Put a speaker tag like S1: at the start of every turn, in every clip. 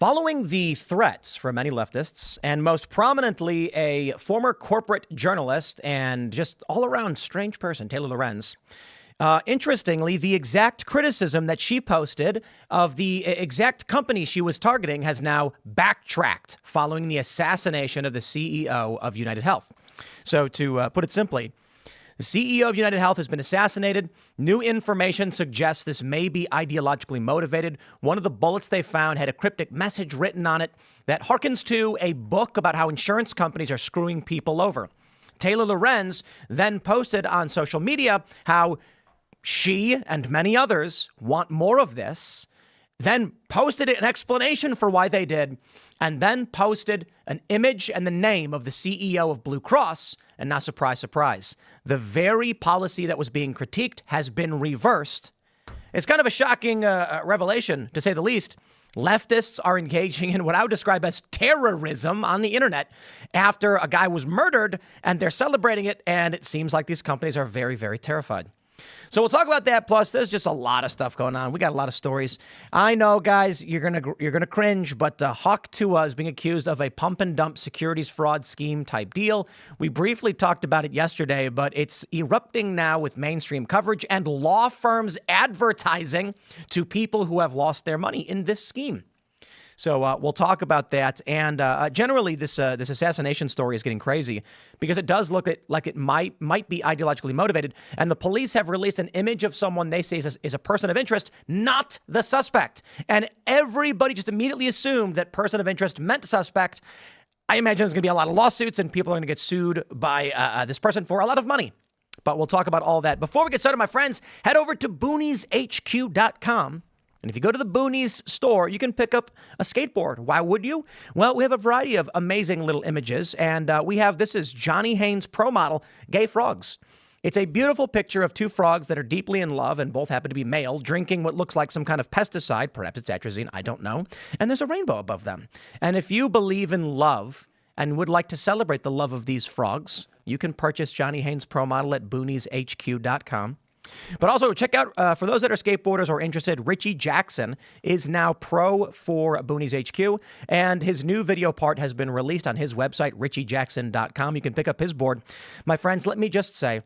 S1: Following the threats from many leftists, and most prominently a former corporate journalist and just all-around strange person, Taylor Lorenz, interestingly, the exact criticism that she posted of the exact company she was targeting has now backtracked following the assassination of the CEO of UnitedHealth. So to put it simply, the CEO of UnitedHealth has been assassinated. New information suggests this may be ideologically motivated. One of the bullets they found had a cryptic message written on it that harkens to a book about how insurance companies are screwing people over. Taylor Lorenz then posted on social media how she and many others want more of this, then posted an explanation for why they did, and then posted an image and the name of the CEO of Blue Cross. And now, surprise, surprise, the very policy that was being critiqued has been reversed. It's kind of a shocking revelation, to say the least. Leftists are engaging in what I would describe as terrorism on the internet after a guy was murdered, and they're celebrating it. And it seems like these companies are very, very terrified. So we'll talk about that. Plus, there's just a lot of stuff going on. We got a lot of stories. I know, guys, you're gonna cringe, but Hogg Tuah is being accused of a pump and dump securities fraud scheme type deal. We briefly talked about it yesterday, but it's erupting now with mainstream coverage and law firms advertising to people who have lost their money in this scheme. So we'll talk about that. And generally, this assassination story is getting crazy because it does look like it might be ideologically motivated. And the police have released an image of someone they say is a person of interest, not the suspect. And everybody just immediately assumed that person of interest meant suspect. I imagine there's going to be a lot of lawsuits and people are going to get sued by this person for a lot of money. But we'll talk about all that. Before we get started, my friends, head over to boonieshq.com. And if you go to the Boonies store, you can pick up a skateboard. Why would you? Well, we have a variety of amazing little images. And this is Johnny Haynes' pro model, Gay Frogs. It's a beautiful picture of two frogs that are deeply in love and both happen to be male, drinking what looks like some kind of pesticide. Perhaps it's atrazine. I don't know. And there's a rainbow above them. And if you believe in love and would like to celebrate the love of these frogs, you can purchase Johnny Haynes' pro model at boonieshq.com. But also check out, for those that are skateboarders or interested, Richie Jackson is now pro for Boonies HQ, and his new video part has been released on his website, richiejackson.com. You can pick up his board. My friends, let me just say,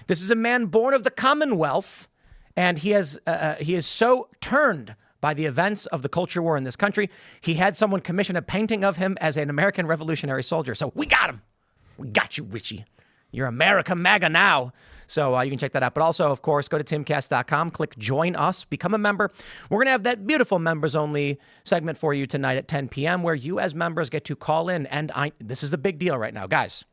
S1: this is a man born of the Commonwealth, and he is so turned by the events of the culture war in this country. He had someone commission a painting of him as an American Revolutionary soldier. So we got him. We got you, Richie. You're America MAGA now. So you can check that out. But also, of course, go to timcast.com, click join us, become a member. We're going to have that beautiful members only segment for you tonight at 10 p.m. where you as members get to call in. And this is the big deal right now, guys.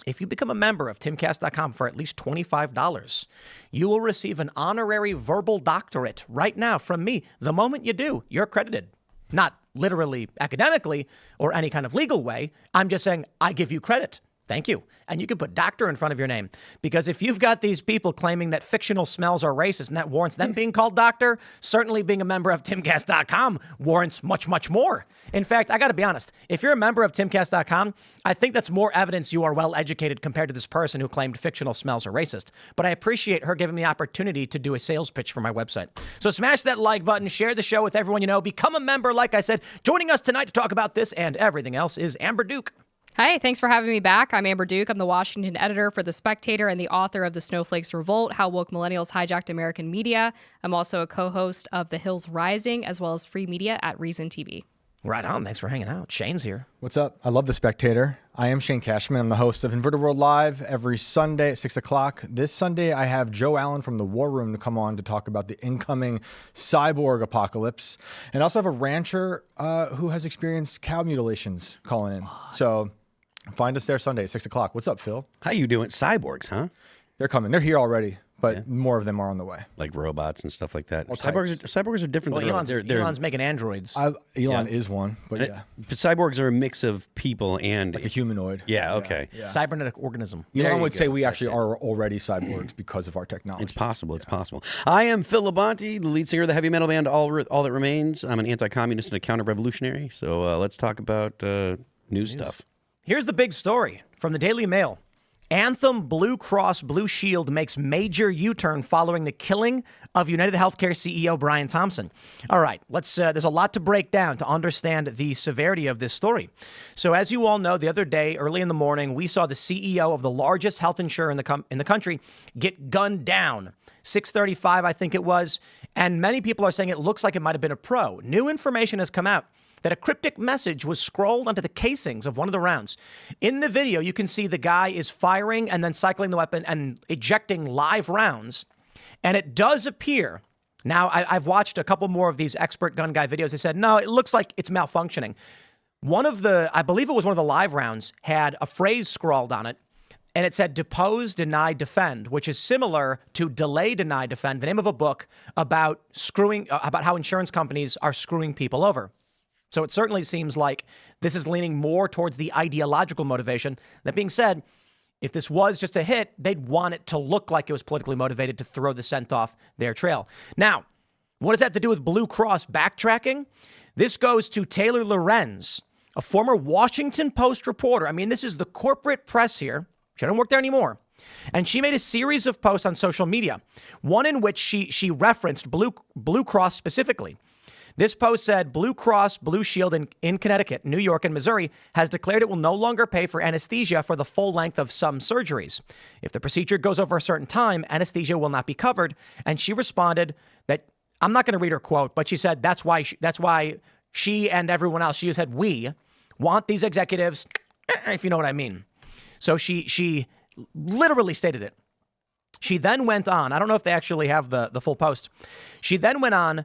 S1: If you become a member of timcast.com for at least $25, you will receive an honorary verbal doctorate right now from me. The moment you do, you're accredited. Not literally academically or any kind of legal way. I'm just saying I give you credit. Thank you. And you can put doctor in front of your name, because if you've got these people claiming that fictional smells are racist and that warrants them being called doctor, certainly being a member of timcast.com warrants much, much more. In fact, I got to be honest, if you're a member of timcast.com, I think that's more evidence you are well educated compared to this person who claimed fictional smells are racist. But I appreciate her giving me the opportunity to do a sales pitch for my website. So smash that like button, share the show with everyone you know, become a member. Like I said, joining us tonight to talk about this and everything else is Amber Duke.
S2: Hi, thanks for having me back. I'm Amber Duke. I'm the Washington editor for The Spectator and the author of The Snowflakes Revolt, How Woke Millennials Hijacked American Media. I'm also a co-host of The Hills Rising, as well as free media at Reason TV.
S1: Right on. Thanks for hanging out. Shane's here.
S3: What's up? I love The Spectator. I am Shane Cashman. I'm the host of Inverted World Live every Sunday at 6 o'clock. This Sunday, I have Joe Allen from the War Room to come on to talk about the incoming cyborg apocalypse. And I also have a rancher who has experienced cow mutilations calling in. So find us there Sunday at 6 o'clock. What's up, Phil?
S4: How you doing? Cyborgs, huh?
S3: They're coming. They're here already, but more of them are on the way.
S4: Like robots and stuff like that.
S3: Well,
S4: cyborgs are different than
S1: Elon's making androids.
S3: Elon is one, but yeah.
S4: But cyborgs are a mix of people and
S3: like a humanoid.
S4: Yeah, okay.
S1: Yeah. Cybernetic organism.
S3: Elon would say we actually are already cyborgs because of our technology.
S4: It's possible. It's possible. I am Phil Labonte, the lead singer of the heavy metal band All That Remains. I'm an anti-communist and a counter-revolutionary. So let's talk about news stuff.
S1: Here's the big story from the Daily Mail. Anthem Blue Cross Blue Shield makes major U-turn following the killing of UnitedHealth CEO Brian Thompson. All right, there's a lot to break down to understand the severity of this story. So as you all know, the other day, early in the morning, we saw the CEO of the largest health insurer in the country get gunned down. 6:35, I think it was. And many people are saying it looks like it might have been a pro. New information has come out that a cryptic message was scrolled onto the casings of one of the rounds. In the video, you can see the guy is firing and then cycling the weapon and ejecting live rounds. And it does appear, now I've watched a couple more of these expert gun guy videos. They said, no, it looks like it's malfunctioning. I believe it was one of the live rounds, had a phrase scrawled on it. And it said, depose, deny, defend, which is similar to delay, deny, defend, the name of a book about how insurance companies are screwing people over. So it certainly seems like this is leaning more towards the ideological motivation. That being said, if this was just a hit, they'd want it to look like it was politically motivated to throw the scent off their trail. Now, what does that have to do with Blue Cross backtracking? This goes to Taylor Lorenz, a former Washington Post reporter. I mean, this is the corporate press here. She doesn't work there anymore. And she made a series of posts on social media, one in which she referenced Blue Cross specifically. This post said, Blue Cross Blue Shield in Connecticut, New York, and Missouri has declared it will no longer pay for anesthesia for the full length of some surgeries. If the procedure goes over a certain time, anesthesia will not be covered. And she responded that, I'm not going to read her quote, but she said that's why she and everyone else, she said, we want these executives, if you know what I mean. So she literally stated it. She then went on, I don't know if they actually have the full post. She then went on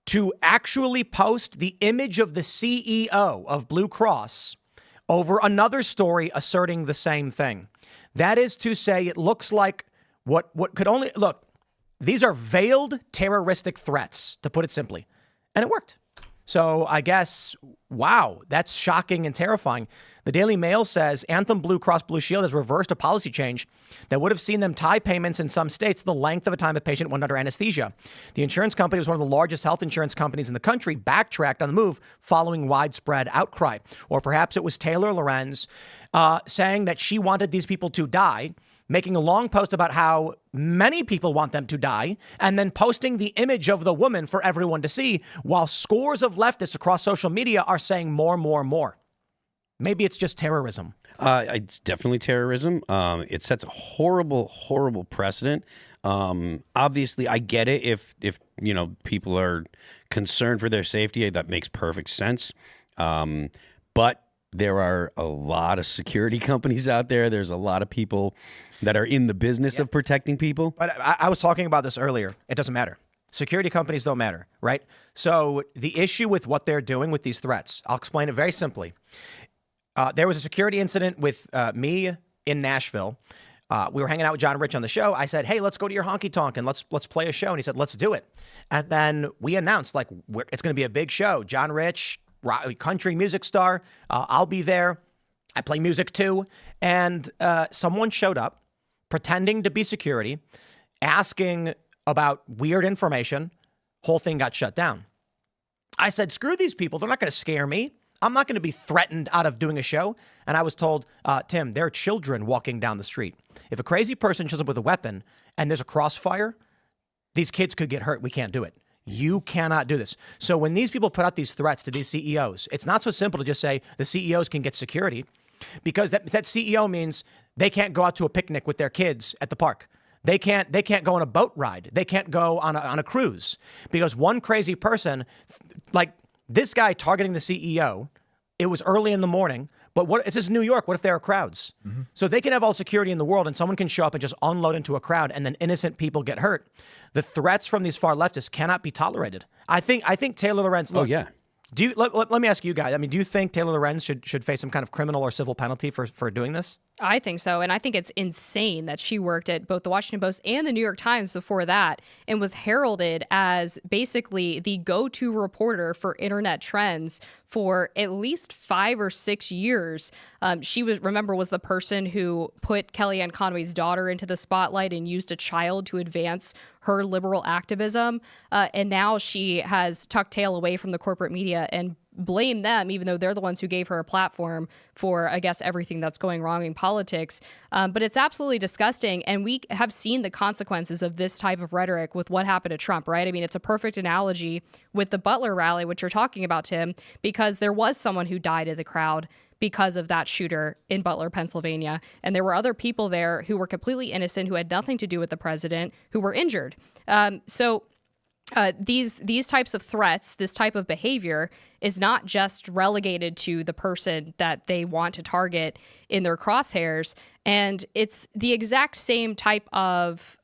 S1: to actually post the image of the CEO of Blue Cross over another story asserting the same thing. That is to say, it looks like what could only look. These are veiled terroristic threats, to put it simply, and it worked. So I guess, wow, that's shocking and terrifying. The Daily Mail says Anthem Blue Cross Blue Shield has reversed a policy change that would have seen them tie payments in some states to the length of a time a patient went under anesthesia. The insurance company was one of the largest health insurance companies in the country, backtracked on the move following widespread outcry. Or perhaps it was Taylor Lorenz saying that she wanted these people to die, making a long post about how many people want them to die, and then posting the image of the woman for everyone to see, while scores of leftists across social media are saying more. Maybe it's just terrorism.
S4: It's definitely terrorism. It sets a horrible, horrible precedent. Obviously, I get it. If people are concerned for their safety, that makes perfect sense. But there are a lot of security companies out there. There's a lot of people that are in the business of protecting people.
S1: But I was talking about this earlier. It doesn't matter. Security companies don't matter, right? So the issue with what they're doing with these threats, I'll explain it very simply. There was a security incident with me in Nashville. We were hanging out with John Rich on the show. I said, hey, let's go to your honky tonk and let's play a show. And he said, let's do it. And then we announced, it's going to be a big show. John Rich, country music star. I'll be there. I play music too. And someone showed up pretending to be security, asking about weird information. Whole thing got shut down. I said, screw these people. They're not going to scare me. I'm not going to be threatened out of doing a show. And I was told, Tim, there are children walking down the street. If a crazy person shows up with a weapon and there's a crossfire, these kids could get hurt. We can't do it. You cannot do this. So when these people put out these threats to these CEOs, it's not so simple to just say the CEOs can get security, because that CEO means they can't go out to a picnic with their kids at the park. They can't go on a boat ride. They can't go on a cruise, because one crazy person, like this guy targeting the CEO, it was early in the morning, but it's just New York. What if there are crowds? Mm-hmm. So they can have all security in the world and someone can show up and just unload into a crowd and then innocent people get hurt. The threats from these far leftists cannot be tolerated. I think Taylor Lorenz. Look, let me ask you guys. I mean, do you think Taylor Lorenz should face some kind of criminal or civil penalty for doing this?
S2: I think so. And I think it's insane that she worked at both the Washington Post and the New York Times before that and was heralded as basically the go-to reporter for internet trends for at least 5 or 6 years. She was the person who put Kellyanne Conway's daughter into the spotlight and used a child to advance her liberal activism. And now she has tucked tail away from the corporate media and blame them, even though they're the ones who gave her a platform for, I guess, everything that's going wrong in politics. But it's absolutely disgusting. And we have seen the consequences of this type of rhetoric with what happened to Trump, right? I mean, it's a perfect analogy with the Butler rally, which you're talking about, Tim, because there was someone who died in the crowd because of that shooter in Butler, Pennsylvania. And there were other people there who were completely innocent, who had nothing to do with the president, who were injured. These types of threats, this type of behavior is not just relegated to the person that they want to target in their crosshairs. And it's the exact same type of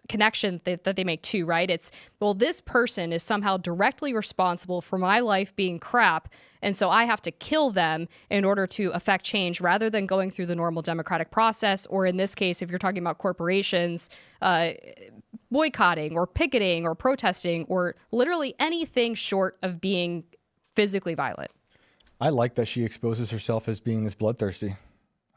S2: connection that they make too, right? It's, well, this person is somehow directly responsible for my life being crap, and so I have to kill them in order to affect change rather than going through the normal democratic process, or in this case, if you're talking about corporations, boycotting or picketing or protesting or literally anything short of being physically violent.
S3: I like that she exposes herself as being this bloodthirsty.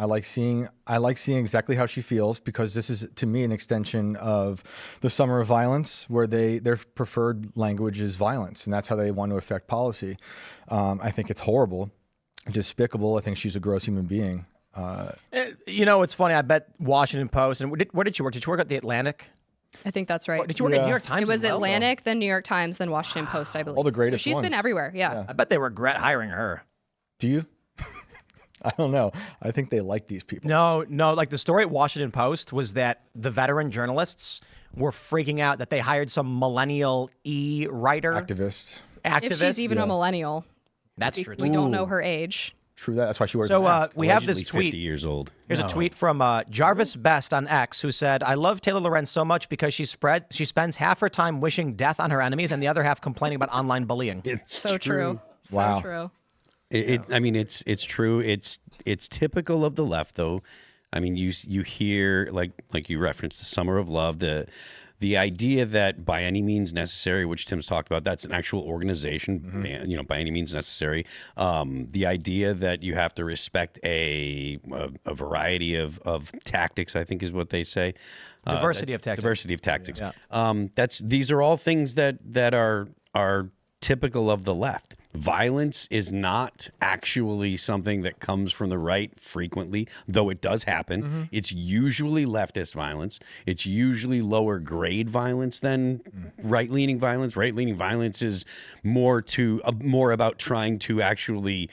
S3: I like seeing exactly how she feels, because this is, to me, an extension of the summer of violence, where their preferred language is violence, and that's how they want to affect policy. I think it's horrible, despicable. I think she's a gross human being.
S1: You know, it's funny. I bet Washington Post, and where did you work? Did you work at the Atlantic?
S2: I think that's right.
S1: Did you work at New York Times?
S2: It was
S1: as well?
S2: Atlantic, then New York Times, then Washington Post, I believe.
S3: All the greatest
S2: So she's been
S3: ones.
S2: everywhere, yeah.
S1: I bet they regret hiring her.
S3: Do you? I don't know. I think they like these people.
S1: No. Like the story at Washington Post was that the veteran journalists were freaking out that they hired some millennial writer
S3: Activist.
S2: If she's even a millennial.
S1: That's true.
S2: We don't know her age.
S3: True that. That's why she wears a
S1: So
S3: mask.
S1: we have this
S4: Allegedly
S1: tweet.
S4: 50 years old.
S1: Here's a tweet from Jarvis Best on X, who said, "I love Taylor Lorenz so much because she spends half her time wishing death on her enemies and the other half complaining about online bullying."
S4: It's
S2: So true.
S3: Wow.
S2: So true.
S4: I mean, it's true. It's typical of the left, though. I mean, you hear like you referenced the summer of love, the idea that by any means necessary, which Tim's talked about, that's an actual organization. You know, by any means necessary. The idea that you have to respect a variety of tactics, I think, is what they say.
S1: Diversity of tactics.
S4: Diversity of tactics.
S1: Yeah.
S4: These are all things that are typical of the left. Violence is not actually something that comes from the right frequently, though it does happen. It's usually leftist violence. It's usually lower grade violence than right-leaning violence. Right-leaning violence is more about trying to actually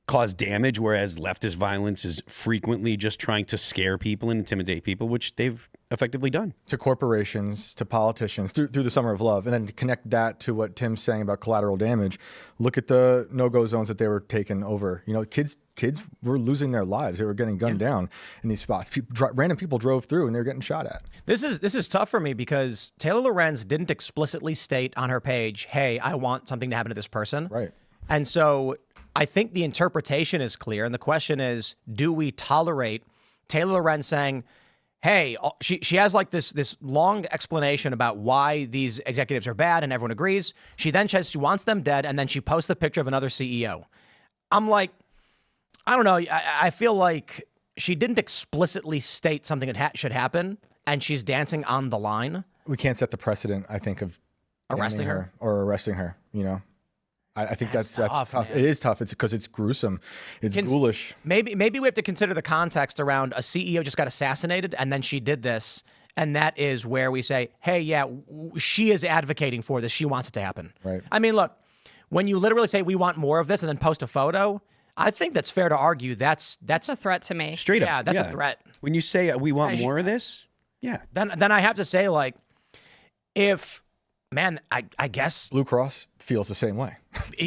S4: cause damage, whereas leftist violence is frequently just trying to scare people and intimidate people, which they've effectively done.
S3: To corporations, to politicians, through the summer of love. And then to connect that to what Tim's saying about collateral damage, look at the no-go zones that they were taking over. You know, kids were losing their lives. They were getting gunned down in these spots. Random people drove through and they were getting shot at.
S1: This is tough for me because Taylor Lorenz didn't explicitly state on her page, "Hey, I want something to happen to this person."
S3: Right.
S1: And so I think the interpretation is clear. And the question is, do we tolerate Taylor Lorenz saying, hey, she has like this long explanation about why these executives are bad and everyone agrees. She then says she wants them dead, and then she posts the picture of another CEO. I'm like, I don't know. I feel like she didn't explicitly state something that should happen, and she's dancing on the line.
S3: We can't set the precedent, I think, of
S1: Arresting her?
S3: or arresting her, you know. I think that's tough.
S1: Man.
S3: It is tough. It's because it's gruesome. It's ghoulish.
S1: Maybe we have to consider the context around a CEO just got assassinated and then she did this. And that is where we say, hey, yeah, she is advocating for this. She wants it to happen.
S3: Right.
S1: I mean, look, when you literally say we want more of this and then post a photo, I think that's fair to argue that's
S2: a threat to me.
S4: Straight up.
S1: Yeah, that's a threat.
S4: When you say we want more of this, yeah.
S1: Then I have to say, like, if, man, I guess.
S3: Blue Cross feels the same way.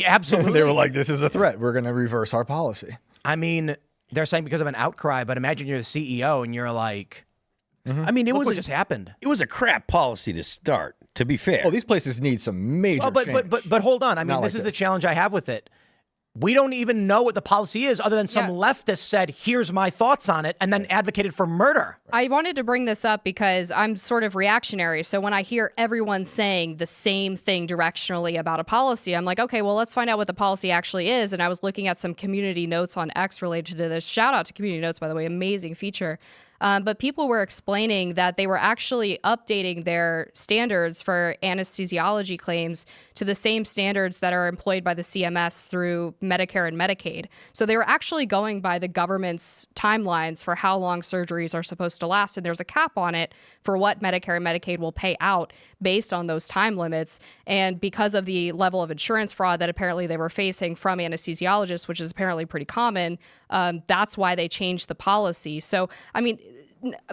S1: Absolutely.
S3: They were like, this is a threat. We're going to reverse our policy.
S1: I mean, they're saying because of an outcry, but imagine you're the CEO and you're like,
S4: I mean,
S1: look what just happened.
S4: It was a crap policy to start, to be fair.
S3: Oh, these places need some major change.
S1: But hold on. I mean,
S3: Not
S1: this
S3: like
S1: is the
S3: this.
S1: challenge I have with it. We don't even know what the policy is other than some leftist said, here's my thoughts on it, and then advocated for murder.
S2: I wanted to bring this up because I'm sort of reactionary. So when I hear everyone saying the same thing directionally about a policy, I'm like, okay, well, let's find out what the policy actually is. And I was looking at some community notes on X related to this. Shout out to community notes, by the way, amazing feature. But people were explaining that they were actually updating their standards for anesthesiology claims to the same standards that are employed by the CMS through Medicare and Medicaid. So they were actually going by the government's timelines for how long surgeries are supposed to last. And there's a cap on it for what Medicare and Medicaid will pay out based on those time limits. And because of the level of insurance fraud that apparently they were facing from anesthesiologists, which is apparently pretty common, that's why they changed the policy. So, I mean,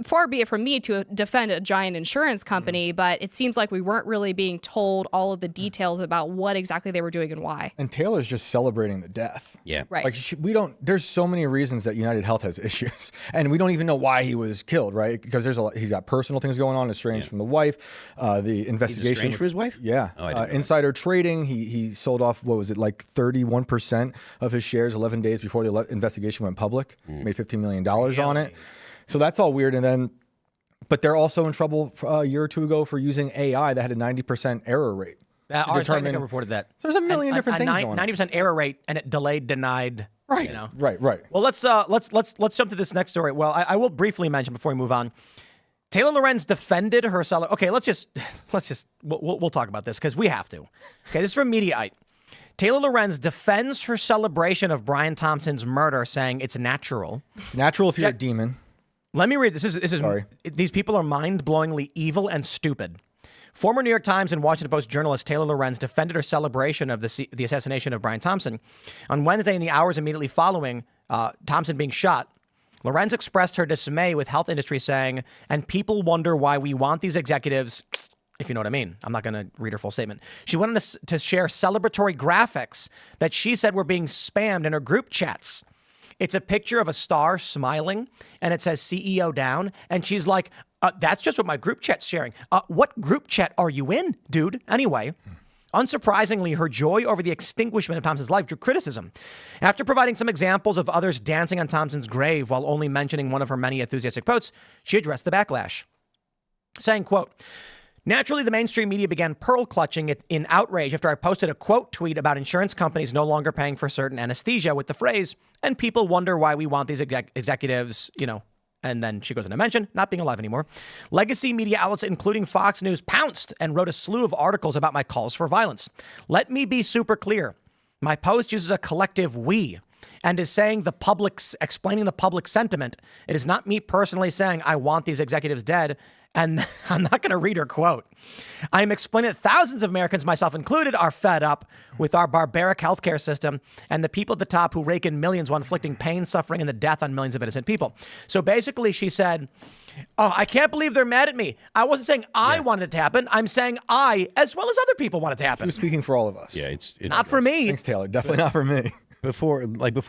S2: far be it from me to defend a giant insurance company, but it seems like we weren't really being told all of the details about what exactly they were doing and why.
S3: And Taylor's just celebrating the death.
S4: Yeah.
S2: Right.
S3: Like we don't, there's so many reasons that UnitedHealth has issues and we don't even know why he was killed, right? Because there's he's got personal things going on, estranged from the wife, the investigation.
S4: He's estranged from his wife?
S3: Yeah.
S4: Oh, I didn't know
S3: insider trading. He sold off, what was it, like 31% of his shares 11 days before the investigation went public, made $15 million on it. So that's all weird. And then, but they're also in trouble a year or two ago for using AI that had a 90% error rate.
S1: Ars Technica reported that.
S3: So there's a million different things going on.
S1: 90% error rate, and it delayed, denied.
S3: Right.
S1: You know.
S3: Right.
S1: Well, let's jump to this next story. Well, I will briefly mention before we move on. Taylor Lorenz defended her seller. Okay, we'll talk about this because we have to. Okay, this is from Mediaite. Taylor Lorenz defends her celebration of Brian Thompson's murder, saying it's natural.
S3: It's natural if you're a demon.
S1: Let me read. This is
S3: Sorry.
S1: These people are mind-blowingly evil and stupid. Former New York Times and Washington Post journalist Taylor Lorenz defended her celebration of the assassination of Brian Thompson. On Wednesday, in the hours immediately following Thompson being shot, Lorenz expressed her dismay with health industry, saying, "And people wonder why we want these executives," if you know what I mean. I'm not going to read her full statement. She wanted to share celebratory graphics that she said were being spammed in her group chats. It's a picture of a star smiling, and it says CEO down. And she's like, that's just what my group chat's sharing. What group chat are you in, dude? Anyway, unsurprisingly, her joy over the extinguishment of Thompson's life drew criticism. After providing some examples of others dancing on Thompson's grave while only mentioning one of her many enthusiastic posts, she addressed the backlash, saying, quote, "Naturally, the mainstream media began pearl clutching it in outrage after I posted a quote tweet about insurance companies no longer paying for certain anesthesia with the phrase, 'And people wonder why we want these executives,' you know." And then she goes on to mention not being alive anymore. Legacy media outlets, including Fox News, pounced and wrote a slew of articles about my calls for violence. Let me be super clear. My post uses a collective we and is saying explaining the public sentiment. It is not me personally saying I want these executives dead. And I'm not going to read her quote. I am explaining that thousands of Americans, myself included, are fed up with our barbaric healthcare system and the people at the top who rake in millions while inflicting pain, suffering, and the death on millions of innocent people. So basically, she said, "Oh, I can't believe they're mad at me. I wasn't saying I wanted it to happen. I'm saying I, as well as other people, want it to happen."
S3: She was speaking for all of us.
S4: Yeah, it's
S1: not for me.
S3: Thanks, Taylor. Definitely not for me.
S4: Before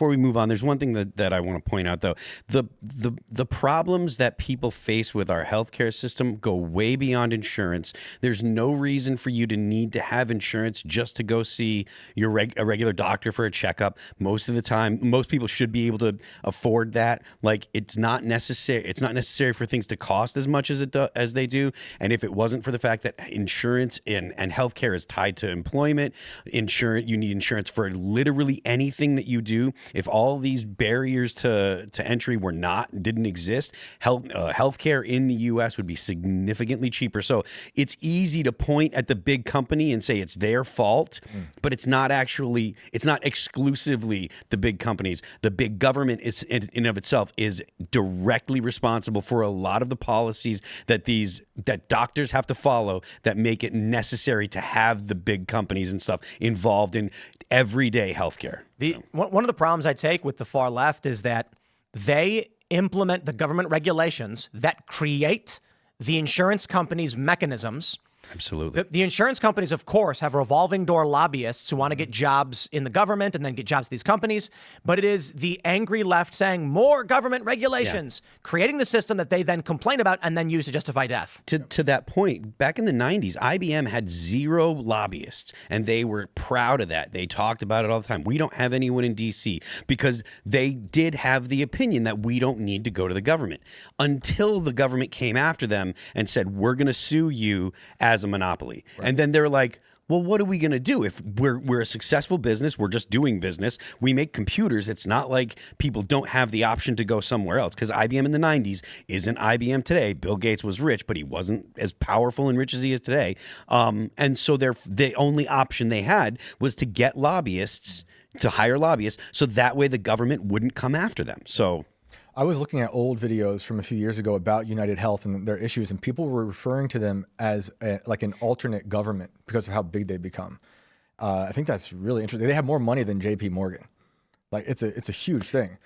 S4: we move on, there's one thing that I want to point out, though. The problems that people face with our healthcare system go way beyond insurance. There's no reason for you to need to have insurance just to go see a regular doctor for a checkup. Most of the time, most people should be able to afford that. Like, it's not necessary. It's not necessary for things to cost as much as they do. And if it wasn't for the fact that insurance and healthcare is tied to employment, you need insurance for literally anything that you do. If all these barriers to entry didn't exist, healthcare in the U.S. would be significantly cheaper. So it's easy to point at the big company and say it's their fault, but it's not exclusively the big companies. The big government is in and of itself is directly responsible for a lot of the policies that doctors have to follow that make it necessary to have the big companies and stuff involved in everyday healthcare.
S1: One of the problems I take with the far left is that they implement the government regulations that create the insurance companies' mechanisms.
S4: Absolutely.
S1: The insurance companies, of course, have revolving door lobbyists who want to get jobs in the government and then get jobs at these companies. But it is the angry left saying more government regulations, creating the system that they then complain about and then use to justify death.
S4: To that point, back in the 90s, IBM had 0 lobbyists, and they were proud of that. They talked about it all the time. We don't have anyone in D.C. because they did have the opinion that we don't need to go to the government until the government came after them and said, we're going to sue you as a monopoly. Right. And then they're like, well, what are we going to do if we're a successful business? We're just doing business. We make computers. It's not like people don't have the option to go somewhere else, because IBM in the 90s isn't IBM today. Bill Gates was rich, but he wasn't as powerful and rich as he is today. And so the only option they had was to get lobbyists, to hire lobbyists, so that way the government wouldn't come after them. So
S3: I was looking at old videos from a few years ago about UnitedHealth and their issues, and people were referring to them as like an alternate government because of how big they become. I think that's really interesting. They have more money than JP Morgan. Like it's a huge thing.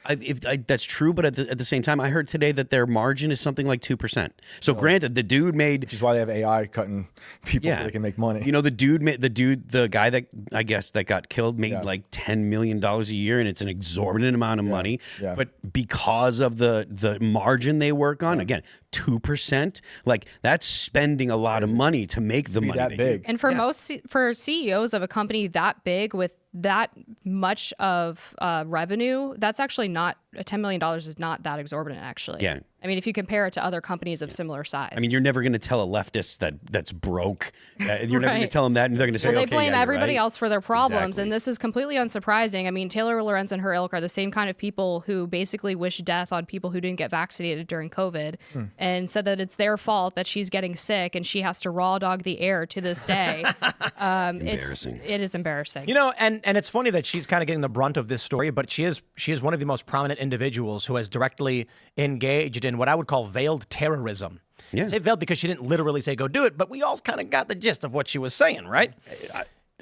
S4: That's true, but at the same time, I heard today that their margin is something like 2%. So granted, the dude made,
S3: Which is why they have AI cutting people so they can make money.
S4: You know, the guy that I guess that got killed made like $10 million a year, and it's an exorbitant amount of money.
S3: Yeah.
S4: But because of the margin they work on, again, 2%, like that's spending a lot of money to make the money
S3: that
S4: they
S3: big.
S4: do.
S2: And for CEOs of a company that big with that much of revenue, that's actually not $10 million is not that exorbitant, actually.
S4: Yeah.
S2: I mean, if you compare it to other companies of similar size.
S4: I mean, you're never going to tell a leftist that's broke. You're never going to
S2: Right.
S4: tell them that, and they're going to say,
S2: Well, they
S4: okay,
S2: blame
S4: yeah, you're
S2: everybody
S4: right.
S2: else for their problems,
S4: Exactly.
S2: and this is completely unsurprising. I mean, Taylor Lorenz and her ilk are the same kind of people who basically wish death on people who didn't get vaccinated during COVID, and said that it's their fault that she's getting sick and she has to raw dog the air to this day.
S4: Embarrassing.
S2: It is embarrassing.
S1: You know, and it's funny that she's kind of getting the brunt of this story, but she is one of the most prominent individuals who has directly engaged in what I would call veiled terrorism.
S4: Yeah.
S1: I say veiled because she didn't literally say go do it, but we all kind of got the gist of what she was saying, right?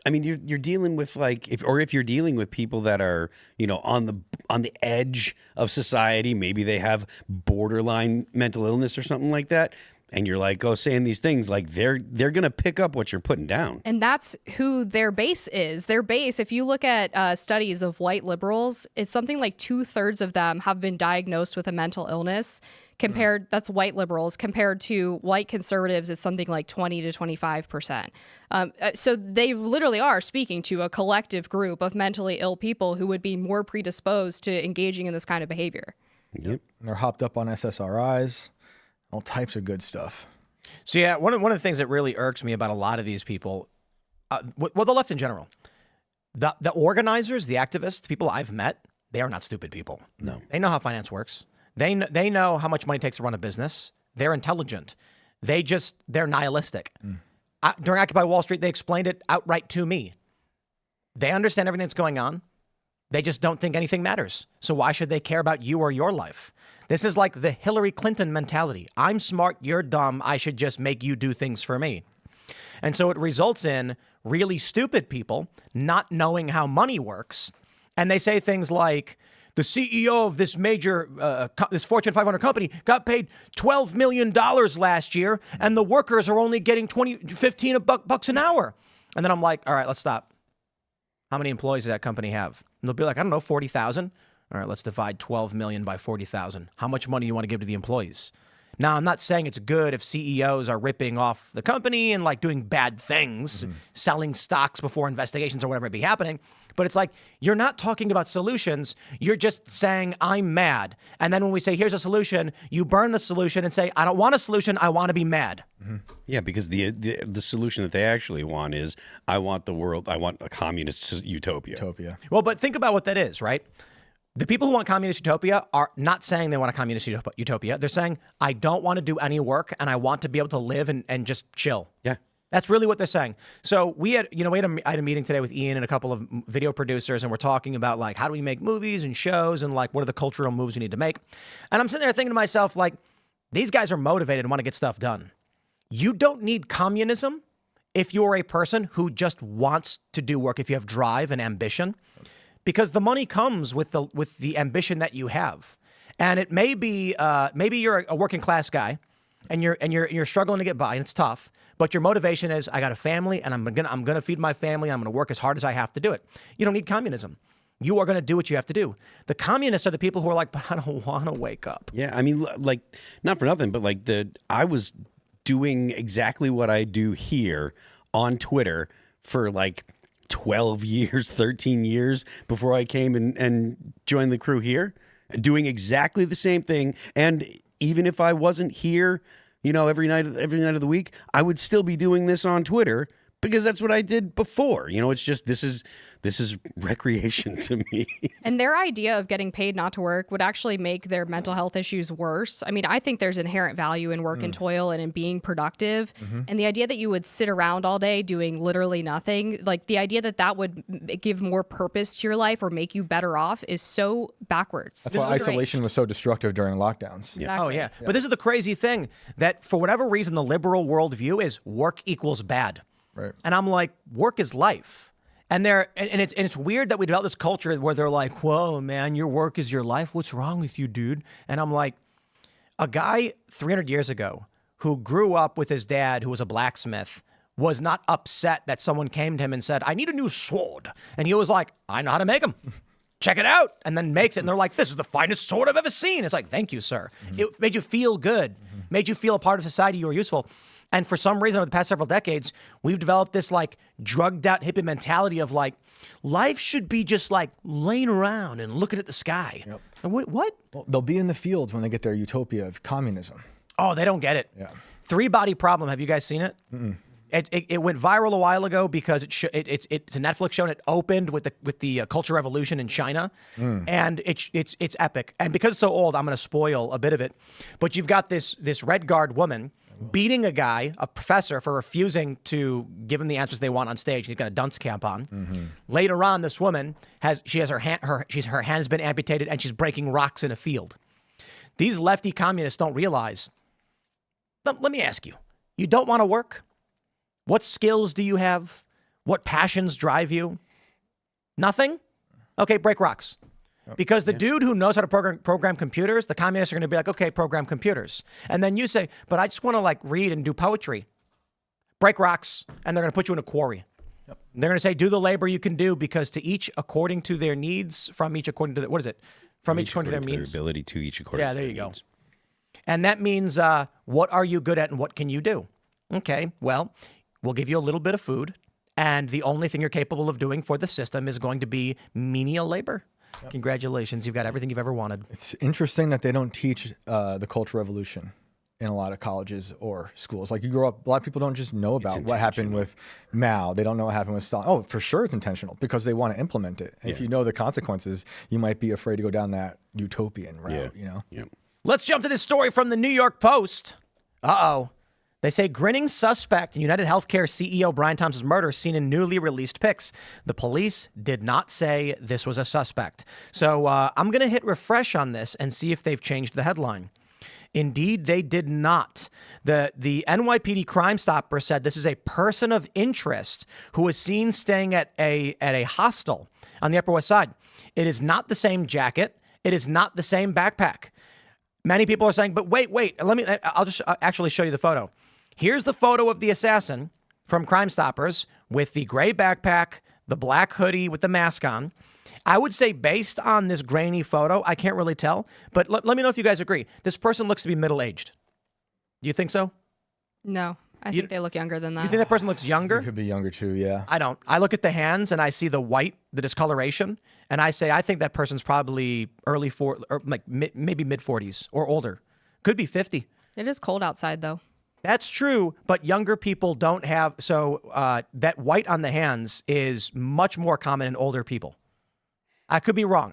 S4: I mean, you're dealing with like if you're dealing with people that are, you know, on the edge of society, maybe they have borderline mental illness or something like that, and you're like, oh, saying these things, like they're gonna pick up what you're putting down.
S2: And that's who their base is. Their base, if you look at studies of white liberals, it's something like 2/3 of them have been diagnosed with a mental illness. That's white liberals. Compared to white conservatives, it's something like 20 to 25%. So they literally are speaking to a collective group of mentally ill people who would be more predisposed to engaging in this kind of behavior.
S4: Yep.
S3: They're hopped up on SSRIs, all types of good stuff.
S1: So yeah, one of the things that really irks me about a lot of these people, well, the left in general, the organizers, the activists, the people I've met, they are not stupid people.
S4: No.
S1: They know how finance works. They know how much money it takes to run a business. They're intelligent. They're nihilistic. During Occupy Wall Street, they explained it outright to me. They understand everything that's going on. They just don't think anything matters. So why should they care about you or your life? This is like the Hillary Clinton mentality. I'm smart, you're dumb. I should just make you do things for me. And so it results in really stupid people not knowing how money works. And they say things like, the CEO of this major, this Fortune 500 company got paid $12 million last year, and the workers are only getting 15 bucks an hour. And then I'm like, all right, let's stop. How many employees does that company have? And they'll be like, I don't know, 40,000. All right, let's divide 12 million by 40,000. How much money do you want to give to the employees? Now, I'm not saying it's good if CEOs are ripping off the company and like doing bad things, selling stocks before investigations or whatever may be happening. But it's like, you're not talking about solutions. You're just saying, I'm mad. And then when we say, here's a solution, you burn the solution and say, I don't want a solution. I want to be mad.
S4: Yeah, because the solution that they actually want is, I want a communist utopia.
S1: Well, but think about what that is, right? The people who want communist utopia are not saying they want a communist utopia. They're saying, I don't want to do any work and I want to be able to live and just chill.
S4: Yeah.
S1: That's really what they're saying. So I had a meeting today with Ian and a couple of video producers, and we're talking about like, how do we make movies and shows, and like, what are the cultural moves we need to make? And I'm sitting there thinking to myself, like, these guys are motivated and want to get stuff done. You don't need communism if you're a person who just wants to do work, if you have drive and ambition, because the money comes with the ambition that you have. And it may be, maybe you're a working class guy and you're struggling to get by and it's tough. But your motivation is, I got a family and I'm gonna feed my family. I'm gonna work as hard as I have to do it. You don't need communism. You are gonna do what you have to do. The communists are the people who are like, but I don't want to wake up.
S4: Yeah, I mean, like, not for nothing, but like I was doing exactly what I do here on Twitter for like 12 years, 13 years before I came and joined the crew here, doing exactly the same thing. And even if I wasn't here, you know, every night of the week, I would still be doing this on Twitter because that's what I did before. You know, it's just this is recreation to me.
S2: And their idea of getting paid not to work would actually make their mental health issues worse. I mean, I think there's inherent value in work and toil and in being productive. And the idea that you would sit around all day doing literally nothing, like the idea that that would give more purpose to your life or make you better off is so backwards.
S3: That's why isolation was so destructive during lockdowns.
S2: Exactly.
S1: Oh, yeah. But this is the crazy thing, that for whatever reason, the liberal worldview is work equals bad.
S3: Right.
S1: And I'm like, work is life. And it's weird that we develop this culture where they're like, whoa, man, your work is your life. What's wrong with you, dude? And I'm like, a guy 300 years ago who grew up with his dad, who was a blacksmith, was not upset that someone came to him and said, I need a new sword. And he was like, I know how to make them. Check it out. And then makes it. And they're like, this is the finest sword I've ever seen. It's like, thank you, sir. It made you feel good, made you feel a part of society, you were useful. And for some reason, over the past several decades, we've developed this like drugged out hippie mentality of like, life should be just like laying around and looking at the sky.
S3: Yep.
S1: And what?
S3: Well, they'll be in the fields when they get their utopia of communism.
S1: Oh, they don't get it.
S3: Yeah.
S1: 3-Body Problem. Have you guys seen it? It went viral a while ago because it's a Netflix show and it opened with the Culture Revolution in China, and it's epic. And because it's so old, I'm going to spoil a bit of it. But you've got this Red Guard woman beating a guy, a professor, for refusing to give him the answers they want on stage. He's got a dunce cap on. Later on, this woman has her hand has been amputated and she's breaking rocks in a field. These lefty communists don't realize. Let me ask you: you don't want to work? What skills do you have? What passions drive you? Nothing? Okay, break rocks. Because the dude who knows how to program computers, the communists are going to be like, okay, program computers. And then you say, but I just want to like read and do poetry. Break rocks, and they're going to put you in a quarry. Yep. They're going to say, do the labor you can do, because to each according to their needs, from each according to what is it? From each according to their means.
S4: Their ability to each according to their
S1: there you
S4: needs.
S1: go. And that means what are you good at and what can you do? Okay, well, we'll give you a little bit of food, and the only thing you're capable of doing for the system is going to be menial labor. Yep. Congratulations, you've got everything you've ever wanted.
S3: It's interesting that they don't teach the Cultural Revolution in a lot of colleges or schools. Like, you grow up, a lot of people don't just know about what happened with Mao. They don't know what happened with Stalin. Oh, for sure it's intentional, because they want to implement it. And if you know the consequences, you might be afraid to go down that utopian route, you know?
S4: Yeah.
S1: Let's jump to this story from the New York Post. Uh-oh. They say grinning suspect in UnitedHealth CEO Brian Thompson's murder seen in newly released pics. The police did not say this was a suspect. So I'm going to hit refresh on this and see if they've changed the headline. Indeed, they did not. The NYPD Crime Stopper said this is a person of interest who was seen staying at a hostel on the Upper West Side. It is not the same jacket. It is not the same backpack. Many people are saying, but wait, I'll just actually show you the photo. Here's the photo of the assassin from Crime Stoppers with the gray backpack, the black hoodie with the mask on. I would say based on this grainy photo, I can't really tell, but let me know if you guys agree. This person looks to be middle-aged. Do you think so?
S2: No, I think they look younger than that.
S1: You think that person looks younger?
S3: He could be younger too, yeah.
S1: I don't. I look at the hands and I see the white, the discoloration, and I say I think that person's probably maybe mid-40s or older. Could be 50.
S2: It is cold outside, though.
S1: That's true, but younger people don't have, so that white on the hands is much more common in older people. I could be wrong.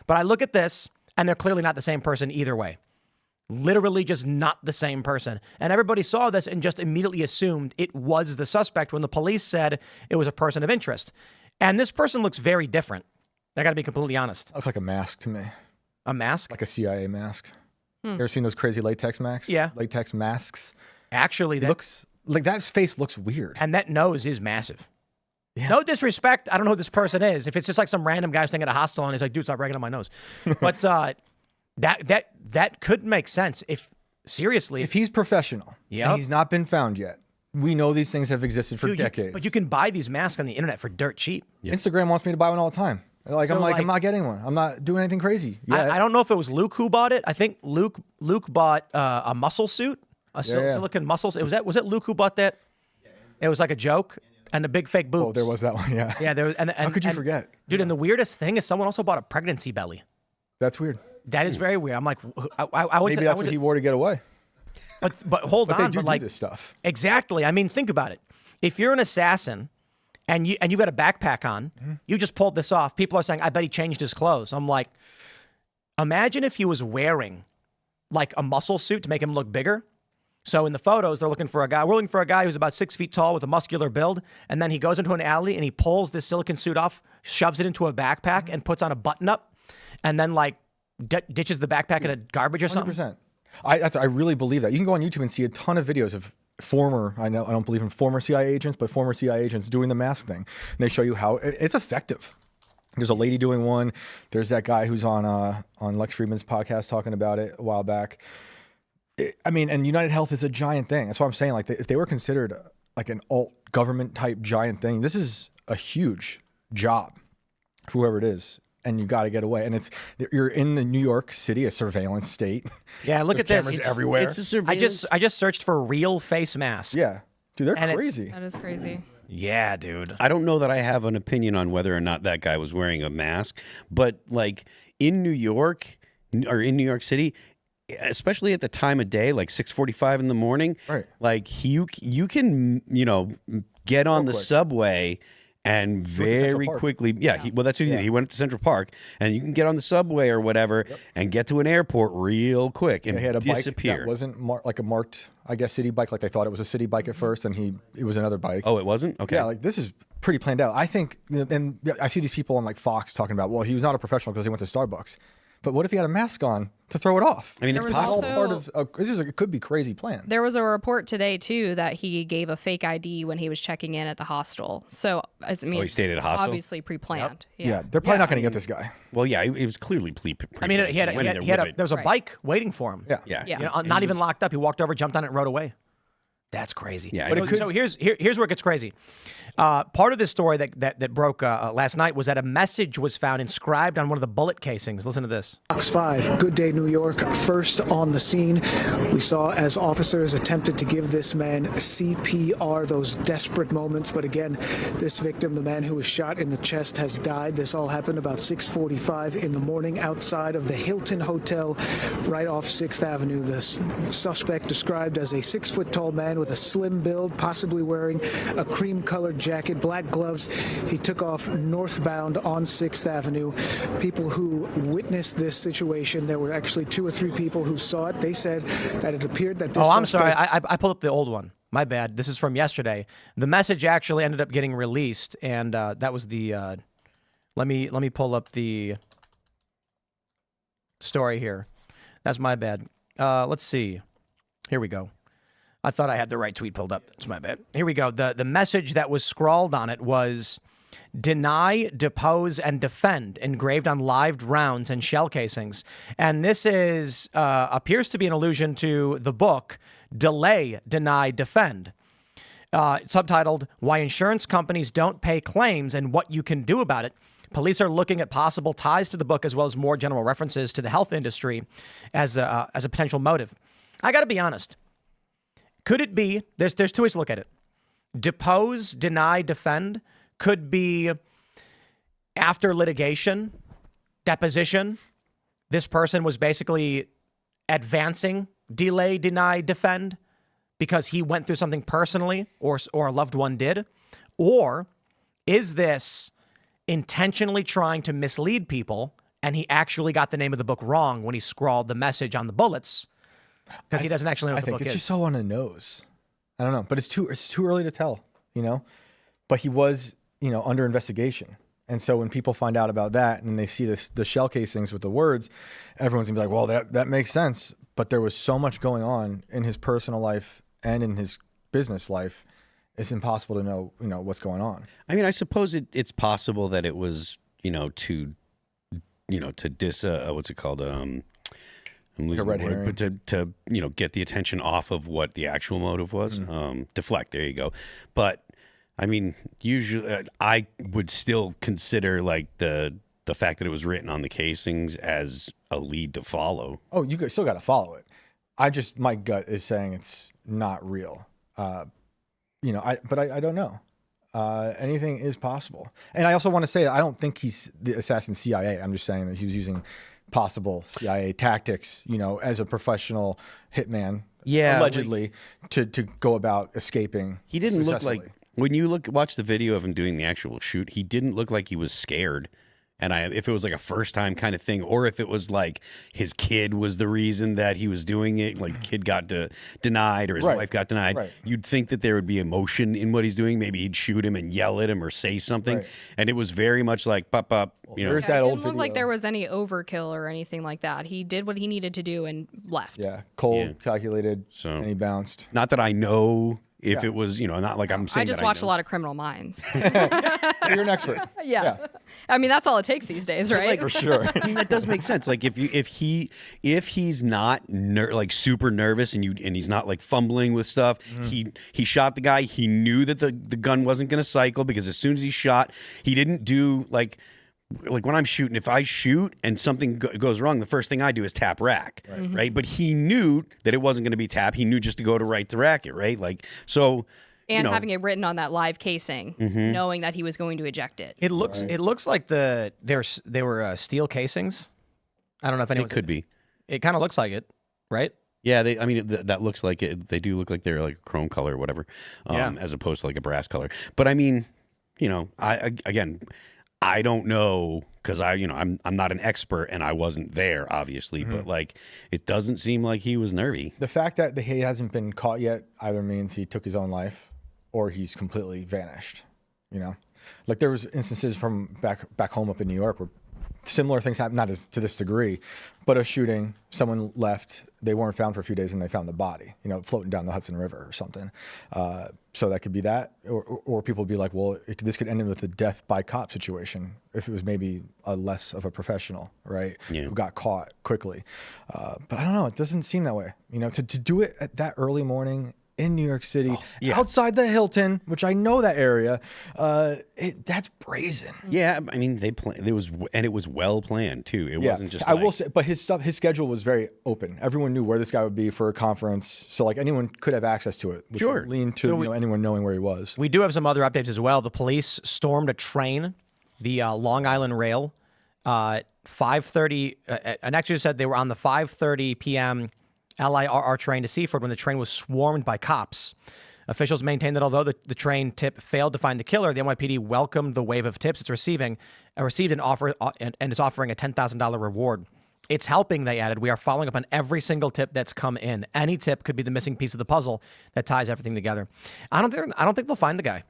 S1: But I look at this, and they're clearly not the same person either way. Literally just not the same person. And everybody saw this and just immediately assumed it was the suspect when the police said it was a person of interest. And this person looks very different. I got to be completely honest.
S3: Looks like a mask to me.
S1: A mask?
S3: Like a CIA mask. You ever seen those crazy latex masks?
S1: Yeah.
S3: Latex masks.
S1: Actually, that
S3: Looks like that face looks weird.
S1: And that nose is massive. Yeah. No disrespect. I don't know who this person is. If it's just like some random guy staying at a hostel and he's like, dude, stop ragging on my nose. But that could make sense if
S3: he's professional,
S1: Yep.
S3: and he's not been found yet. We know these things have existed for decades.
S1: But you can buy these masks on the internet for dirt cheap.
S3: Instagram wants me to buy one all the time. Like,
S1: So,
S3: I'm not getting one. I'm not doing anything crazy.
S1: I don't know if it was Luke who bought it. I think Luke bought a muscle suit, silicone muscles. Was it Luke who bought that? It was like a joke and a big fake boobs.
S3: Oh, there was that one. Yeah.
S1: Yeah, there was. And
S3: How could you forget?
S1: Dude, and the weirdest thing is someone also bought a pregnancy belly.
S3: That's weird.
S1: That is very weird. I'm like, I would.
S3: Maybe that's what he wore to get away.
S1: But hold
S3: But
S1: on.
S3: they do
S1: like
S3: this stuff.
S1: Exactly. I mean, think about it. if you're an assassin and you've got a backpack on, you just pulled this off. People are saying, I bet he changed his clothes. I'm like, imagine if he was wearing like a muscle suit to make him look bigger. So in the photos, they're looking for a guy. We're looking for a guy who's about 6 feet tall with a muscular build. And then he goes into an alley and he pulls this silicone suit off, shoves it into a backpack and puts on a button up and then like ditches the backpack in a garbage or something.
S3: 100%. I really believe that. You can go on YouTube and see a ton of videos of former, I don't believe in former CIA agents, but former CIA agents doing the mask thing. And they show you how it's effective. There's a lady doing one. There's that guy who's on Lex Friedman's podcast talking about it a while back. I mean, and UnitedHealth is a giant thing. That's what I'm saying. Like, if they were considered like an alt government type giant thing, this is a huge job for whoever it is. And you got to get away. And you're in the New York City, a surveillance state.
S1: Yeah, look at this.
S3: Cameras everywhere.
S4: It's a surveillance.
S1: I just searched for real face masks.
S3: Yeah, dude, they're
S1: And
S3: crazy.
S2: That is crazy.
S1: Yeah, dude.
S4: I don't know that I have an opinion on whether or not that guy was wearing a mask, but like in New York or in New York City, especially at the time of day, like 6:45 in the morning,
S3: Right.
S4: like you can, get on the
S3: quick.
S4: subway and very
S3: Park.
S4: quickly, well, that's what he did. He went to Central Park, and you can get on the subway or whatever and get to an airport real quick and
S3: He had a
S4: disappear.
S3: bike that wasn't like a marked, I guess, city bike. Like they thought it was a city bike at first, and it was another bike.
S4: Oh, it wasn't? Okay.
S3: Yeah, like this is pretty planned out. I think, and I see these people on like Fox talking about, well, he was not a professional because he went to Starbucks. But what if he had a mask on to throw it off?
S4: I mean,
S2: There
S4: it's
S2: was
S3: It's all
S4: possible.
S2: also-
S3: part of it could be crazy plan.
S2: There was a report today too that he gave a fake ID when he was checking in at the hostel. So I mean,
S4: he stayed at a
S2: it's
S4: hostel?
S2: Obviously pre-planned.
S3: Yeah, they're probably not going to get this guy.
S4: Well, yeah, it was clearly
S1: I mean, there was a
S2: Right.
S1: bike waiting for him.
S3: Yeah.
S4: Yeah.
S2: Yeah.
S1: You know, not even locked up. He walked over, jumped on it, and rode away. That's crazy.
S4: Yeah,
S1: But
S4: it could-
S1: so here's where it gets crazy. Part of this story that broke last night was that a message was found inscribed on one of the bullet casings. Listen to this.
S5: Fox 5, Good Day New York, first on the scene. We saw as officers attempted to give this man CPR, those desperate moments. But again, this victim, the man who was shot in the chest, has died. This all happened about 6:45 in the morning outside of the Hilton Hotel right off 6th Avenue. The suspect described as a 6-foot-tall man with a slim build, possibly wearing a cream-colored jacket, black gloves. He took off northbound on 6th Avenue. People who witnessed this situation, there were actually 2 or 3 people who saw it. They said that it appeared that this
S1: Oh, I'm sorry.
S5: suspect-
S1: I pulled up the old one. My bad. This is from yesterday. The message actually ended up getting released, and that was the. Let me pull up the story here. That's my bad. Let's see. Here we go. I thought I had the right tweet pulled up. That's my bad. Here we go. The message that was scrawled on it was deny, depose, and defend, engraved on live rounds and shell casings. And this is appears to be an allusion to the book Delay, Deny, Defend. Subtitled, Why Insurance Companies Don't Pay Claims and What You Can Do About It. Police are looking at possible ties to the book as well as more general references to the health industry as a potential motive. I got to be honest. Could it be, there's 2 ways to look at it. Depose, deny, defend could be after litigation, deposition. This person was basically advancing delay, deny, defend because he went through something personally or a loved one did. Or is this intentionally trying to mislead people and he actually got the name of the book wrong when he scrawled the message on the bullets? Because he doesn't actually know what the book
S3: it's
S1: is.
S3: just so on the nose. I don't know, but it's too early to tell, But he was, under investigation. And so when people find out about that and they see the shell casings with the words, everyone's gonna be like, well, that makes sense. But there was so much going on in his personal life and in his business life, it's impossible to know, what's going on.
S4: I mean, I suppose it's possible that it was, to what's it called? I'm losing
S3: red
S4: the word,
S3: herring.
S4: but to get the attention off of what the actual motive was. Deflect. There you go. But I mean, usually I would still consider like the fact that it was written on the casings as a lead to follow.
S3: Oh, you still got to follow it. My gut is saying it's not real. But I don't know. Anything is possible. And I also want to say, I don't think he's the assassin CIA. I'm just saying that he was using possible CIA tactics, as a professional hitman,
S4: Yeah,
S3: allegedly, to go about escaping.
S4: He didn't look
S3: successfully.
S4: like When you watch the video of him doing the actual shoot, he didn't look like he was scared. And if it was like a first time kind of thing, or if it was like his kid was the reason that he was doing it, like the kid got denied or his wife got denied, you'd think that there would be emotion in what he's doing. Maybe he'd shoot him and yell at him or say something. And it was very much like, pop, pop. You know,
S3: There's
S2: It
S3: that old
S2: didn't look
S3: video.
S2: like there was any overkill or anything like that. He did what he needed to do and left.
S3: Yeah, cold, calculated, and he bounced.
S4: Not that I know if it was, you know, not like I'm saying
S2: I just
S4: that
S2: watched
S4: I
S2: a lot of Criminal Minds.
S3: So you're an expert.
S2: Yeah. I mean, that's all it takes these days, right?
S3: For sure.
S4: I mean, that does make sense. Like if he's not like super nervous and he's not like fumbling with stuff, he shot the guy. He knew that the gun wasn't going to cycle because as soon as he shot, he didn't do like when I'm shooting, if I shoot and something goes wrong, the first thing I do is tap rack, right? But he knew that it wasn't going to be tap. He knew just to go to right to rack it, right? Like so.
S2: And having it written on that live casing, knowing that he was going to eject it.
S1: It looks like they were steel casings. I don't know if anyone.
S4: It could be.
S1: It kind of looks like it, right?
S4: Yeah, that looks like it. They do look like they're like a chrome color or whatever, as opposed to like a brass color. But I mean, you know, I don't know because I'm not an expert and I wasn't there, obviously. But like, it doesn't seem like he was nervy.
S3: The fact that he hasn't been caught yet either means he took his own life or he's completely vanished. You know, like there was instances from back home up in New York where similar things happened, not to this degree, but a shooting, someone left, they weren't found for a few days and they found the body, you know, floating down the Hudson River or something. So that could be that, or people would be like, well, this could end with a death by cop situation if it was maybe a less of a professional, right, who got caught quickly. But I don't know, it doesn't seem that way. You know, to do it at that early morning in New York City, outside the Hilton, which I know that area, that's brazen.
S4: Yeah, I mean it was well planned too. It wasn't just.
S3: I will say, but his schedule was very open. Everyone knew where this guy would be for a conference, so like anyone could have access to it. Which would lean to anyone knowing where he was.
S1: We do have some other updates as well. The police stormed a train, the Long Island Rail, 5:30. An extra said they were on the 5:30 p.m. LIRR train to Seaford when the train was swarmed by cops. Officials maintain that although the train tip failed to find the killer, the NYPD welcomed the wave of tips it's received and is offering a $10,000 reward. It's helping, they added. We are following up on every single tip that's come in. Any tip could be the missing piece of the puzzle that ties everything together. I don't think they'll find the guy.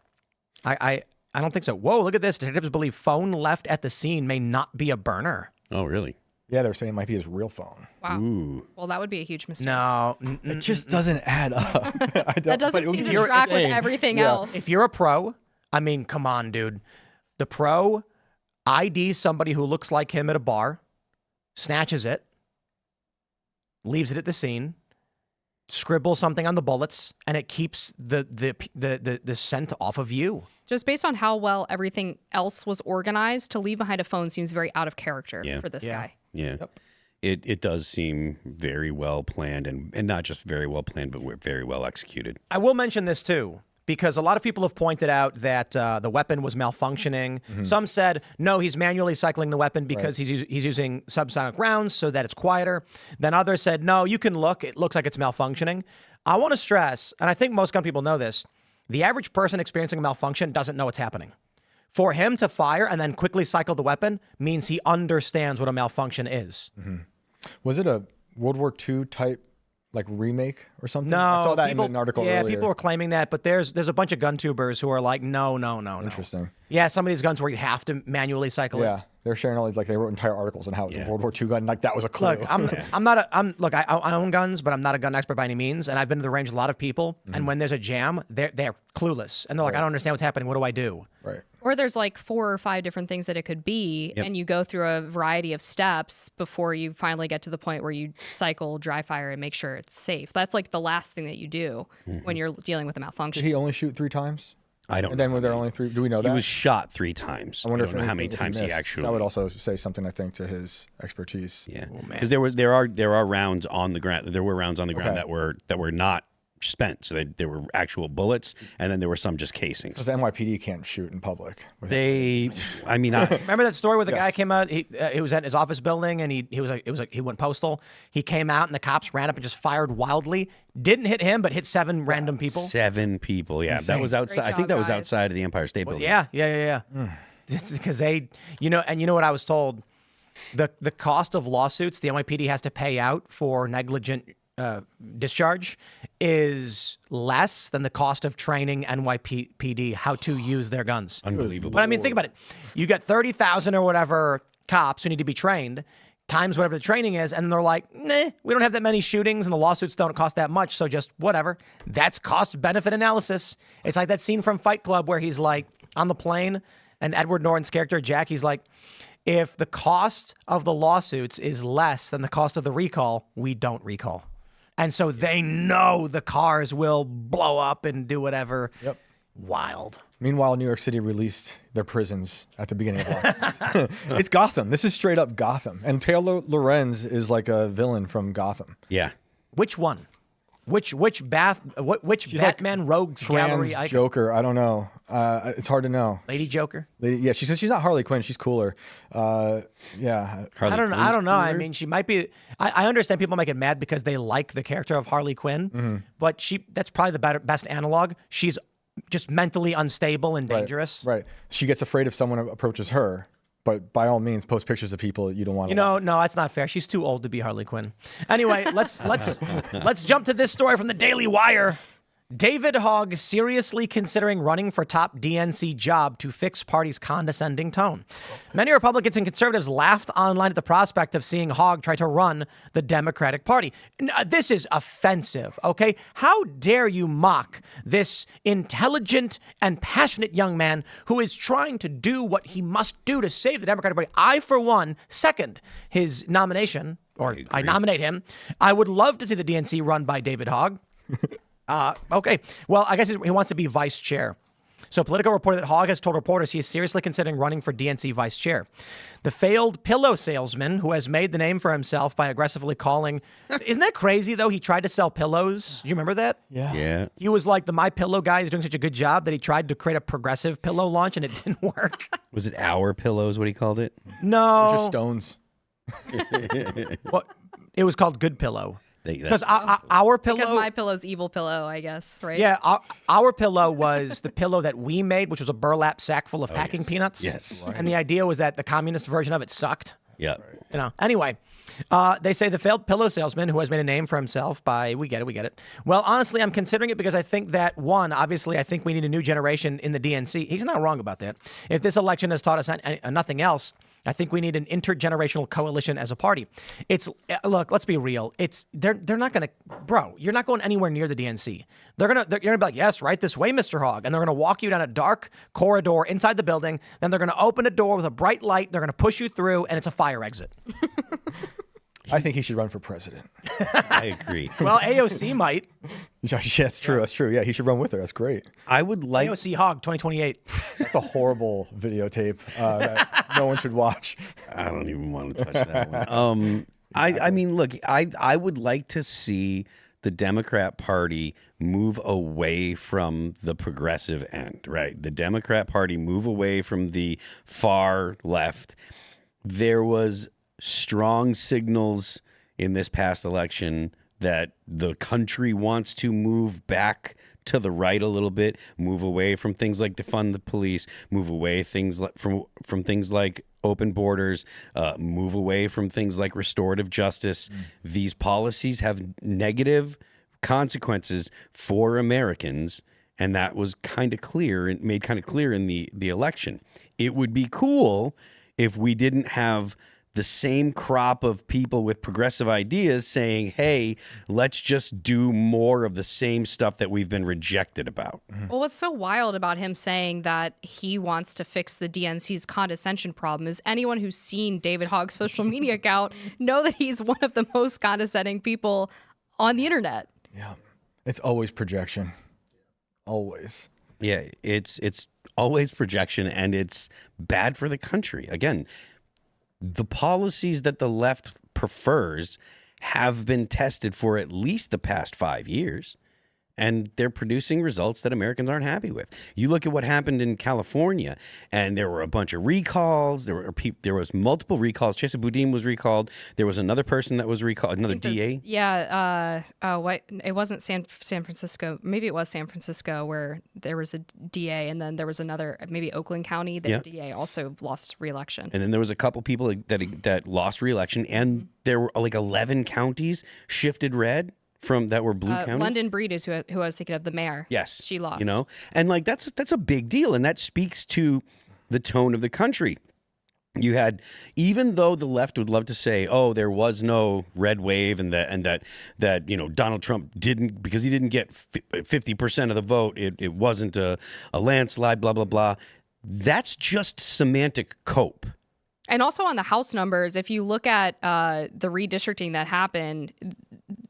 S1: I don't think so. Whoa, look at this. Detectives believe phone left at the scene may not be a burner.
S4: Oh, really?
S3: Yeah, they're saying it might be his real phone.
S2: Wow.
S4: Ooh.
S2: Well, that would be a huge mistake.
S1: No.
S3: It just doesn't add up.
S2: That doesn't seem to track with everything else.
S1: If you're a pro, I mean, come on, dude. The pro IDs somebody who looks like him at a bar, snatches it, leaves it at the scene, scribbles something on the bullets, and it keeps the scent off of you.
S2: Just based on how well everything else was organized, to leave behind a phone seems very out of character for this guy.
S4: Yeah. Yep. It does seem very well planned and not just very well planned, but very well executed.
S1: I will mention this too, because a lot of people have pointed out that the weapon was malfunctioning. Some said, no, he's manually cycling the weapon because he's using subsonic rounds so that it's quieter. Then others said, no, you can look. It looks like it's malfunctioning. I want to stress, and I think most gun people know this, the average person experiencing a malfunction doesn't know what's happening. For him to fire and then quickly cycle the weapon means he understands what a malfunction is.
S3: Was it a World War II type like remake or something?
S1: No,
S3: I saw that in an article earlier.
S1: People were claiming that, but there's a bunch of gun tubers who are like, no.
S3: Interesting.
S1: Yeah, some of these guns where you have to manually cycle it.
S3: Yeah, they're sharing all these, like they wrote entire articles on how it was a World War II gun. Like that was a clue.
S1: Look, I own guns, but I'm not a gun expert by any means, and I've been to the range with a lot of people. And when there's a jam, they're clueless, and they're like, I don't understand what's happening. What do I do?
S3: Right.
S2: Or there's like 4 or 5 different things that it could be, and you go through a variety of steps before you finally get to the point where you cycle, dry fire, and make sure it's safe. That's like the last thing that you do when you're dealing with a malfunction.
S3: Did he only shoot 3 times?
S4: I don't know.
S3: And then were there only 3? Do we know that?
S4: He was shot 3 times.
S3: I wonder
S4: don't know how many times he actually.
S3: That would also say something, I think, to his expertise.
S4: Yeah, because there are rounds on the ground. There were rounds on the ground that were not spent. So there were actual bullets, and then there were some just casings.
S3: Because the NYPD can't shoot in public.
S1: Remember that story where the guy came out? He was at his office building, and he went postal. He came out, and the cops ran up and just fired wildly. Didn't hit him, but hit 7 random people.
S4: 7 people. Yeah,
S3: Insane.
S4: that was outside.
S2: Great
S4: I think
S2: job,
S4: that was
S2: guys.
S4: outside of the Empire State Building.
S1: Yeah. It's because they, you know what I was told, the cost of lawsuits the NYPD has to pay out for negligent discharge is less than the cost of training NYPD how to use their guns.
S4: Unbelievable.
S1: But I mean, think about it. You got 30,000 or whatever cops who need to be trained, times whatever the training is, and they're like, nah, we don't have that many shootings, and the lawsuits don't cost that much, so just whatever. That's cost-benefit analysis. It's like that scene from Fight Club where he's like on the plane, and Edward Norton's character, Jack, he's like, if the cost of the lawsuits is less than the cost of the recall, we don't recall. And so they know the cars will blow up and do whatever.
S3: Yep.
S1: Wild.
S3: Meanwhile, New York City released their prisons at the beginning of lockdowns. It's Gotham. This is straight up Gotham. And Taylor Lorenz is like a villain from Gotham.
S4: Yeah.
S1: Which one? Which Batman rogues gallery
S3: Trans
S1: icon?
S3: Joker. I don't know. It's hard to know.
S1: Lady Joker?
S3: Yeah, she says she's not Harley Quinn. She's cooler. Yeah.
S1: I don't know. I mean, she might be. I understand people might get mad because they like the character of Harley Quinn, but that's probably the best analog. She's just mentally unstable and dangerous.
S3: Right. She gets afraid if someone approaches her, but by all means, post pictures of people you don't want to.
S1: No, that's not fair. She's too old to be Harley Quinn. Anyway, let's jump to this story from the Daily Wire. David Hogg seriously considering running for top DNC job to fix party's condescending tone. Many Republicans and conservatives laughed online at the prospect of seeing Hogg try to run the Democratic Party. This is offensive, okay? How dare you mock this intelligent and passionate young man who is trying to do what he must do to save the Democratic Party? I, for one, second his nomination, or I nominate him. I would love to see the DNC run by David Hogg. Okay. Well, I guess he wants to be vice chair. So Politico reported that Hogg has told reporters he is seriously considering running for DNC vice chair. The failed pillow salesman who has made the name for himself by aggressively calling... Isn't that crazy, though? He tried to sell pillows. You remember that?
S4: Yeah.
S1: He was like, the My Pillow guy is doing such a good job that he tried to create a progressive pillow launch and it didn't work.
S4: Was it Our Pillows, what he called it?
S1: No.
S3: It's just stones.
S1: What? It was called Good Pillow. Because
S4: That's
S1: our pillow...
S2: Because My Pillow's evil pillow, I guess, right?
S1: Yeah, our pillow was the pillow that we made, which was a burlap sack full of packing peanuts.
S4: Yes.
S1: And the idea was that the communist version of it sucked.
S4: Yeah.
S1: You know. Anyway, they say the failed pillow salesman who has made a name for himself by we get it. Well, honestly, I'm considering it because I think that one, obviously, I think we need a new generation in the DNC. He's not wrong about that. If this election has taught us nothing else, I think we need an intergenerational coalition as a party. Look, let's be real. They're not going to, bro, you're not going anywhere near the DNC. You're going to be like, yes, right this way, Mr. Hogg. And they're going to walk you down a dark corridor inside the building. Then they're going to open a door with a bright light. They're going to push you through and it's a fire exit.
S3: I think he should run for president.
S4: I agree.
S1: Well, AOC might.
S3: Yeah, that's true. That's true. Yeah, he should run with her. That's great.
S4: I would like...
S1: AOC Hogg 2028.
S3: That's a horrible videotape that no one should watch.
S4: I don't even want to touch that one. I mean, look, I would like to see the Democrat Party move away from the progressive end, right? The Democrat Party move away from the far left. There was strong signals in this past election that the country wants to move back to the right a little bit, move away from things like defund the police, move away from things like open borders, move away from things like restorative justice. These policies have negative consequences for Americans, and that was kind of clear and made kind of clear in the election. It would be cool if we didn't have the same crop of people with progressive ideas saying, hey, let's just do more of the same stuff that we've been rejected about.
S2: Well, what's so wild about him saying that he wants to fix the DNC's condescension problem is anyone who's seen David Hogg's social media account know that he's one of the most condescending people on the internet.
S3: Yeah. It's always projection. Always.
S4: Yeah, it's always projection, and it's bad for the country. Again, the policies that the left prefers have been tested for at least the past 5 years. And they're producing results that Americans aren't happy with. You look at what happened in California, and there were a bunch of recalls. There was multiple recalls. Chesa Boudin was recalled. There was another person that was recalled, another DA.
S2: It wasn't San Francisco. Maybe it was San Francisco where there was a DA, and then there was another, maybe Oakland County. The DA also lost re-election.
S4: And then there was a couple people that lost re-election, and there were like 11 counties shifted red. That were blue counties.
S2: London Breed is who I was thinking of, the mayor.
S4: Yes.
S2: She lost.
S4: You know? And like that's a big deal. And that speaks to the tone of the country. You had, even though the left would love to say, oh, there was no red wave and that Donald Trump didn't, because he didn't get 50% of the vote, it wasn't a landslide, blah, blah, blah. That's just semantic cope.
S2: And also on the House numbers, if you look at the redistricting that happened,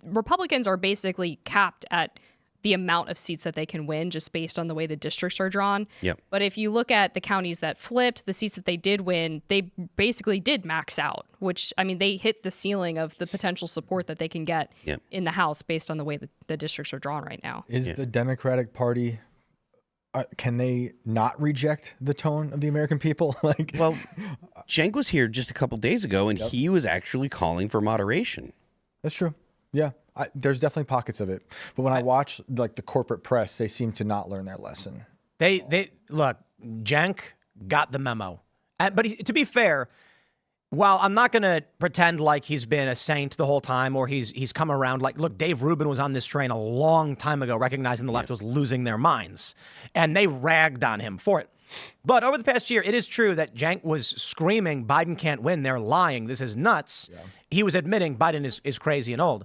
S2: Republicans are basically capped at the amount of seats that they can win just based on the way the districts are drawn.
S4: Yep.
S2: But if you look at the counties that flipped, the seats that they did win, they basically did max out, which, I mean, they hit the ceiling of the potential support that they can get in the House based on the way that the districts are drawn right now.
S3: Is the Democratic Party... can they not reject the tone of the American people?
S4: Well, Cenk was here just a couple days ago, and he was actually calling for moderation.
S3: That's true. Yeah, there's definitely pockets of it. But when I watch like the corporate press, they seem to not learn their lesson.
S1: They look, Cenk got the memo. But to be fair, while I'm not going to pretend like he's been a saint the whole time or he's come around, like, look, Dave Rubin was on this train a long time ago, recognizing the left was losing their minds, and they ragged on him for it. But over the past year, it is true that Cenk was screaming, Biden can't win, they're lying, this is nuts. Yeah. He was admitting Biden is crazy and old.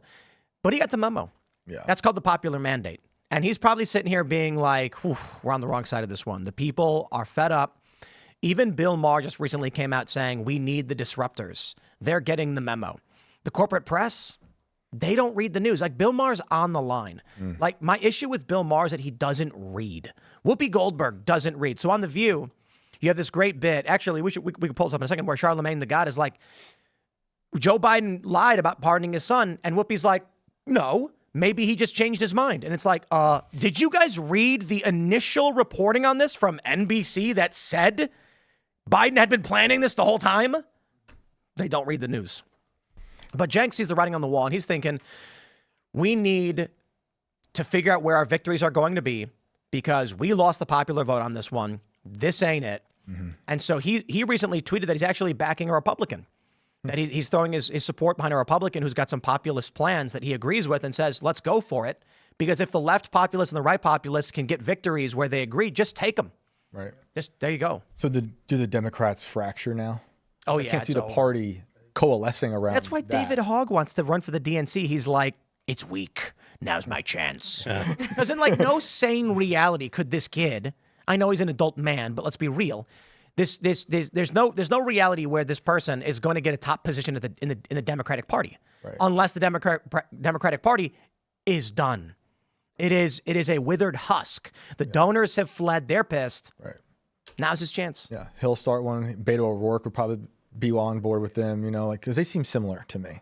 S1: But he got the memo. Yeah. That's called the popular mandate. And he's probably sitting here being like, we're on the wrong side of this one. The people are fed up. Even Bill Maher just recently came out saying we need the disruptors. They're getting the memo. The corporate press, they don't read the news. Like, Bill Maher's on the line. Like, my issue with Bill Maher is that he doesn't read. Whoopi Goldberg doesn't read. So on The View, you have this great bit. Actually, we could pull this up in a second, where Charlemagne the God is like, Joe Biden lied about pardoning his son. And Whoopi's like, no, maybe he just changed his mind. And it's like, did you guys read the initial reporting on this from NBC that said Biden had been planning this the whole time? They don't read the news. But Cenk sees the writing on the wall, and he's thinking, we need to figure out where our victories are going to be, because we lost the popular vote on this one. This ain't it. And so he recently tweeted that he's actually backing a Republican, that he's throwing his support behind a Republican who's got some populist plans that he agrees with, and says, let's go for it. Because if the left populists and the right populists can get victories where they agree, just take them.
S3: Right.
S1: Just there you go.
S3: So do the Democrats fracture now?
S1: Oh,
S3: I can't see the party coalescing around.
S1: That's why David Hogg wants to run for the DNC. He's like, it's weak. Now's my chance. Because in like no sane reality could this kid, I know he's an adult man, but let's be real. There's no reality where this person is going to get a top position in the Democratic Party, unless the Democratic Party is done. It is a withered husk. The donors have fled. They're pissed. Right. Now's his chance.
S3: Yeah, he'll start one. Beto O'Rourke would probably be on board with them, you know, like, because they seem similar to me.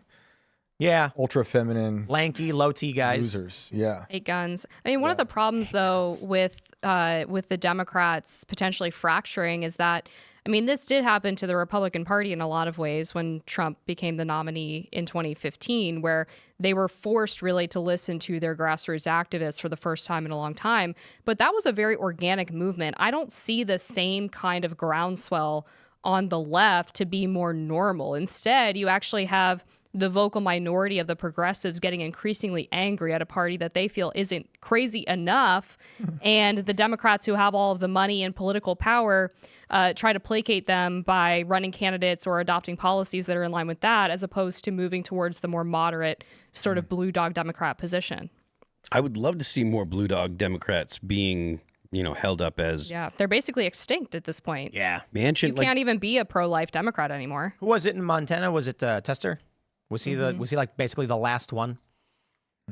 S1: Yeah.
S3: Ultra feminine.
S1: Lanky, low T guys.
S3: Losers. Yeah.
S2: Eight guns. I mean, one of the problems, though, with the Democrats potentially fracturing is that, I mean, this did happen to the Republican Party in a lot of ways when Trump became the nominee in 2015, where they were forced really to listen to their grassroots activists for the first time in a long time. But that was a very organic movement. I don't see the same kind of groundswell on the left to be more normal. Instead, you actually have the vocal minority of the progressives getting increasingly angry at a party that they feel isn't crazy enough. And the Democrats, who have all of the money and political power, try to placate them by running candidates or adopting policies that are in line with that, as opposed to moving towards the more moderate sort of blue dog Democrat position.
S4: I would love to see more blue dog Democrats being, you know, held up as...
S2: Yeah, they're basically extinct at this point.
S1: Yeah.
S2: You can't even be a pro-life Democrat anymore.
S1: Who was it in Montana? Was it Tester? Was he was he like basically the last one?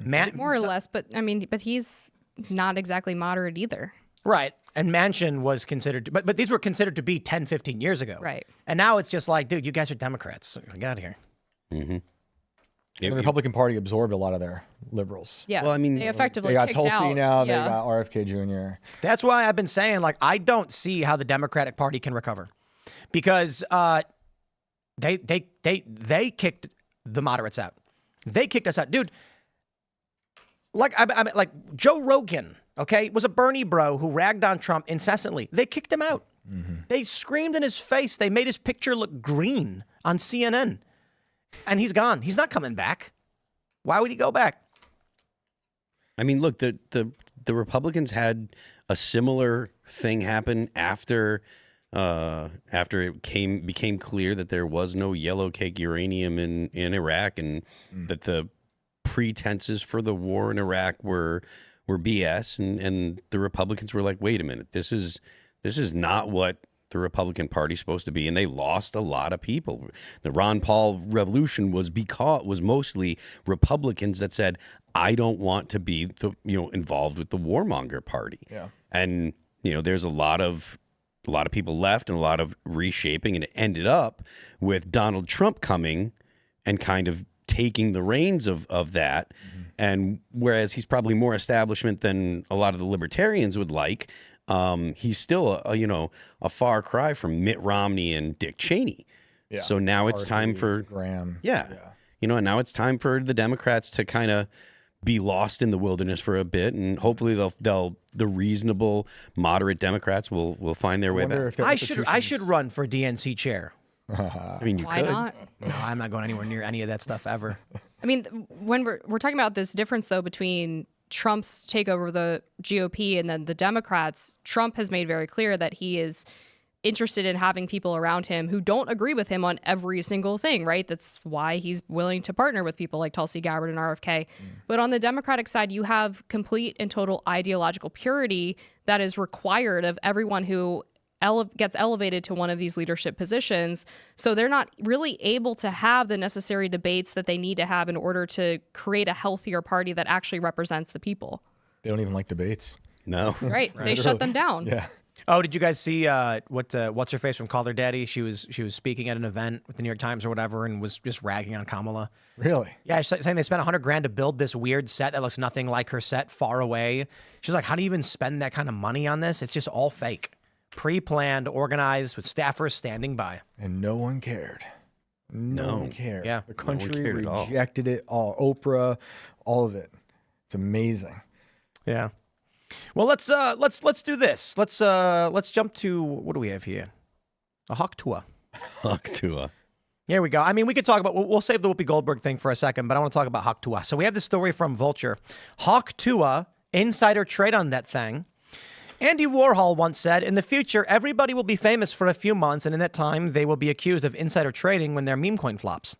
S2: More or less, but I mean, but he's not exactly moderate either.
S1: Right. And Manchin was considered, but these were considered to be 10, 15 years ago.
S2: Right.
S1: And now it's just like, dude, you guys are Democrats. Get out of here.
S3: The Republican Party absorbed a lot of their liberals.
S2: Yeah.
S4: Well, I mean,
S2: they effectively
S3: They got
S2: kicked
S3: Tulsi
S2: out.
S3: now.
S2: Yeah.
S3: They got RFK Jr.
S1: That's why I've been saying, like, I don't see how the Democratic Party can recover, because they kicked the moderates out. They kicked us out, dude. Like like Joe Rogan, okay, was a Bernie bro who ragged on Trump incessantly. They kicked him out. They screamed in his face. They made his picture look green on CNN, and he's gone. He's not coming back. Why would he go back?
S4: I mean, look, the Republicans had a similar thing happen after it became clear that there was no yellow cake uranium in Iraq, and that the pretenses for the war in Iraq were BS, and the Republicans were like, wait a minute, this is not what the Republican Party's supposed to be, and they lost a lot of people. The Ron Paul revolution was mostly Republicans that said, I don't want to be involved with the warmonger party.
S3: Yeah.
S4: And there's a lot of people left and a lot of reshaping, and it ended up with Donald Trump coming and kind of taking the reins of that. And whereas he's probably more establishment than a lot of the libertarians would like, he's still a far cry from Mitt Romney and Dick Cheney.
S3: Yeah.
S4: So now it's time for
S3: Graham.
S4: and now it's time for the Democrats to kind of be lost in the wilderness for a bit, and hopefully the reasonable, moderate Democrats will find their way back.
S1: I should run for DNC chair.
S4: I mean, you
S2: Why
S4: could.
S2: not?
S1: No, I'm not going anywhere near any of that stuff ever.
S2: I mean, when we're talking about this difference, though, between Trump's takeover of the GOP and then the Democrats, Trump has made very clear that he is interested in having people around him who don't agree with him on every single thing, right? That's why he's willing to partner with people like Tulsi Gabbard and RFK. But on the Democratic side, you have complete and total ideological purity that is required of everyone who gets elevated to one of these leadership positions. So they're not really able to have the necessary debates that they need to have in order to create a healthier party that actually represents the people.
S3: They don't even like debates.
S4: No.
S2: Right. They shut them down.
S3: Yeah.
S1: Oh, did you guys see what's her face from Call Her Daddy? She was speaking at an event with the New York Times or whatever, and was just ragging on Kamala.
S3: Really?
S1: Yeah, she's saying they spent $100,000 to build this weird set that looks nothing like her set far away. She's like, how do you even spend that kind of money on this? It's just all fake, pre-planned, organized, with staffers standing by.
S3: And no one cared. No one cared.
S1: Yeah.
S3: The country
S4: cared at all.
S3: rejected it all. Oprah, all of it. It's amazing.
S1: Yeah. Well, let's do this. Let's jump to, what do we have here? A Hawk Tuah.
S4: Hawk Tuah.
S1: Here we go. I mean, we could talk about, we'll save the Whoopi Goldberg thing for a second, but I want to talk about Hawk Tuah. So we have this story from Vulture. Hawk Tuah, insider trade on that thing. Andy Warhol once said, in the future, everybody will be famous for a few months, and in that time, they will be accused of insider trading when their meme coin flops.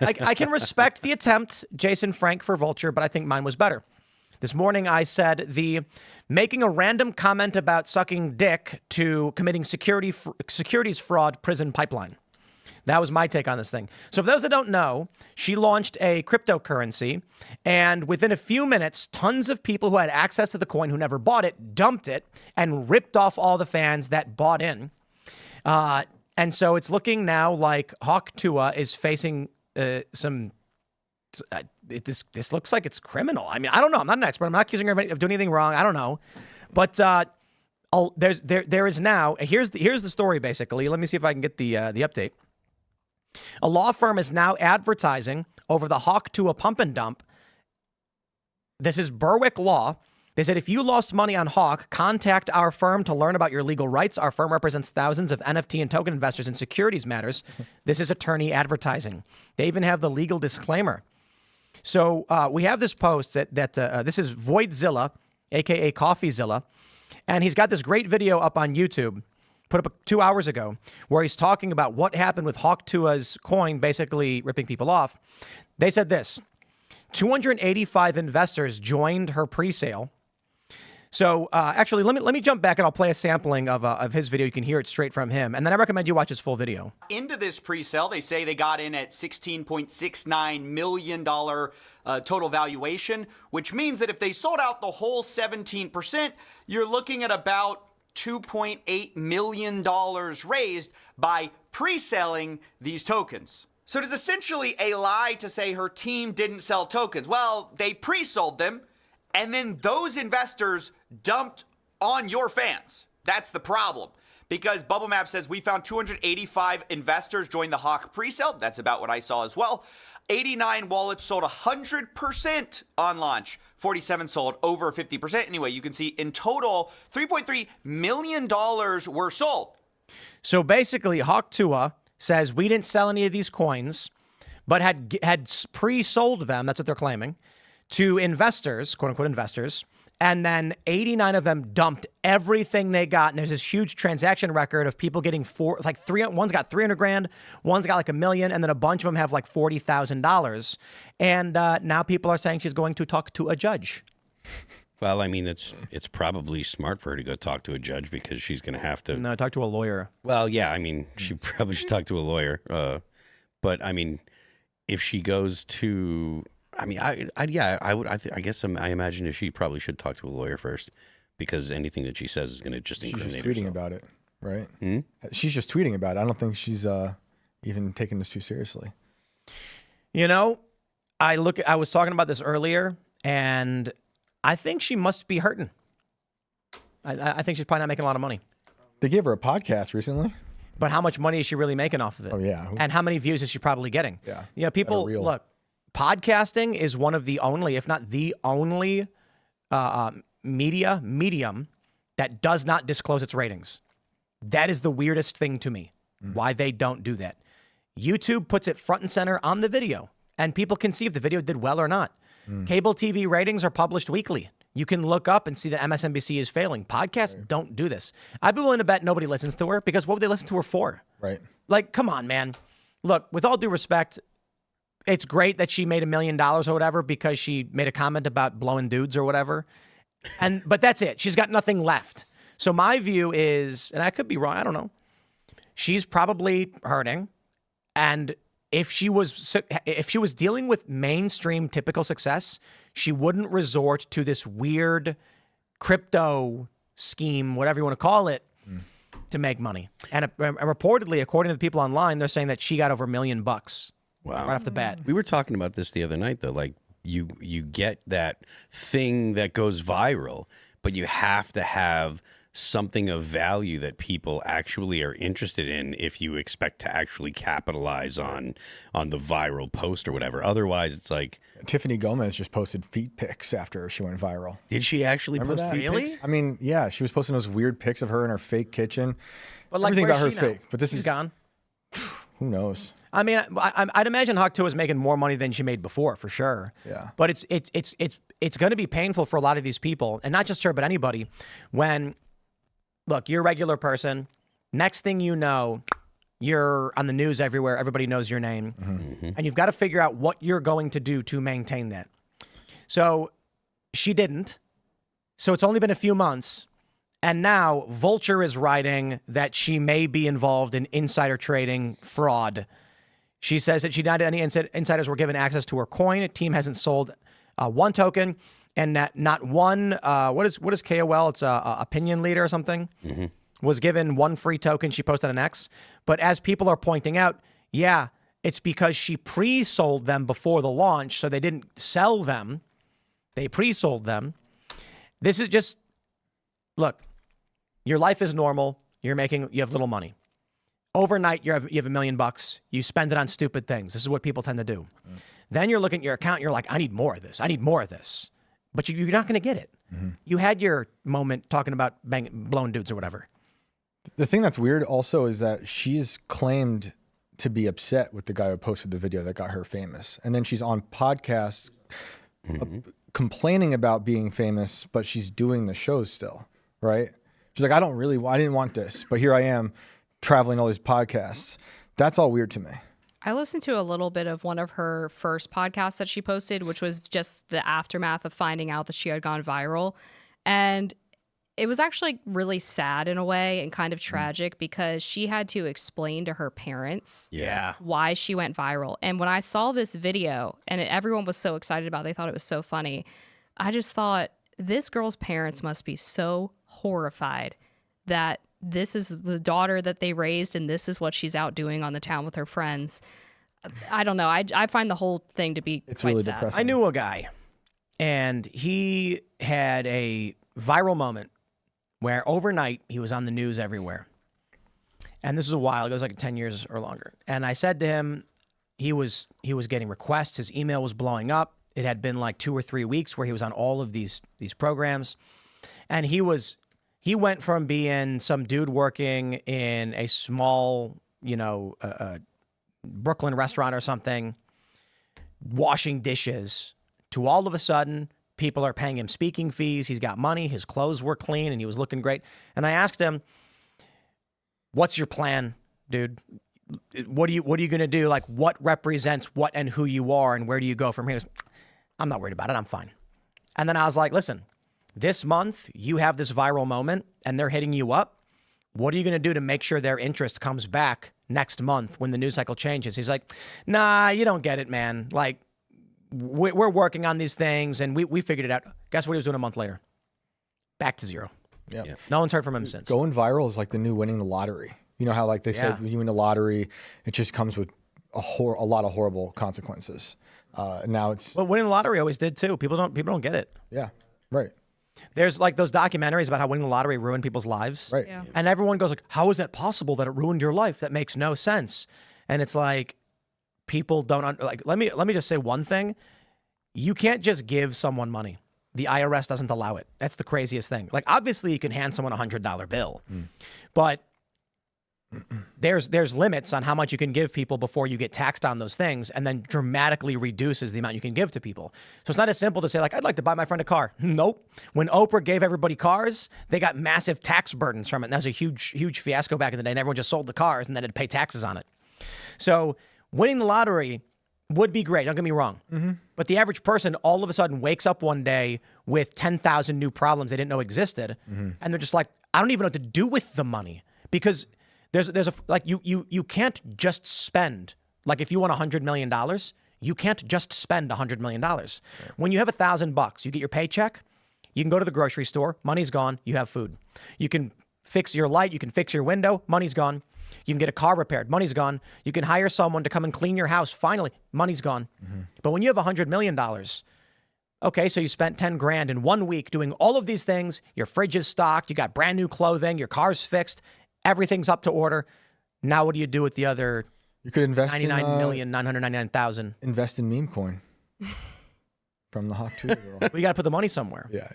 S1: I can respect the attempt, Jason Frank for Vulture, but I think mine was better. This morning, I said making a random comment about sucking dick to committing securities fraud prison pipeline. That was my take on this thing. So for those that don't know, she launched a cryptocurrency, and within a few minutes, tons of people who had access to the coin who never bought it dumped it and ripped off all the fans that bought in. And so it's looking now like Hawk Tuah is facing some... This looks like it's criminal. I mean, I don't know. I'm not an expert. I'm not accusing her of doing anything wrong. I don't know. But there is now, here's the story, basically. Let me see if I can get the update. A law firm is now advertising over the Hawk Tuah pump and dump. This is Berwick Law. They said, if you lost money on Hawk, contact our firm to learn about your legal rights. Our firm represents thousands of NFT and token investors in securities matters. This is attorney advertising. They even have the legal disclaimer. So we have this post that this is Voidzilla, a.k.a. CoffeeZilla, and he's got this great video up on YouTube, put up 2 hours ago, where he's talking about what happened with Hawk Tuah's coin, basically ripping people off. They said this, 285 investors joined her pre-sale. So actually, let me jump back and I'll play a sampling of his video. You can hear it straight from him. And then I recommend you watch his full video.
S6: Into this pre-sale, they say they got in at $16.69 million total valuation, which means that if they sold out the whole 17%, you're looking at about $2.8 million raised by pre-selling these tokens. So it is essentially a lie to say her team didn't sell tokens. Well, they pre-sold them, and then those investors dumped on your fans. That's the problem. Because Bubble Map says we found 285 investors join the Hawk pre-sale. That's about what I saw as well. 89 wallets sold 100% on launch. 47 sold over 50%. Anyway, you can see in total, $3.3 million were sold.
S1: So basically, Hawk Tuah says we didn't sell any of these coins, but had pre-sold them, that's what they're claiming, to investors, quote-unquote investors, and then 89 of them dumped everything they got. And there's this huge transaction record of people getting one's got 300 grand, one's got like $1 million, and then a bunch of them have like $40,000. And now people are saying she's going to talk to a judge.
S4: Well, I mean, it's probably smart for her to go talk to a judge because she's going to have to.
S1: No, talk to a lawyer.
S4: Well, yeah, I mean, she probably should talk to a lawyer. But I mean, if she goes to, I mean, I guess I imagine if she probably should talk to a lawyer first, because anything that she says is going to just incriminate
S3: She's just tweeting
S4: herself.
S3: about it, right? She's just tweeting about it. I don't think she's even taking this too seriously.
S1: You know, I was talking about this earlier, and I think she must be hurting. I think she's probably not making a lot of money.
S3: They gave her a podcast recently.
S1: But how much money is she really making off of it?
S3: Oh, yeah.
S1: And how many views is she probably getting?
S3: Yeah.
S1: You know, people,
S3: At a reel.
S1: look, podcasting is one of the only, if not the only medium that does not disclose its ratings. That is the weirdest thing to me, why they don't do that. YouTube puts it front and center on the video, and people can see if the video did well or not. Cable TV ratings are published weekly. You can look up and see that MSNBC is failing. Podcasts don't do this. I'd be willing to bet nobody listens to her, because what would they listen to her for?
S3: Right.
S1: Like, come on, man. Look, with all due respect, it's great that she made $1 million or whatever because she made a comment about blowing dudes or whatever. But that's it. She's got nothing left. So my view is, and I could be wrong, I don't know, she's probably hurting. And if she was dealing with mainstream typical success, she wouldn't resort to this weird crypto scheme, whatever you want to call it, to make money. And reportedly, according to the people online, they're saying that she got over $1 million.
S4: Wow.
S1: Right off the bat.
S4: We were talking about this the other night, though. Like, you get that thing that goes viral, but you have to have something of value that people actually are interested in if you expect to actually capitalize on the viral post or whatever. Otherwise, it's like,
S3: Tiffany Gomez just posted feet pics after she went viral.
S4: did she actually
S3: Remember
S4: post
S3: that?
S4: feet
S1: Really?
S4: pics?
S3: I mean, yeah, she was posting those weird pics of her in her fake kitchen.
S1: But like,
S3: Everything
S1: where's
S3: about her is
S1: she now?
S3: fake. But this
S1: She's
S3: is
S1: gone.
S3: Who knows?
S1: I mean, I'd imagine Hawk Tuah is making more money than she made before, for sure.
S3: Yeah.
S1: But it's going to be painful for a lot of these people, and not just her, but anybody. When, look, you're a regular person. Next thing you know, you're on the news everywhere. Everybody knows your name, and you've got to figure out what you're going to do to maintain that. So she didn't. So it's only been a few months. And now Vulture is writing that she may be involved in insider trading fraud. She says that she denied any insiders were given access to her coin. A team hasn't sold one token, and that not one, what is KOL? It's a opinion leader or something, was given one free token. She posted on X. But as people are pointing out, yeah, it's because she pre-sold them before the launch, so they didn't sell them. They pre-sold them. This is just, look, your life is normal. You have little money. Overnight, you have $1 million. You spend it on stupid things. This is what people tend to do. Then you're looking at your account. You're like, I need more of this. I need more of this. But you're not going to get it. You had your moment talking about blowing dudes or whatever.
S3: The thing that's weird also is that she's claimed to be upset with the guy who posted the video that got her famous. And then she's on podcasts complaining about being famous, but she's doing the shows still, right? She's like, I didn't want this, but here I am traveling all these podcasts. That's all weird to me.
S2: I listened to a little bit of one of her first podcasts that she posted, which was just the aftermath of finding out that she had gone viral. And it was actually really sad in a way and kind of tragic because she had to explain to her parents why she went viral. And when I saw this video and everyone was so excited about it, they thought it was so funny. I just thought, this girl's parents must be so horrified that this is the daughter that they raised and this is what she's out doing on the town with her friends. I don't know. I find the whole thing to be
S3: It's
S2: quite
S3: really
S2: sad.
S3: depressing.
S1: I knew a guy, and he had a viral moment where overnight he was on the news everywhere. And this was a while ago, it was like 10 years or longer. And I said to him, he was getting requests, his email was blowing up. It had been like 2 or 3 weeks where he was on all of these programs. And he went from being some dude working in a small, Brooklyn restaurant or something, washing dishes, to all of a sudden, people are paying him speaking fees. He's got money. His clothes were clean and he was looking great. And I asked him, what's your plan, dude? What are you going to do? Like, what represents what and who you are, and where do you go from here? He goes, I'm not worried about it. I'm fine. And then I was like, listen, this month you have this viral moment and they're hitting you up. What are you going to do to make sure their interest comes back next month when the news cycle changes? He's like, nah, you don't get it, man. Like, we're working on these things and we figured it out. Guess what he was doing a month later? Back to zero.
S3: Yeah.
S1: No one's heard from him since.
S3: Going viral is like the new winning the lottery. You know how like they said when you win the lottery, it just comes with a lot of horrible consequences. Now it's
S1: Well, winning the lottery always did too. People don't get it.
S3: yeah, right,
S1: There's like those documentaries about how winning the lottery ruined people's lives.
S3: right.
S2: Yeah.
S1: And everyone goes like, how is that possible that it ruined your life? That makes no sense. And it's like, people don't let me just say one thing. You can't just give someone money. The IRS doesn't allow it. That's the craziest thing. Like, obviously you can hand someone a $100 bill, but there's limits on how much you can give people before you get taxed on those things, and then dramatically reduces the amount you can give to people. So it's not as simple to say like, I'd like to buy my friend a car. Nope. When Oprah gave everybody cars, they got massive tax burdens from it. And that was a huge fiasco back in the day. And everyone just sold the cars and then had to pay taxes on it. So winning the lottery would be great. Don't get me wrong. But the average person all of a sudden wakes up one day with 10,000 new problems they didn't know existed. And they're just like, I don't even know what to do with the money, because there's a, like, you can't just spend, like, if you want $100 million, you can't just spend $100 million. Right. When you have $1,000, you get your paycheck, you can go to the grocery store, money's gone, you have food. You can fix your light, you can fix your window, money's gone. You can get a car repaired, money's gone. You can hire someone to come and clean your house, finally, money's gone. But when you have $100 million, okay, so you spent 10 grand in 1 week doing all of these things, your fridge is stocked, you got brand new clothing, your car's fixed, everything's up to order. Now what do you do with the other
S3: You could invest
S1: 99,999,000?
S3: invest in meme coin from the Hawk Tuah girl.
S1: Well, you got to put the money somewhere.
S3: Yeah.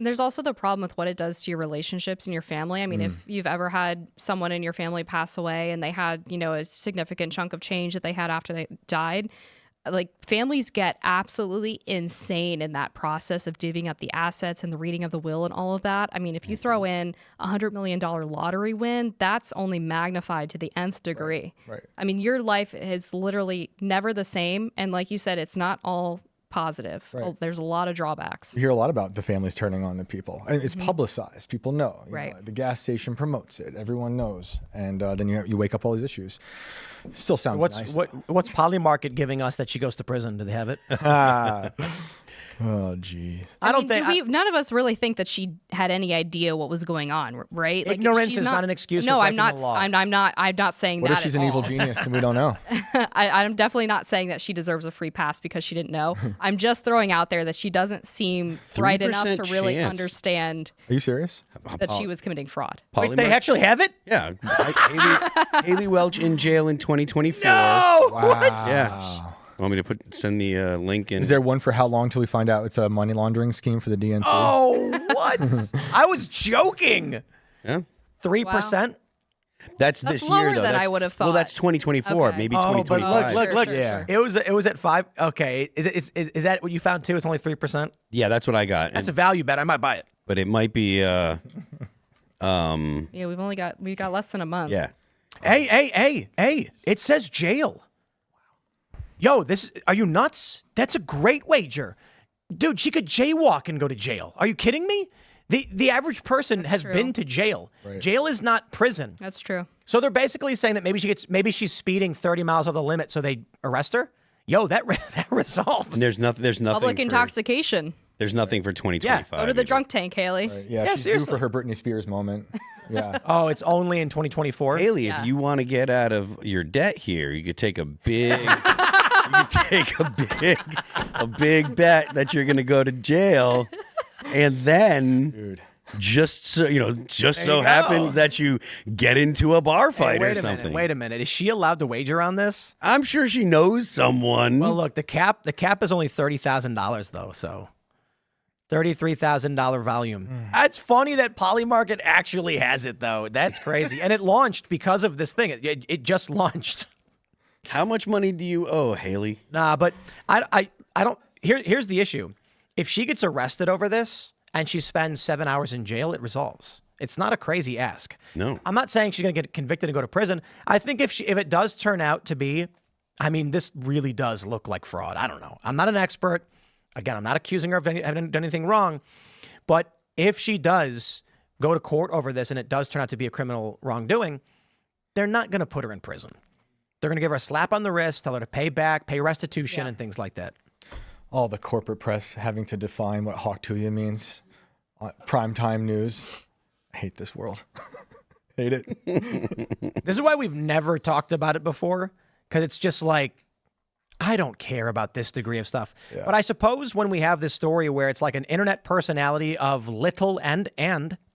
S2: There's also the problem with what it does to your relationships and your family. I mean, if you've ever had someone in your family pass away and they had, a significant chunk of change that they had after they died, like, families get absolutely insane in that process of divvying up the assets and the reading of the will and all of that. I mean, if you throw in $100 million lottery win, that's only magnified to the nth degree.
S3: Right.
S2: I mean, your life is literally never the same. And like you said, it's not all positive.
S3: Right.
S2: There's a lot of drawbacks.
S3: You hear a lot about the families turning on the people, and it's publicized. People know. You
S2: Right.
S3: know, the gas station promotes it. Everyone knows, and then you wake up all these issues. Still sounds nice.
S1: What's Polymarket giving us that she goes to prison? Do they have it?
S3: Oh, geez.
S1: I don't
S2: mean,
S1: think.
S2: none of us really think that she had any idea what was going on, right? Like,
S1: Ignorance
S2: she's
S1: is not an excuse
S2: No,
S1: for
S2: I'm
S1: breaking
S2: not.
S1: the law.
S2: I'm not saying
S3: What
S2: that.
S3: if she's
S2: at
S3: an evil
S2: all.
S3: genius and we don't know?
S2: I'm definitely not saying that she deserves a free pass because she didn't know. I'm just throwing out there that she doesn't seem bright enough to
S4: 3%
S2: really
S4: chance.
S2: understand
S3: Are you serious?
S2: that she was committing fraud.
S1: Wait, they actually have it?
S4: Yeah. Haley Welch in jail in 2024.
S1: No. What?
S4: Yeah. Want me to send the link in?
S3: Is there one for how long till we find out it's a money laundering scheme for the DNC?
S1: Oh, what? I was joking.
S4: Yeah.
S1: 3%.
S4: That's this
S2: lower
S4: year, though.
S2: than I
S4: That's-
S2: would have
S4: Well,
S2: thought.
S4: that's 2024,
S2: Okay.
S4: maybe
S1: Oh, but
S4: 2025.
S1: look.
S2: Sure.
S1: It was at 5. Okay, is that what you found too? It's only 3%.
S4: Yeah, that's what I got.
S1: That's a value bet. I might buy it.
S4: But it might be.
S2: Yeah, we got less than a month.
S4: Yeah.
S1: Hey! It says jail. Yo, are you nuts? That's a great wager. Dude, she could jaywalk and go to jail. Are you kidding me? The average person has
S2: true.
S1: been to jail.
S3: Right.
S1: Jail is not prison.
S2: That's true.
S1: So they're basically saying that maybe she's speeding 30 miles over the limit, so they arrest her. Yo, that resolves.
S4: And there's nothing.
S2: Public
S4: for,
S2: intoxication.
S4: There's nothing for 2025.
S2: Go to the
S4: either.
S2: drunk tank, Haley.
S3: Yeah,
S1: Yeah,
S3: she's due
S1: seriously.
S3: for her Britney Spears moment. Yeah.
S1: Oh, it's only in 2024.
S4: Haley, if you want to get out of your debt here, you could take a big You take a big bet that you're going to go to jail, and then
S3: Dude.
S4: just so
S1: go.
S4: happens that you get into a bar fight or something.
S1: Wait a minute. Is she allowed to wager on this?
S4: I'm sure she knows someone.
S1: Well, look, the cap is only $30,000 though, so $33,000 volume. It's funny that Polymarket actually has it though. That's crazy, and it launched because of this thing. It just launched.
S4: How much money do you owe, Haley?
S1: Nah, but I don't. Here's the issue: if she gets arrested over this and she spends 7 hours in jail, it resolves. It's not a crazy ask.
S4: No.
S1: I'm not saying she's going to get convicted and go to prison. I think if it does turn out to be, I mean, this really does look like fraud. I don't know. I'm not an expert. Again, I'm not accusing her of having done anything wrong. But if she does go to court over this and it does turn out to be a criminal wrongdoing, they're not going to put her in prison. They're going to give her a slap on the wrist, tell her to pay back, pay restitution, and things like that.
S3: All the corporate press having to define what Hogg means. Primetime news. I hate this world. Hate it.
S1: This is why we've never talked about it before, because it's just like, I don't care about this degree of stuff.
S3: Yeah.
S1: But I suppose when we have this story where it's like an internet personality of little and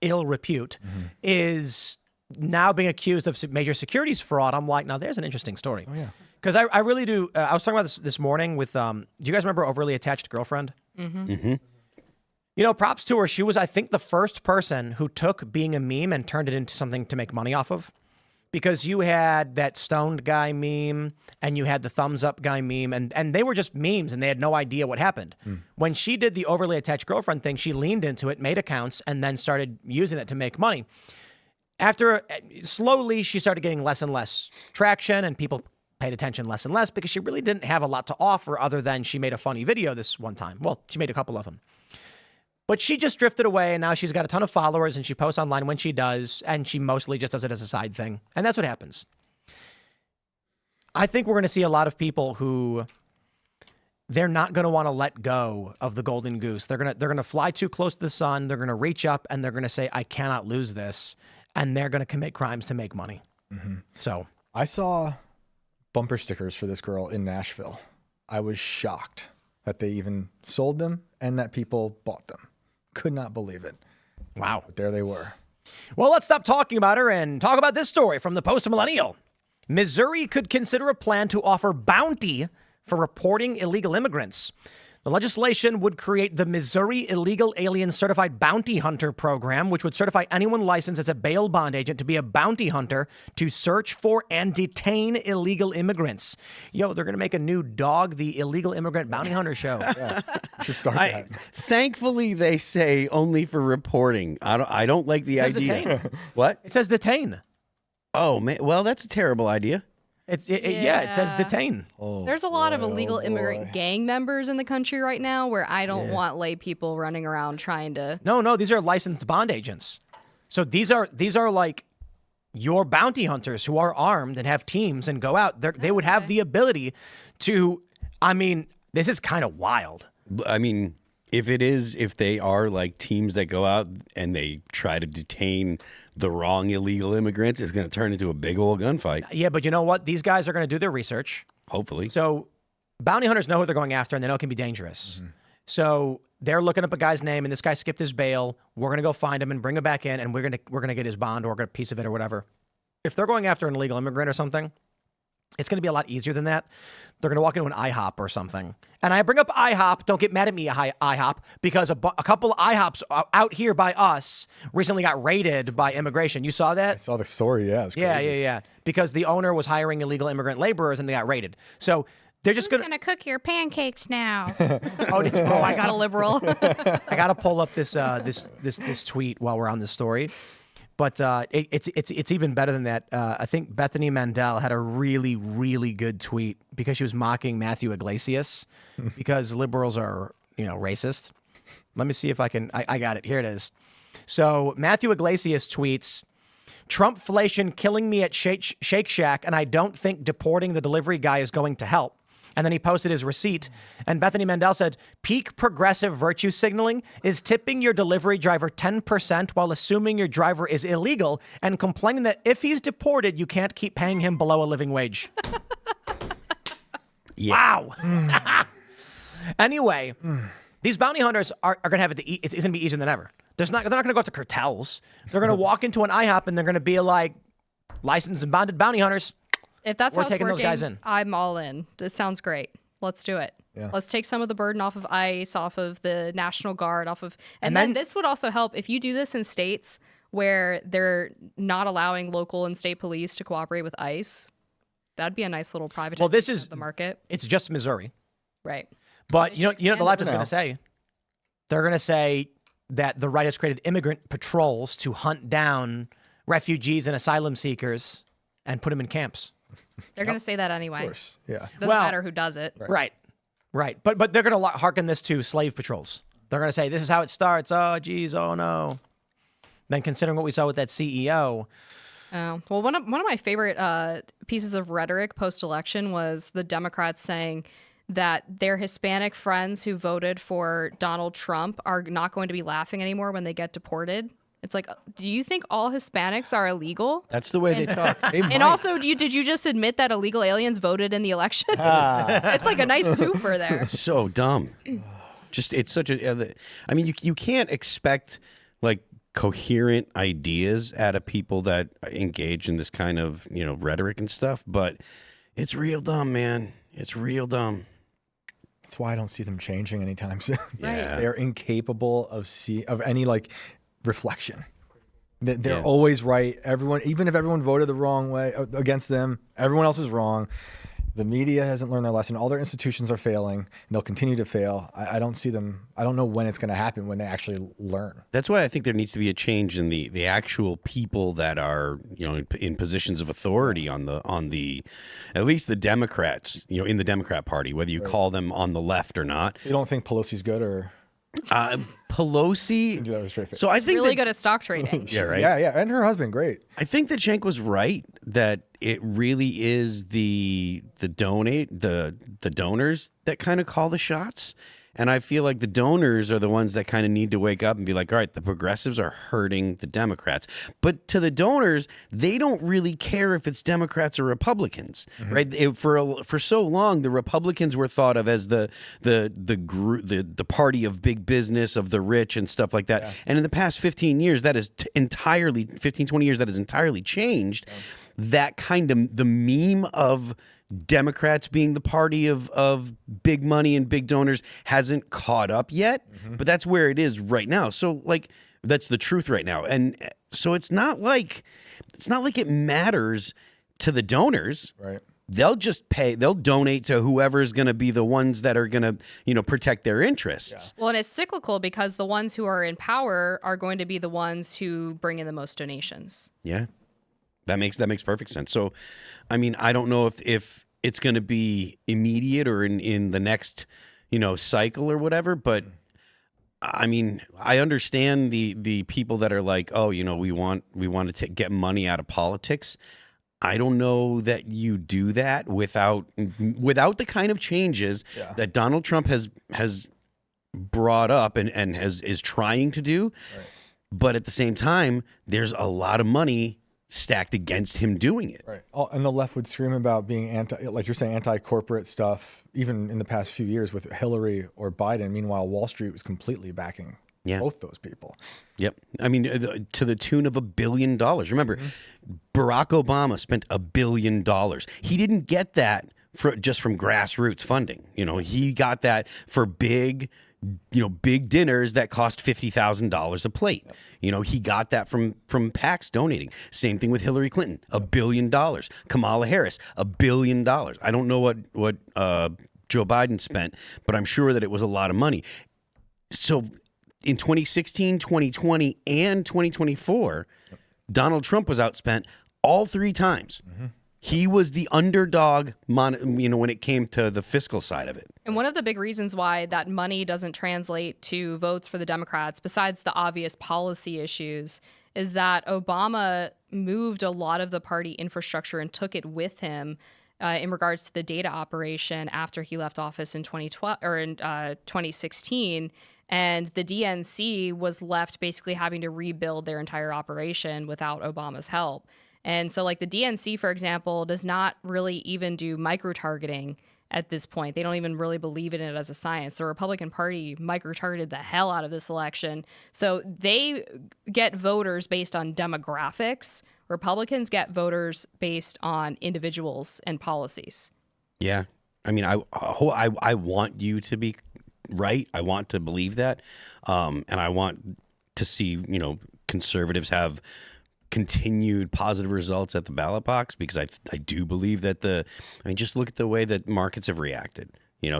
S1: ill repute is now being accused of major securities fraud, I'm like, now there's an interesting story.
S3: Oh, yeah.
S1: Because I really do. I was talking about this morning with, do you guys remember Overly Attached Girlfriend?
S2: Mm-hmm.
S4: Mm-hmm.
S1: You know, props to her. She was, I think, the first person who took being a meme and turned it into something to make money off of. Because you had that stoned guy meme and you had the thumbs up guy meme, and they were just memes and they had no idea what happened. When she did the Overly Attached Girlfriend thing, she leaned into it, made accounts, and then started using it to make money. After, slowly, she started getting less and less traction and people paid attention less and less because she really didn't have a lot to offer other than she made a funny video this one time. Well, she made a couple of them. But she just drifted away, and now she's got a ton of followers, and she posts online when she does, and she mostly just does it as a side thing. And that's what happens. I think we're going to see a lot of people who they're not going to want to let go of the golden goose. They're going to fly too close to the sun. They're going to reach up, and they're going to say, I cannot lose this. And they're going to commit crimes to make money. So
S3: I saw bumper stickers for this girl in Nashville. I was shocked that they even sold them and that people bought them. Could not believe it.
S1: wow.
S3: But there they were.
S1: Well, let's stop talking about her and talk about this story from the Post-Millennial. Missouri could consider a plan to offer bounty for reporting illegal immigrants. The legislation would create the Missouri Illegal Alien Certified Bounty Hunter Program, which would certify anyone licensed as a bail bond agent to be a bounty hunter to search for and detain illegal immigrants. Yo, they're going to make a new Dog, the Illegal Immigrant Bounty Hunter show.
S3: Should start that.
S4: Thankfully, they say only for reporting. I don't like the
S1: It says
S4: idea.
S1: detain.
S4: What?
S1: It says detain.
S4: Oh man, well that's a terrible idea.
S1: Yeah, it says
S2: Yeah.
S1: detain.
S2: There's a lot of illegal
S3: boy.
S2: immigrant gang members in the country right now where I don't want lay people running around trying to.
S1: No, these are licensed bond agents. So these are like your bounty hunters who are armed and have teams and go out. They would have the ability to, I mean, this is kind of wild.
S4: I mean, if they are like teams that go out and they try to detain the wrong illegal immigrants, it's going to turn into a big old gunfight.
S1: Yeah, but you know what? These guys are going to do their research.
S4: Hopefully.
S1: So bounty hunters know who they're going after and they know it can be dangerous. So they're looking up a guy's name and this guy skipped his bail. We're going to go find him and bring him back in and we're going to get his bond or get a piece of it or whatever. If they're going after an illegal immigrant or something, it's going to be a lot easier than that. They're going to walk into an IHOP or something. And I bring up IHOP. Don't get mad at me, IHOP, because a couple of IHOPs out here by us recently got raided by immigration. You saw
S3: I
S1: that?
S3: saw the story. Yeah, it's crazy.
S1: Yeah. Because the owner was hiring illegal immigrant laborers and they got raided. So they're just going
S2: to cook your pancakes now.
S1: I
S2: Got a liberal.
S1: I got to pull up this tweet while we're on this story. But it's even better than that. I think Bethany Mandel had a really, really good tweet because she was mocking Matthew Iglesias because liberals are, racist. Let me see if I can. I got it. Here it is. So Matthew Iglesias tweets, Trumpflation killing me at Shake Shack, and I don't think deporting the delivery guy is going to help. And then he posted his receipt. And Bethany Mandel said, peak progressive virtue signaling is tipping your delivery driver 10% while assuming your driver is illegal and complaining that if he's deported, you can't keep paying him below a living wage. Wow. Anyway, these bounty hunters are going to have it's going to be easier than ever. They're not going to go up to cartels. They're going to walk into an IHOP and they're going to be like, licensed and bonded bounty hunters.
S2: If that's
S1: We're
S2: how it's
S1: taking
S2: working,
S1: those guys in.
S2: I'm all in. This sounds great. Let's do it.
S3: Yeah.
S2: Let's take some of the burden off of ICE, off of the National Guard, and then this would also help if you do this in states where they're not allowing local and state police to cooperate with ICE. That'd be a nice little privatization
S1: Well, this is
S2: of the market.
S1: It's just Missouri.
S2: Right.
S1: But you know what the left is
S3: now.
S1: going to say? They're going to say that the right has created immigrant patrols to hunt down refugees and asylum seekers and put them in camps.
S2: They're going to say that anyway.
S3: Of course. Yeah.
S2: Doesn't
S1: Well,
S2: matter who does it.
S1: Right. But they're going to hearken this to slave patrols. They're going to say, this is how it starts. Oh, geez. Oh, no. Then considering what we saw with that CEO.
S2: Oh, well, one of my favorite pieces of rhetoric post-election was the Democrats saying that their Hispanic friends who voted for Donald Trump are not going to be laughing anymore when they get deported. It's like, do you think all Hispanics are illegal?
S4: That's the way they talk.
S2: And also, did you just admit that illegal aliens voted in the election? It's like a nice twofer there.
S4: So dumb. Just it's such a. I mean, you can't expect like coherent ideas out of people that engage in this kind of rhetoric and stuff. But it's real dumb, man. It's real dumb.
S3: That's why I don't see them changing anytime soon.
S4: Yeah.
S3: They're incapable of any like reflection. They're always right. Everyone, even if everyone voted the wrong way against them, everyone else is wrong. The media hasn't learned their lesson. All their institutions are failing, and they'll continue to fail. I don't see them. I don't know when it's going to happen, when they actually learn.
S4: That's why I think there needs to be a change in the actual people that are in positions of authority on the at least the Democrats in the Democrat Party, whether you call them on the left or not.
S3: You don't think Pelosi's good, or
S4: Pelosi?
S3: do that with a straight face?
S4: So I think
S2: Really good at stock trading.
S4: Yeah, right.
S3: Yeah, and her husband, great.
S4: I think that Cenk was right that it really is the donors that kind of call the shots. And I feel like the donors are the ones that kind of need to wake up and be like, all right, the progressives are hurting the Democrats. But to the donors, they don't really care if it's Democrats or Republicans, right? For so long, the Republicans were thought of as the party of big business, of the rich and stuff like that. Yeah. And in the past 15 years, that is 20 years, that has entirely changed. Yeah. That kind of the meme of Democrats being the party of big money and big donors hasn't caught up yet, but that's where it is right now. So like that's the truth right now. And so it's not like it matters to the donors.
S3: Right.
S4: They'll just they'll donate to whoever is going to be the ones that are going to, protect their interests.
S2: Yeah. Well, and it's cyclical because the ones who are in power are going to be the ones who bring in the most donations.
S4: Yeah. That makes perfect sense. So, I mean, I don't know if it's going to be immediate or in the next, cycle or whatever. But I mean, I understand the people that are like, oh, we want to get money out of politics. I don't know that you do that without the kind of changes that Donald Trump has brought up and is trying to do. Right. But at the same time, there's a lot of money stacked against him doing it.
S3: Right. And the left would scream about being like you're saying, anti-corporate stuff, even in the past few years with Hillary or Biden. Meanwhile, Wall Street was completely backing both those people.
S4: Yep. I mean, to the tune of $1 billion. Remember, Barack Obama spent $1 billion. He didn't get that just from grassroots funding. He got that for big dinners that cost $50,000 a plate. Yep. He got that from PACs donating. Same thing with Hillary Clinton, $1 billion. Kamala Harris, $1 billion. I don't know what Joe Biden spent, but I'm sure that it was a lot of money. So in 2016, 2020, and 2024, Donald Trump was outspent all three times. Mm-hmm. He was the underdog, when it came to the fiscal side of it.
S2: And one of the big reasons why that money doesn't translate to votes for the Democrats, besides the obvious policy issues, is that Obama moved a lot of the party infrastructure and took it with him in regards to the data operation after he left office in 2012 or in 2016. And the DNC was left basically having to rebuild their entire operation without Obama's help. And so like the DNC, for example, does not really even do micro-targeting at this point. They don't even really believe in it as a science. The Republican Party micro-targeted the hell out of this election. So they get voters based on demographics. Republicans get voters based on individuals and policies.
S4: Yeah. I mean, I want you to be right. I want to believe that. And I want to see, conservatives have continued positive results at the ballot box, because I do believe that just look at the way that markets have reacted,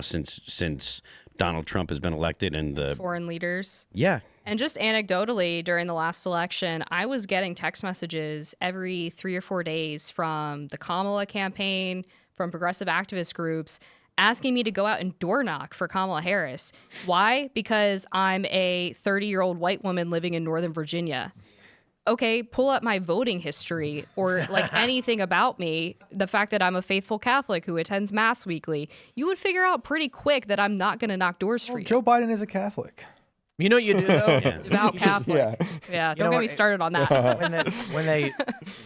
S4: since Donald Trump has been elected and the
S2: foreign leaders.
S4: Yeah.
S2: And just anecdotally, during the last election, I was getting text messages every 3 or 4 days from the Kamala campaign, from progressive activist groups, asking me to go out and door knock for Kamala Harris. Why? Because I'm a 30-year-old white woman living in Northern Virginia. Okay, pull up my voting history or like anything about me, the fact that I'm a faithful Catholic who attends Mass weekly. You would figure out pretty quick that I'm not going to knock doors for you.
S3: Joe Biden is a Catholic.
S1: You know what you do though?
S4: Yeah.
S2: Devout Catholic. Yeah, don't get me started on that.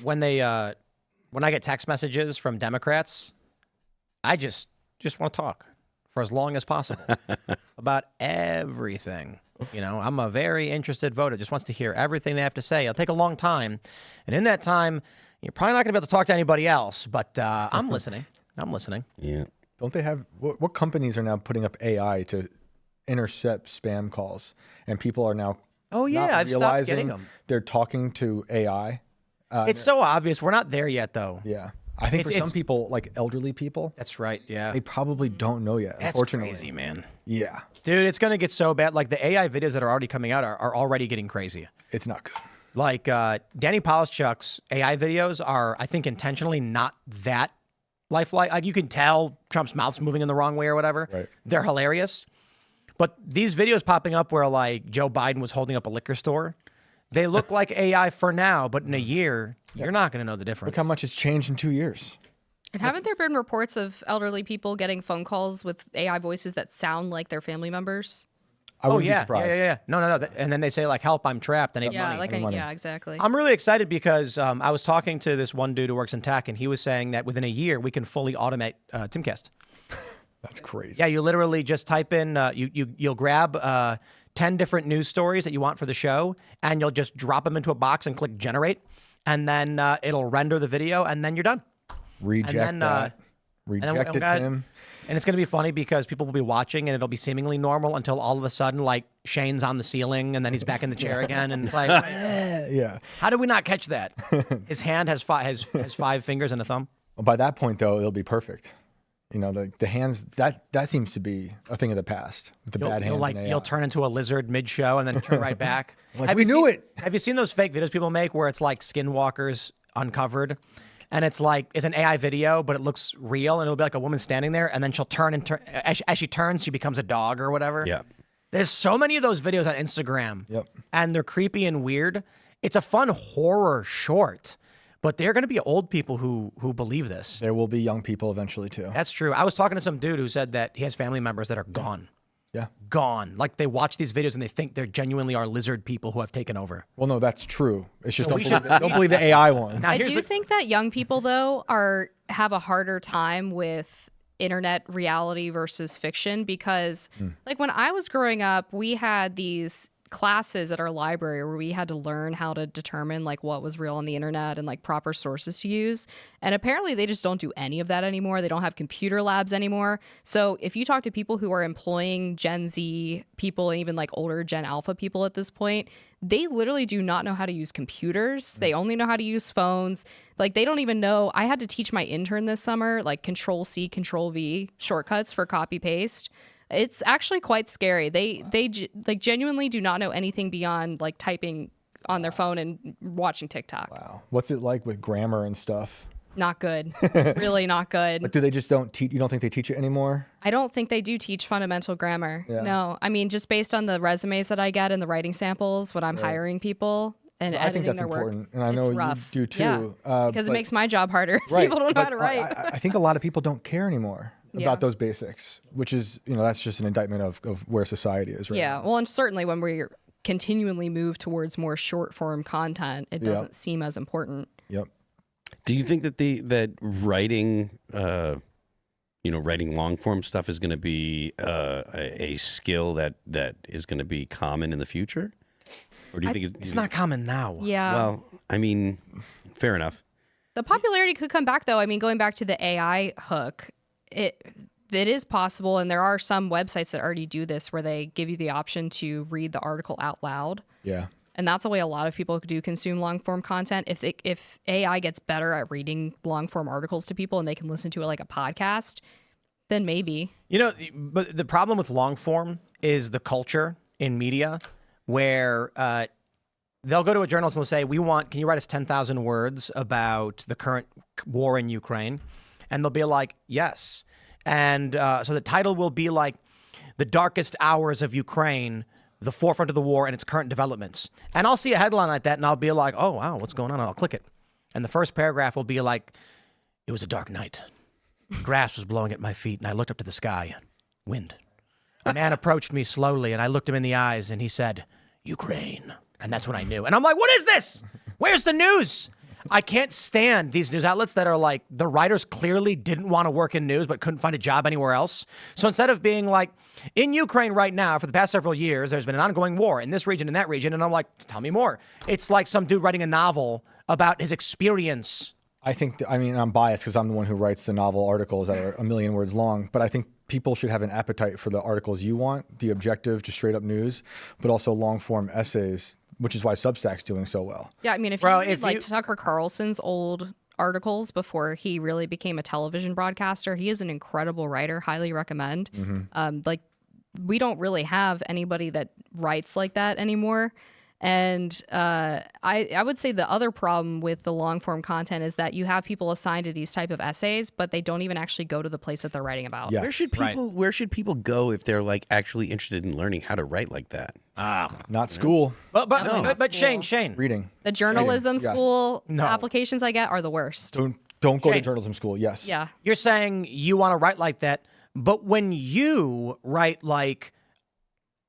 S1: when I get text messages from Democrats, I just want to talk for as long as possible about everything. I'm a very interested voter, just wants to hear everything they have to say. It'll take a long time. And in that time, you're probably not going to be able to talk to anybody else, but I'm listening. I'm listening.
S4: Yeah.
S3: Don't they have, what companies are now putting up AI to intercept spam calls? And people are now
S1: I've stopped getting
S3: realizing
S1: them.
S3: they're talking to AI.
S1: It's so obvious. We're not there yet, though.
S3: Yeah. I think for some people, like elderly people,
S1: That's right, yeah.
S3: they probably don't know yet,
S1: That's
S3: unfortunately.
S1: crazy, man.
S3: Yeah.
S1: Dude, it's going to get so bad. Like, the AI videos that are already coming out are already getting crazy.
S3: It's not good.
S1: Like, Danny Polishchuk's AI videos are, I think, intentionally not that lifelike. Like, you can tell Trump's mouth's moving in the wrong way or whatever.
S3: Right.
S1: They're hilarious. But these videos popping up where, like, Joe Biden was holding up a liquor store, they look like AI for now, but in a year, you're not going to know the difference.
S3: Look how much has changed in 2 years.
S2: And haven't there been reports of elderly people getting phone calls with AI voices that sound like their family members?
S3: I wouldn't be surprised.
S1: Yeah. No. And then they say, like, help, I'm trapped. I need money.
S2: Yeah, exactly.
S1: I'm really excited because I was talking to this one dude who works in tech, and he was saying that within a year, we can fully automate Timcast.
S3: That's crazy.
S1: Yeah, you literally just type in, you'll grab 10 different news stories that you want for the show, and you'll just drop them into a box and click generate, and then it'll render the video, and then you're done.
S3: Reject that. Reject it, Tim.
S1: And it's going to be funny because people will be watching, and it'll be seemingly normal until all of a sudden, like, Shane's on the ceiling, and then he's back in the chair again, and it's like,
S3: Yeah.
S1: how did we not catch that? His hand has has 5 fingers and a thumb.
S3: Well, by that point, though, it'll be perfect. The hands, that seems to be a thing of the past. With the bad hands and AI.
S1: You'll turn into a lizard mid-show and then turn right back.
S3: We knew it.
S1: Have you seen those fake videos people make where it's like skinwalkers uncovered? And it's like, it's an AI video, but it looks real, and it'll be like a woman standing there, and then she'll turn and turn. As she turns, she becomes a dog or whatever.
S4: Yeah.
S1: There's so many of those videos on Instagram.
S3: Yep.
S1: And they're creepy and weird. It's a fun horror short, but they're going to be old people who believe this.
S3: There will be young people eventually, too.
S1: That's true. I was talking to some dude who said that he has family members that are gone.
S3: Yeah.
S1: Gone. Like, they watch these videos and they think there genuinely are lizard people who have taken over.
S3: Well, no, that's true. It's just
S1: So
S3: don't believe the AI ones.
S1: Now,
S2: I
S1: here's
S2: do think that young people, though, have a harder time with internet reality versus fiction because, like, when I was growing up, we had these classes at our library where we had to learn how to determine like what was real on the internet and like proper sources to use. And apparently they just don't do any of that anymore. They don't have computer labs anymore. So if you talk to people who are employing Gen Z people and even like older Gen Alpha people at this point, they literally do not know how to use computers. They only know how to use phones. Like, they don't even know. I had to teach my intern this summer like Control-C, Control-V shortcuts for copy paste. It's actually quite scary. They like genuinely do not know anything beyond like typing on their phone and watching TikTok.
S3: Wow. What's it like with grammar and stuff?
S2: Not good. Really not good.
S3: But do they just don't teach? You don't think they teach it anymore?
S2: I don't think they do teach fundamental grammar.
S3: Yeah.
S2: No. I mean, just based on the resumes that I get and the writing samples when I'm hiring people and
S3: I think
S2: editing
S3: that's
S2: their work.
S3: important, and I know you do too.
S2: Yeah. Because it
S3: but-
S2: makes my job harder.
S3: Right,
S2: People don't know how
S3: but
S2: to write.
S3: I think a lot of people don't care anymore
S2: Yeah.
S3: about those basics, which is, that's just an indictment of where society is right
S2: Yeah.
S3: now.
S2: Well, and certainly when we continually move towards more short form content, it doesn't seem as important.
S3: Yep.
S4: Do you think that that writing writing long form stuff is going to be a skill that is going to be common in the future? Or do you think
S1: It's not common now.
S2: Yeah.
S4: Well, I mean, fair enough.
S2: The popularity could come back, though. I mean, going back to the AI hook, it is possible, and there are some websites that already do this where they give you the option to read the article out loud.
S3: Yeah.
S2: And that's a way a lot of people do consume long-form content. If AI gets better at reading long-form articles to people and they can listen to it like a podcast, then maybe.
S1: But the problem with long form is the culture in media where they'll go to a journalist and they'll say, can you write us 10,000 words about the current war in Ukraine? And they'll be like, yes. And so the title will be like, The Darkest Hours of Ukraine, the Forefront of the War and Its Current Developments. And I'll see a headline like that and I'll be like, oh, wow, what's going on? And I'll click it. And the first paragraph will be like, it was a dark night. Grass was blowing at my feet and I looked up to the sky. Wind. A man approached me slowly and I looked him in the eyes and he said, Ukraine. And that's when I knew. And I'm like, what is this? Where's the news? I can't stand these news outlets that are like, the writers clearly didn't want to work in news but couldn't find a job anywhere else. So instead of being like, in Ukraine right now, for the past several years, there's been an ongoing war in this region and that region. And I'm like, tell me more. It's like some dude writing a novel about his experience.
S3: I think, I'm biased because I'm the one who writes the novel articles that are 1 million words long, but I think people should have an appetite for the articles you want, the objective, just straight up news, but also long form essays, which is why Substack's doing so well.
S2: Yeah, I mean, if you read Tucker Carlson's old articles before he really became a television broadcaster, he is an incredible writer. Highly recommend. We don't really have anybody that writes like that anymore. And I would say the other problem with the long form content is that you have people assigned to these type of essays, but they don't even actually go to the place that they're writing about.
S3: Yes.
S4: Where should people go if they're like actually interested in learning how to write like that?
S3: Not school.
S1: But Shane.
S3: Reading.
S2: The journalism
S3: Yes.
S2: school
S1: No.
S2: applications I get are the worst.
S3: Don't go to
S1: Shane.
S3: journalism school. Yes.
S2: Yeah.
S1: You're saying you want to write like that, but when you write like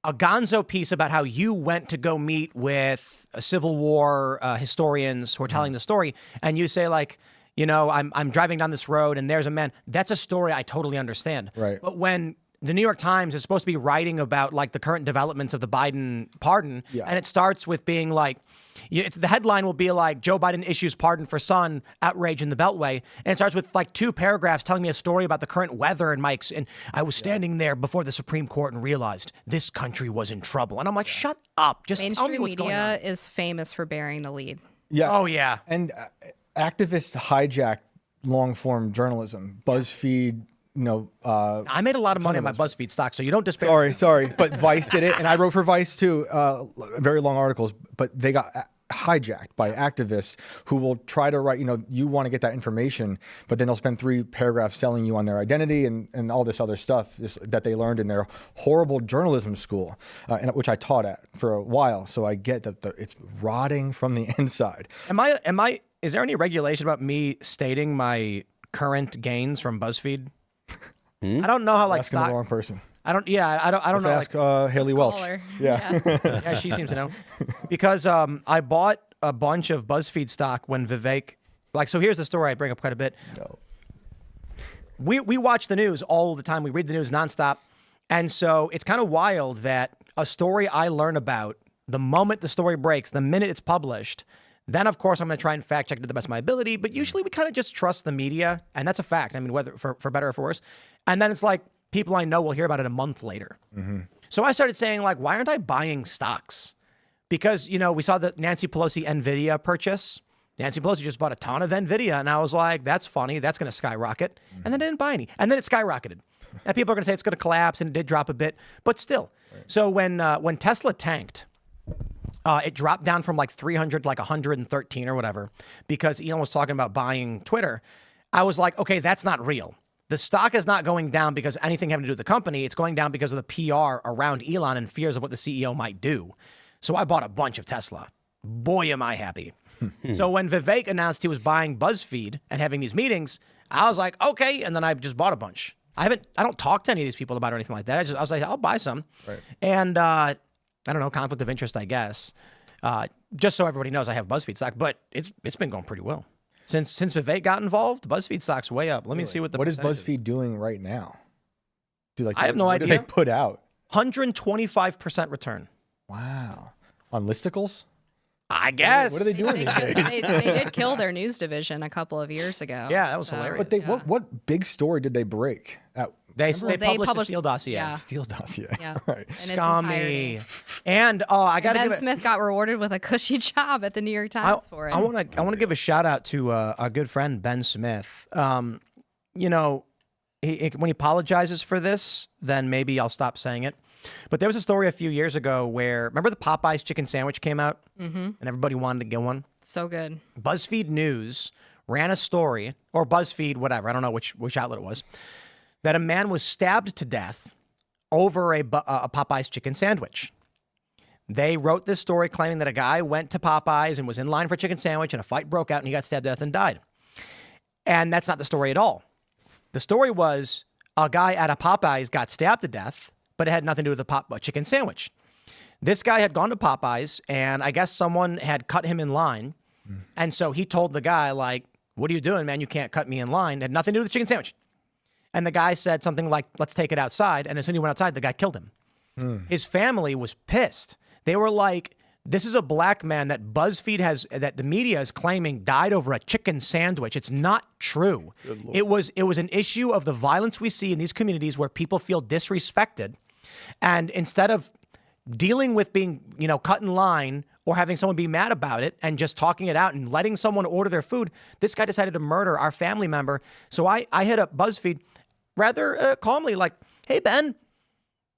S1: a gonzo piece about how you went to go meet with Civil War historians who are telling the story, and you say like, I'm driving down this road and there's a man. That's a story I totally understand.
S3: Right.
S1: But when the New York Times is supposed to be writing about like the current developments of the Biden pardon, and it starts with being like, the headline will be like, Joe Biden issues pardon for son, outrage in the Beltway. And it starts with like 2 paragraphs telling me a story about the current weather and Mike's. And I was standing there before the Supreme Court and realized this country was in trouble. And I'm like, shut up. Just tell me
S2: Mainstream
S1: what's going on.
S2: media is famous for bearing the lead.
S3: Yeah.
S1: Oh, yeah.
S3: And activists hijack long form journalism. BuzzFeed,
S1: I made a lot of money on my BuzzFeed stock, so you don't despair.
S3: Sorry. But Vice did it. And I wrote for Vice too, very long articles, but they got hijacked by activists who will try to write, you want to get that information, but then they'll spend 3 paragraphs selling you on their identity and all this other stuff that they learned in their horrible journalism school, which I taught at for a while. So I get that it's rotting from the inside.
S1: Is there any regulation about me stating my current gains from BuzzFeed? I don't know how like
S3: Asking the wrong person.
S1: I don't know.
S3: Ask Haley Welch.
S2: Caller.
S3: Yeah.
S1: Yeah, she seems to know. Because I bought a bunch of BuzzFeed stock when Vivek, so here's the story I bring up quite a bit.
S3: No.
S1: We watch the news all the time. We read the news nonstop. And so it's kind of wild that a story I learn about, the moment the story breaks, the minute it's published, then, of course, I'm going to try and fact check it to the best of my ability. But usually we kind of just trust the media. And that's a fact. I mean, whether for better or for worse. And then it's like people I know will hear about it a month later. Mm-hmm. So I started saying, like, why aren't I buying stocks? Because, we saw the Nancy Pelosi NVIDIA purchase. Nancy Pelosi just bought a ton of NVIDIA. And I was like, that's funny. That's going to skyrocket. Mm-hmm. And then I didn't buy any. And then it skyrocketed. And people are going to say it's going to collapse. And it did drop a bit. But still. Right. So when Tesla tanked, it dropped down from like 300 to like 113 or whatever, because Elon was talking about buying Twitter. I was like, okay, that's not real. The stock is not going down because anything having to do with the company. It's going down because of the PR around Elon and fears of what the CEO might do. So I bought a bunch of Tesla. Boy, am I happy. So when Vivek announced he was buying BuzzFeed and having these meetings, I was like, okay. And then I just bought a bunch. I don't talk to any of these people about it or anything like that. I was like, I'll buy some. Right. And, I don't know, conflict of interest, I guess. Just so everybody knows I have BuzzFeed stock, but it's been going pretty well. Since Vivek got involved, BuzzFeed stock's way up. Let me see what the
S3: What is
S1: percentage
S3: BuzzFeed doing right now?
S1: I have no
S3: what
S1: idea.
S3: do they put out?
S1: 125% return.
S3: Wow. On listicles?
S1: I guess.
S3: What are they doing these days?
S2: They did kill their news division a couple of years ago.
S1: Yeah, that was hilarious.
S3: But what big story did they break?
S1: They
S2: they
S1: published a
S2: published-
S1: Steele dossier.
S2: yeah.
S3: Steel dossier.
S2: Yeah.
S3: Right.
S2: In its
S1: Scummy.
S2: entirety.
S1: And I got to
S2: Ben
S1: give it.
S2: Smith got rewarded with a cushy job at the New York Times for it.
S1: I want to give a shout out to our good friend Ben Smith. You know, when he apologizes for this, then maybe I'll stop saying it. But there was a story a few years ago where, remember the Popeyes chicken sandwich came out, and everybody wanted to get one.
S2: So good.
S1: BuzzFeed News ran a story, or BuzzFeed, whatever, I don't know which outlet it was, that a man was stabbed to death over a Popeyes chicken sandwich. They wrote this story claiming that a guy went to Popeyes and was in line for a chicken sandwich, and a fight broke out, and he got stabbed to death and died. And that's not the story at all. The story was a guy at a Popeyes got stabbed to death, but it had nothing to do with the chicken sandwich. This guy had gone to Popeyes, and I guess someone had cut him in line. And so he told the guy, like, what are you doing, man? You can't cut me in line. It had nothing to do with the chicken sandwich. And the guy said something like, let's take it outside. And as soon as he went outside, the guy killed him. His family was pissed. They were like, this is a black man that that the media is claiming died over a chicken sandwich. It's not true. It was an issue of the violence we see in these communities where people feel disrespected. And instead of dealing with being, cut in line or having someone be mad about it and just talking it out and letting someone order their food, this guy decided to murder our family member. So I hit up BuzzFeed rather calmly, like, hey, Ben,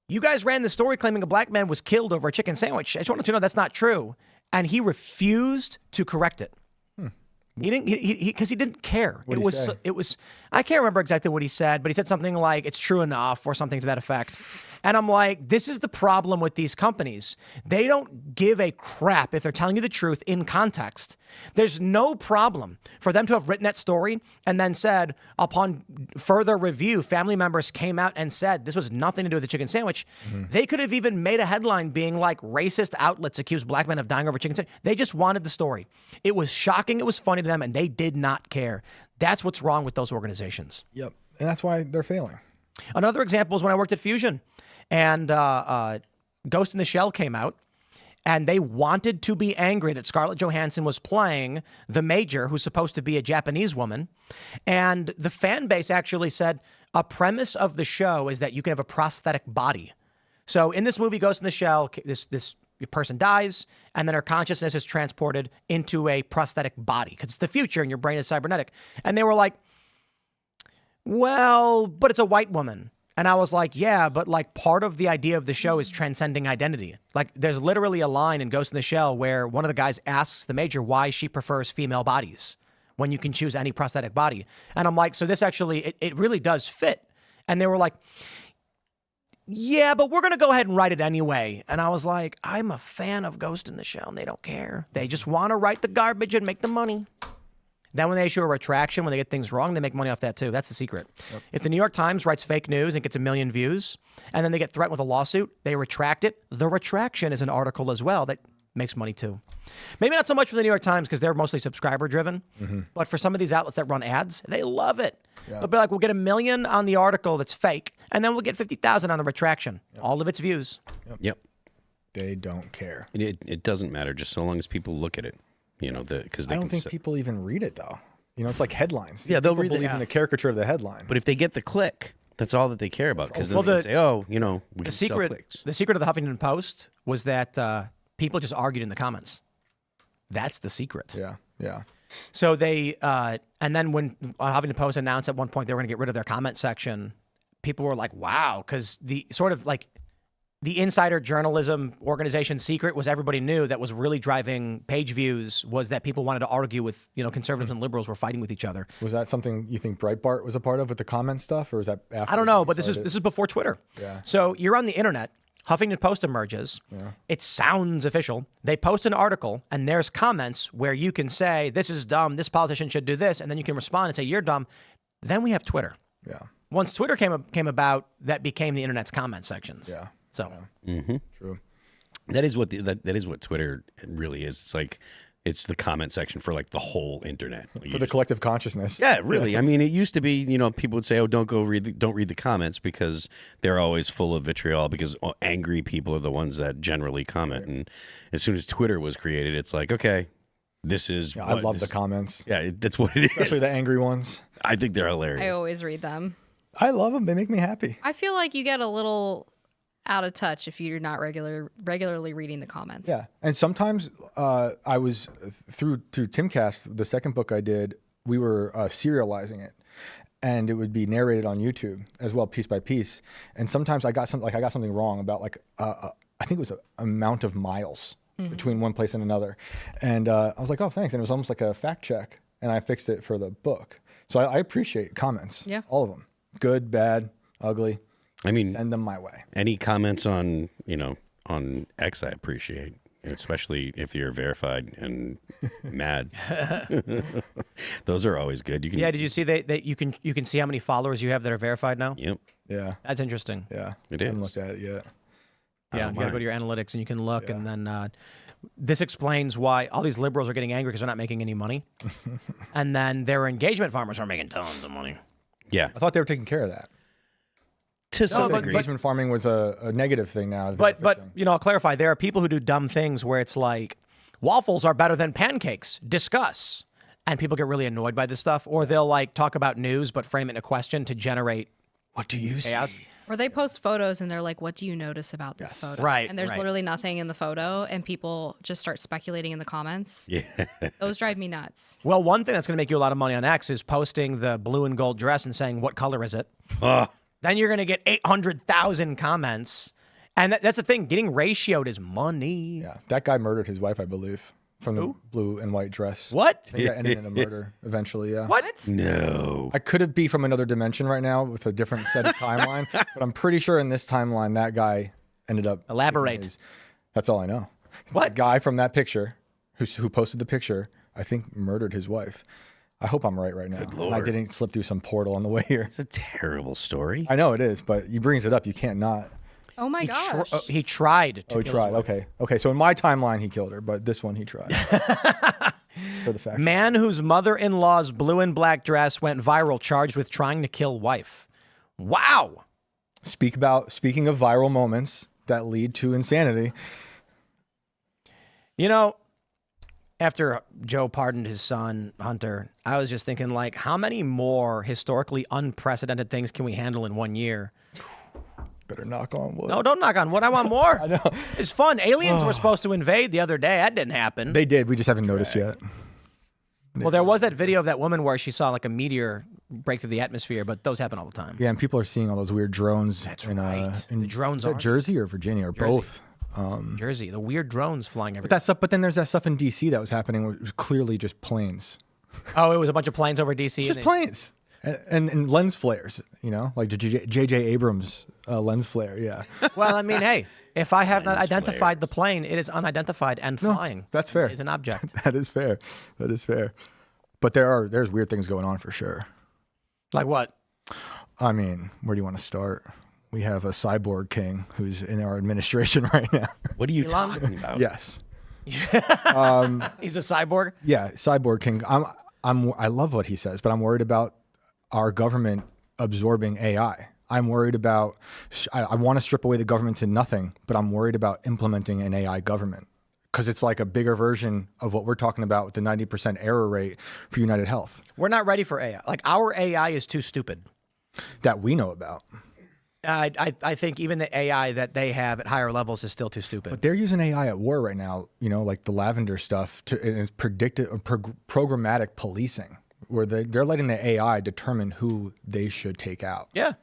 S1: you guys ran the story claiming a black man was killed over a chicken sandwich. I just wanted to know that's not true. And he refused to correct it. He didn't, because he didn't care.
S3: What did he say?
S1: I can't remember exactly what he said, but he said something like, it's true enough or something to that effect. And I'm like, this is the problem with these companies. They don't give a crap if they're telling you the truth in context. There's no problem for them to have written that story and then said, upon further review, family members came out and said this was nothing to do with the chicken sandwich. They could have even made a headline being like, racist outlets accuse black men of dying over chicken sandwich. They just wanted the story. It was shocking. It was funny to them, and they did not care. That's what's wrong with those organizations.
S3: Yep. And that's why they're failing.
S1: Another example is when I worked at Fusion, and Ghost in the Shell came out, and they wanted to be angry that Scarlett Johansson was playing the Major, who's supposed to be a Japanese woman. And the fan base actually said a premise of the show is that you can have a prosthetic body. So in this movie, Ghost in the Shell, this person dies, and then her consciousness is transported into a prosthetic body because it's the future and your brain is cybernetic. And they were like, well, but it's a white woman. And I was like, yeah, but like part of the idea of the show is transcending identity. Like there's literally a line in Ghost in the Shell where one of the guys asks the Major why she prefers female bodies when you can choose any prosthetic body. And I'm like, so this actually, it really does fit. And they were like, yeah, but we're going to go ahead and write it anyway. And I was like, I'm a fan of Ghost in the Shell and they don't care. They just want to write the garbage and make the money. Then when they issue a retraction, when they get things wrong, they make money off that too. That's the secret. Yep. If the New York Times writes fake news and gets 1 million views, and then they get threatened with a lawsuit, they retract it. The retraction is an article as well that makes money too. Maybe not so much for the New York Times because they're mostly subscriber driven, but for some of these outlets that run ads, they love it. Yep. They'll be like, we'll get 1 million on the article that's fake, and then we'll get 50,000 on the retraction. Yep. All of its views.
S4: Yep.
S3: They don't care.
S4: It doesn't matter just so long as people look at it. Because
S3: I don't think people even read it though. It's like headlines.
S4: Yeah, they'll
S3: believe in the caricature of the headline.
S4: But if they get the click, that's all that they care about. Because then they can say, we can sell clicks.
S1: The secret of the Huffington Post was that people just argued in the comments. That's the secret.
S3: Yeah.
S1: So they, and then when Huffington Post announced at one point they were going to get rid of their comment section, people were like, wow, because the sort of like the insider journalism organization secret was everybody knew that was really driving page views was that people wanted to argue with, conservatives and liberals were fighting with each other.
S3: Was that something you think Breitbart was a part of with the comment stuff, or is that after?
S1: I don't know, but this is before Twitter.
S3: Yeah.
S1: So you're on the internet. Huffington Post emerges. Yeah. It sounds official. They post an article, and there's comments where you can say, this is dumb, this politician should do this, and then you can respond and say, you're dumb. Then we have Twitter.
S3: Yeah.
S1: Once Twitter came about, that became the internet's comment sections.
S3: Yeah.
S1: So
S3: True.
S4: That is what that is what Twitter really is. It's like It's the comment section for like the whole internet.
S3: For the collective consciousness.
S4: Yeah, really. I mean, it used to be, you know, people would say, "Oh, don't read the comments," because they're always full of vitriol. Because angry people are the ones that generally comment. And as soon as Twitter was created, it's like, okay, this is.
S3: Yeah, I love the comments.
S4: Yeah, that's what it is.
S3: Especially the angry ones.
S4: I think they're hilarious.
S2: I always read them.
S3: I love them. They make me happy.
S2: I feel like you get a little out of touch if you're not regularly reading the comments.
S3: Yeah, and sometimes I was through Timcast, the second book I did, we were serializing it, and it would be narrated on YouTube as well, piece by piece. And sometimes I got something wrong about like I think it was an amount of miles between one place and another, and I was like, oh, thanks, and it was almost like a fact check, and I fixed it for the book. So I appreciate comments, all of them, good, bad, ugly.
S4: I mean,
S3: send them my way.
S4: Any comments on, you know, on X, I appreciate, especially if you're verified and mad. Those are always good. You can,
S1: yeah, did you see that you can see how many followers you have that are verified now?
S4: Yep.
S3: Yeah.
S1: That's interesting.
S3: Yeah.
S4: It
S3: I
S4: is.
S3: haven't looked at it yet.
S1: Yeah, you gotta go to your analytics and you can look, and then this explains why all these liberals are getting angry because they're not making any money, and then their engagement farmers are making tons of money.
S4: Yeah.
S3: I thought they were taking care of that.
S4: To some degree.
S3: Engagement farming was a negative thing now.
S1: But you know, I'll clarify. There are people who do dumb things where it's like, waffles are better than pancakes. Discuss. And people get really annoyed by this stuff, or they'll like talk about news but frame it in a question to generate.
S3: What do you
S1: chaos.
S3: see?
S2: Or they post photos and they're like, what do you notice about this photo?
S1: Right,
S2: And there's
S1: right.
S2: literally nothing in the photo, and people just start speculating in the comments.
S4: Yeah.
S2: Those drive me nuts.
S1: Well, one thing that's going to make you a lot of money on X is posting the blue and gold dress and saying, what color is it? Then you're going to get 800,000 comments. And that's the thing. Getting ratioed is money.
S3: Yeah, that guy murdered his wife, I believe, from the blue and white dress.
S1: What?
S3: I think that ended in a murder eventually, yeah.
S1: What?
S4: No.
S3: I could be from another dimension right now with a different set of timeline, but I'm pretty sure in this timeline that guy ended up...
S1: Elaborate.
S3: That's all I know.
S1: What?
S3: The guy from that picture, who posted the picture, I think murdered his wife. I hope I'm right now.
S4: Good
S3: And I
S4: Lord.
S3: didn't slip through some portal on the way here.
S4: It's a terrible story.
S3: I know it is, but he brings it up. You can't not.
S2: Oh my gosh.
S1: He tried to
S3: Oh, he
S1: kill
S3: tried.
S1: his wife.
S3: Okay. So in my timeline, he killed her, but this one he tried. For the fact.
S1: Man whose mother-in-law's blue and black dress went viral, charged with trying to kill wife. Wow.
S3: Speaking of viral moments that lead to insanity.
S1: You know, after Joe pardoned his son, Hunter, I was just thinking, like, how many more historically unprecedented things can we handle in 1 year?
S3: Better knock on wood.
S1: No, don't knock on wood. I want more.
S3: I know.
S1: It's fun. Aliens were supposed to invade the other day. That didn't happen.
S3: They did. We just haven't noticed yet.
S1: Well, there was that video of that woman where she saw like a meteor break through the atmosphere, but those happen all the time.
S3: Yeah, and people are seeing all those weird drones.
S1: That's
S3: in,
S1: right.
S3: In,
S1: The drones
S3: is that
S1: are-
S3: Jersey or Virginia or both.
S1: Jersey, the weird drones flying
S3: But
S1: everywhere.
S3: that stuff. But then there's that stuff in DC that was happening. Where it was clearly just planes.
S1: Oh, it was a bunch of planes over DC.
S3: Just planes. And lens flares. You know, like J.J. Abrams lens flare. Yeah.
S1: Well, I mean, hey, if I have not
S4: Lens
S1: identified the plane, it is unidentified and flying.
S3: That's fair.
S1: It is an object.
S3: That is fair. That is fair. But there's weird things going on for sure.
S1: Like what?
S3: I mean, where do you want to start? We have a cyborg king who's in our administration right now.
S4: What are you talking about?
S3: Yes.
S1: He's a cyborg?
S3: Yeah, cyborg king. I love what he says, but I'm worried about our government absorbing AI. I'm worried about, I want to strip away the government to nothing, but I'm worried about implementing an AI government because it's like a bigger version of what we're talking about with the 90% error rate for UnitedHealth
S1: We're not ready for AI. Like, our AI is too stupid.
S3: that we know about.
S1: I think even the AI that they have at higher levels is still too stupid.
S3: But they're using AI at war right now, you know, like the lavender stuff, and it's programmatic policing, where they're letting the AI determine who they should take out.
S1: Yeah.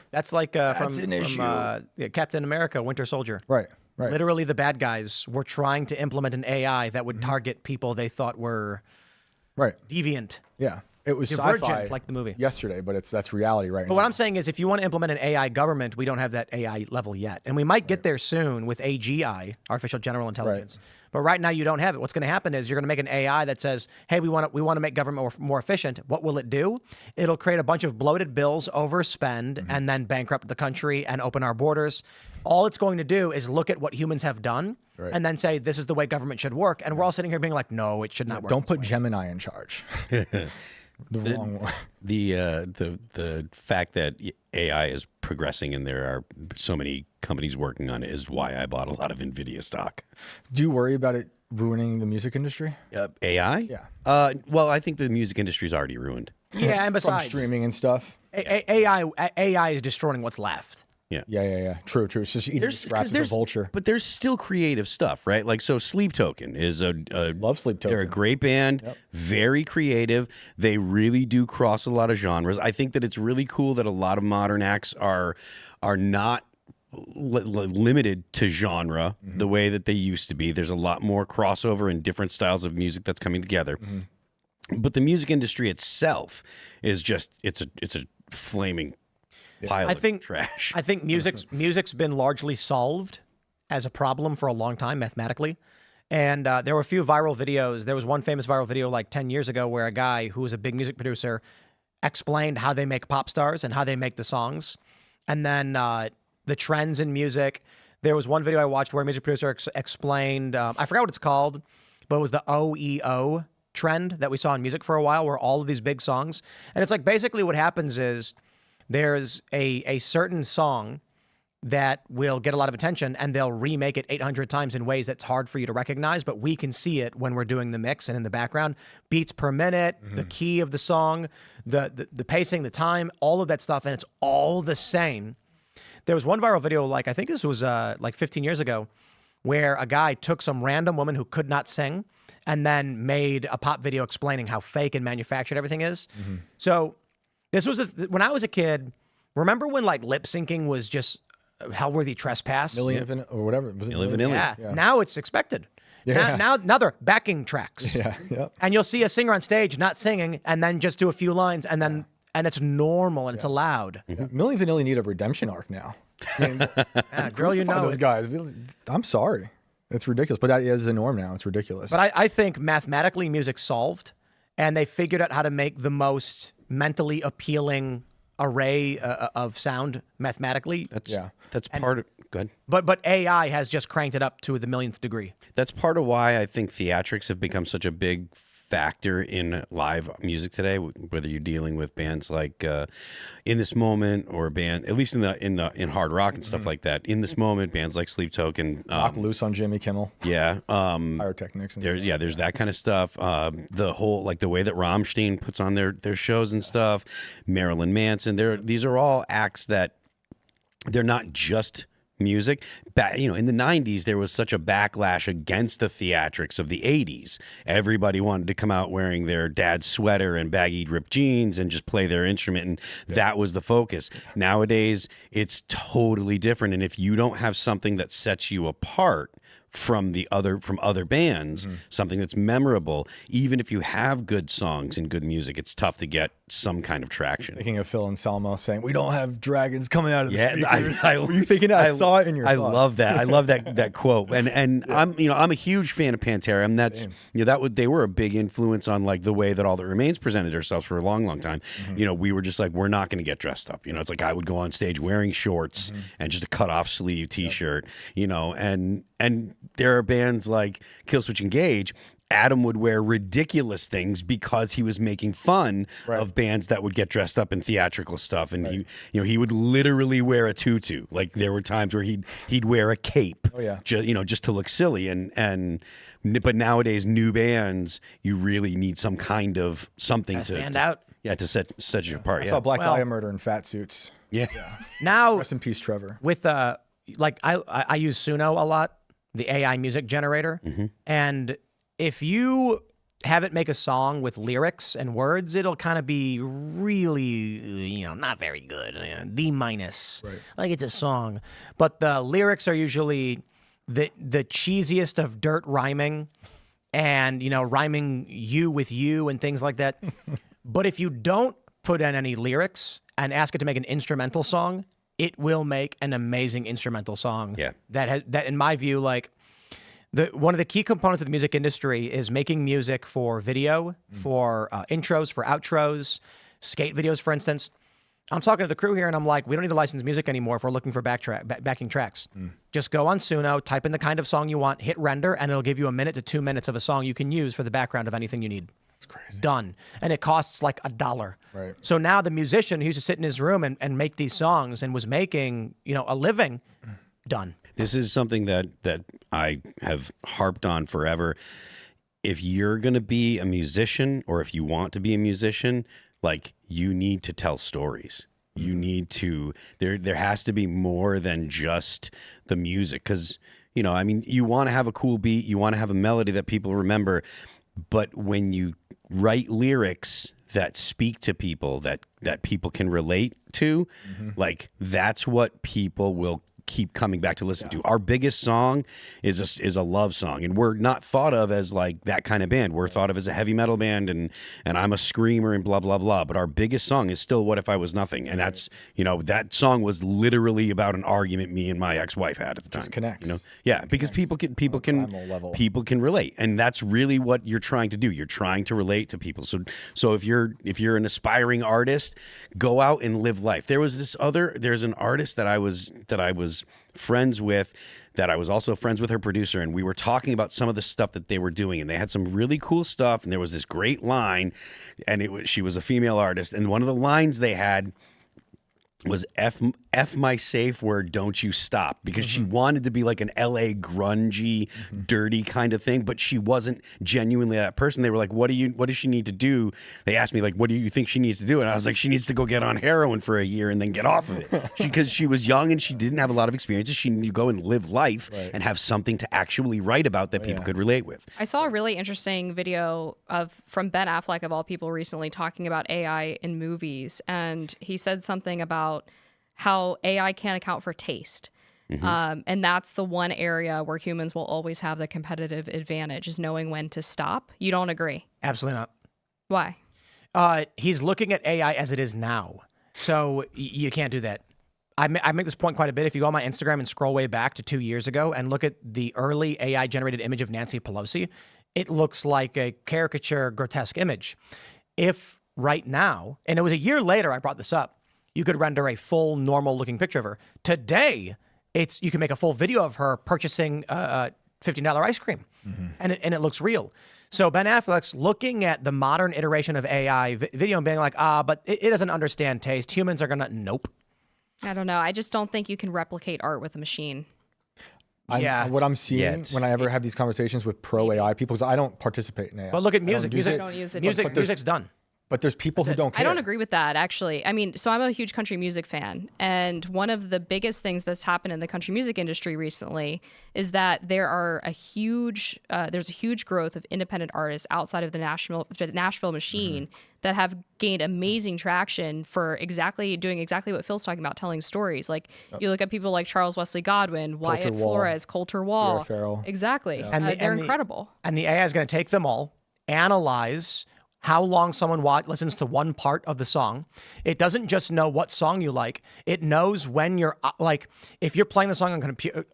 S1: That's like from
S3: an issue.
S1: Captain America, Winter Soldier.
S3: Right.
S1: Literally, the bad guys were trying to implement an AI that would target people they thought were
S3: Right.
S1: deviant.
S3: Yeah. It was
S1: Divergent,
S3: sci-fi
S1: like the movie.
S3: yesterday, but that's reality right now.
S1: But what I'm saying is, if you want to implement an AI government, we don't have that AI level yet. And we might get there soon with AGI, Artificial General Intelligence. But right now, you don't have it. What's going to happen is you're going to make an AI that says, hey, we want to make government more efficient. What will it do? It'll create a bunch of bloated bills, overspend, and then bankrupt the country and open our borders. All it's going to do is look at what humans have done and then say, this is the way government should work. And we're all sitting here being like, no, it should not work.
S3: Don't put Gemini in charge. The wrong one.
S4: The fact that AI is progressing and there are so many companies working on it is why I bought a lot of NVIDIA stock.
S3: Do you worry about it ruining the music industry?
S4: AI?
S3: Yeah.
S4: Well, I think the music industry is already ruined.
S1: Yeah, and
S3: From
S1: besides,
S3: streaming and stuff?
S1: AI is destroying what's left.
S3: Yeah. True. It's just eating scraps as a vulture.
S4: But there's still creative stuff, right? Like, so Sleep Token is
S3: Love Sleep Token.
S4: They're a great band, very creative. They really do cross a lot of genres. I think that it's really cool that a lot of modern acts are not limited to genre the way that they used to be. There's a lot more crossover and different styles of music that's coming together. But the music industry itself is just it's a flaming pile of trash.
S1: I think music's been largely solved as a problem for a long time mathematically. And there were a few viral videos. There was one famous viral video like 10 years ago where a guy who was a big music producer explained how they make pop stars and how they make the songs. And then the trends in music. There was one video I watched where a music producer explained, I forgot what it's called, but it was the OEO trend that we saw in music for a while, where all of these big songs. And it's like basically what happens is there's a certain song that will get a lot of attention and they'll remake it 800 times in ways that's hard for you to recognize, but we can see it when we're doing the mix and in the background. Beats per minute, the key of the song, the pacing, the time, all of that stuff, and it's all the same. There was one viral video, like I think this was like 15 years ago, where a guy took some random woman who could not sing and then made a pop video explaining how fake and manufactured everything is. So this was when I was a kid. Remember when like lip syncing was just hellworthy trespass?
S3: Million or whatever. Was it
S4: Milli Vanilli.
S1: Yeah. Now it's expected.
S3: Yeah.
S1: Now they're backing tracks.
S3: Yeah.
S1: And you'll see a singer on stage not singing and then just do a few lines and it's normal and it's allowed.
S3: Milli Vanilli need a redemption arc now. I mean,
S1: Girl, you know
S3: those
S1: it.
S3: guys. I'm sorry. It's ridiculous, but that is the norm now. It's ridiculous.
S1: But I think mathematically music's solved, and they figured out how to make the most mentally appealing array of sound mathematically.
S4: That's part of good.
S1: But AI has just cranked it up to the millionth degree.
S4: That's part of why I think theatrics have become such a big factor in live music today. Whether you're dealing with bands like In This Moment or a band, at least in hard rock and stuff like that. In This Moment, bands like Sleep Token,
S3: Rock Loose on Jimmy Kimmel.
S4: Yeah,
S3: Pyrotechnics. And
S4: there's that kind of stuff. The whole the way that Rammstein puts on their shows and stuff. Marilyn Manson. These are all acts that they're not just music. In the 90s, there was such a backlash against the theatrics of the 80s. Everybody wanted to come out wearing their dad's sweater and baggy ripped jeans and just play their instrument, and that was the focus. Nowadays, it's totally different, and if you don't have something that sets you apart from other bands, something that's memorable, even if you have good songs and good music, it's tough to get some kind of traction.
S3: Thinking of Phil Anselmo saying, "We don't have dragons coming out of the speakers."
S4: I
S3: Were you thinking that? I saw it in your
S4: I
S3: thoughts.
S4: love that. I love that quote. And I'm a huge fan of Pantera, and that's they were a big influence on like the way that All That Remains presented ourselves for a long, long time. We were just like, we're not going to get dressed up. It's like I would go on stage wearing shorts and just a cut off sleeve T-shirt. And there are bands like Killswitch Engage. Adam would wear ridiculous things because he was making fun of bands that would get dressed up in theatrical stuff, and he would literally wear a tutu. Like there were times where he'd wear a cape, just to look silly. But nowadays, new bands, you really need some kind of something to
S1: stand out.
S4: Yeah, to set you apart.
S3: I saw Black Dahlia Murder in fat suits.
S4: Yeah.
S1: Now,
S3: Rest in peace, Trevor.
S1: with I use Suno a lot, the AI music generator, and if you have it make a song with lyrics and words, it'll kind of be really, not very good. D-. Like it's a song. But the lyrics are usually the cheesiest of dirt rhyming and, rhyming you with you and things like that. But if you don't put in any lyrics and ask it to make an instrumental song, it will make an amazing instrumental song.
S4: Yeah.
S1: That in my view, like one of the key components of the music industry is making music for video, for intros, for outros, skate videos, for instance. I'm talking to the crew here, and I'm like, we don't need to license music anymore if we're looking for backing tracks. Just go on Suno, type in the kind of song you want, hit render, and it'll give you 1 minute to 2 minutes of a song you can use for the background of anything you need.
S3: That's crazy.
S1: Done. And it costs like $1.
S3: Right.
S1: So now the musician who used to sit in his room and make these songs and was making, a living, done.
S4: This is something that I have harped on forever. If you're going to be a musician, or if you want to be a musician, like, you need to tell stories. You need to, there has to be more than just the music. Because, you want to have a cool beat, you want to have a melody that people remember. But when you write lyrics that speak to people, that people can relate to, like, that's what people will keep coming back to listen to. Our biggest song is a love song, and we're not thought of as like that kind of band. We're thought of as a heavy metal band, and I'm a screamer and blah blah blah. But our biggest song is still "What If I Was Nothing," and that's that song was literally about an argument me and my ex-wife had at the time.
S3: Just connects.
S4: Because people can relate, and that's really what you're trying to do. You're trying to relate to people. So if you're an aspiring artist, go out and live life. There's an artist that I was friends with, that I was also friends with her producer, and we were talking about some of the stuff that they were doing, and they had some really cool stuff, and there was this great line, and she was a female artist, and one of the lines they had was F my safe word, don't you stop, because she wanted to be like an LA grungy, dirty kind of thing, but she wasn't genuinely that person. They were like, what does she need to do? They asked me, like, what do you think she needs to do? And I was like, she needs to go get on heroin for a year and then get off of it. Because she was young and she didn't have a lot of experiences. She needed to go and live life and have something to actually write about that people could relate with.
S2: I saw a really interesting video from Ben Affleck, of all people, recently talking about AI in movies, and he said something about how AI can't account for taste. And that's the one area where humans will always have the competitive advantage, is knowing when to stop. You don't agree?
S1: Absolutely not.
S2: Why?
S1: He's looking at AI as it is now. So you can't do that. I make this point quite a bit. If you go on my Instagram and scroll way back to 2 years ago and look at the early AI-generated image of Nancy Pelosi, it looks like a caricature, grotesque image. If right now, and it was a year later I brought this up, you could render a full, normal-looking picture of her. Today, you can make a full video of her purchasing $15 ice cream, and it looks real. So Ben Affleck's looking at the modern iteration of AI video and being like, but it doesn't understand taste. Humans are gonna, nope.
S2: I don't know. I just don't think you can replicate art with a machine.
S3: What I'm seeing when I ever have these conversations with pro AI people, because I don't participate in AI.
S1: But look at music.
S3: Music's done. But there's people who don't care.
S2: I don't agree with that, actually. I mean, so I'm a huge country music fan, and one of the biggest things that's happened in the country music industry recently is that there's a huge growth of independent artists outside of the Nashville machine that have gained amazing traction for doing exactly what Phil's talking about, telling stories. Like, you look at people like Charles Wesley Godwin, Wyatt Flores, Coulter Wall.
S3: Sierra Farrell.
S2: Exactly.
S3: Yeah.
S2: They're incredible.
S1: And the AI is going to take them all, analyze how long someone listens to one part of the song. It doesn't just know what song you like. It knows when you're, like, if you're playing the song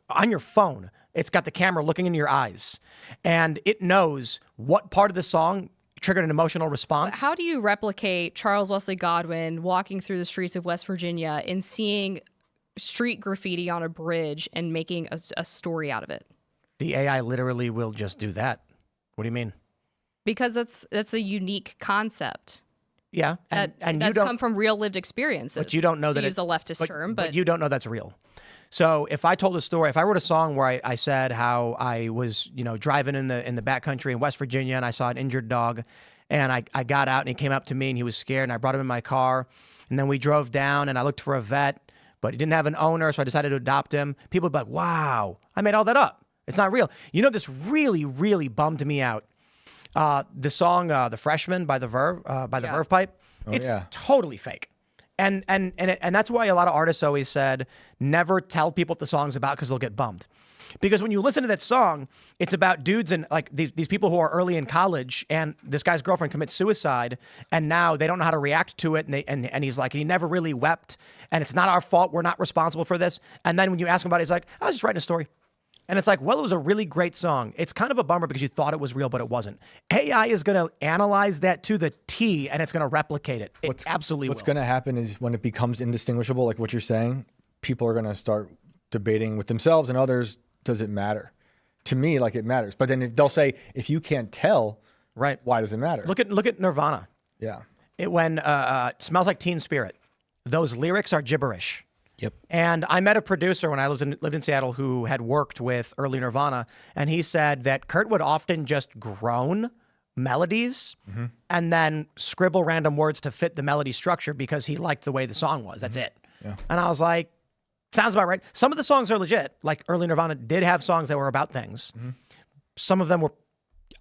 S1: on your phone, it's got the camera looking into your eyes. And it knows what part of the song triggered an emotional response.
S2: But how do you replicate Charles Wesley Godwin walking through the streets of West Virginia and seeing street graffiti on a bridge and making a story out of it?
S1: The AI literally will just do that. What do you mean?
S2: Because that's a unique concept.
S1: Yeah,
S2: and that's come from real lived experiences.
S1: But you don't know that
S2: use a leftist term, but
S1: you don't know that's real. So if I told a story, if I wrote a song where I said how I was, driving in the backcountry in West Virginia and I saw an injured dog, and I got out and he came up to me and he was scared and I brought him in my car, and then we drove down and I looked for a vet, but he didn't have an owner, so I decided to adopt him. People would be like, "Wow, I made all that up. It's not real." This really, really bummed me out. The song "The Freshman" by the Verve Pipe, it's totally fake, and that's why a lot of artists always said never tell people what the song's about because they'll get bummed. Because when you listen to that song, it's about dudes and like these people who are early in college, and this guy's girlfriend commits suicide, and now they don't know how to react to it, and he's like, he never really wept, and it's not our fault, we're not responsible for this. And then when you ask him about it, he's like, I was just writing a story. And it's like, well, it was a really great song. It's kind of a bummer because you thought it was real, but it wasn't. AI is going to analyze that to the T, and it's going to replicate it. It absolutely
S3: What's
S1: will.
S3: going to happen is when it becomes indistinguishable, like what you're saying, people are going to start debating with themselves and others, does it matter? To me, like it matters. But then they'll say, if you can't tell,
S1: Right.
S3: why does it matter?
S1: Look at Nirvana.
S3: Yeah.
S1: When Smells Like Teen Spirit, those lyrics are gibberish.
S4: Yep.
S1: And I met a producer when I lived in Seattle who had worked with early Nirvana, and he said that Kurt would often just groan melodies and then scribble random words to fit the melody structure because he liked the way the song was. That's it.
S3: Yeah.
S1: And I was like, sounds about right. Some of the songs are legit. Like early Nirvana did have songs that were about things. Some of them were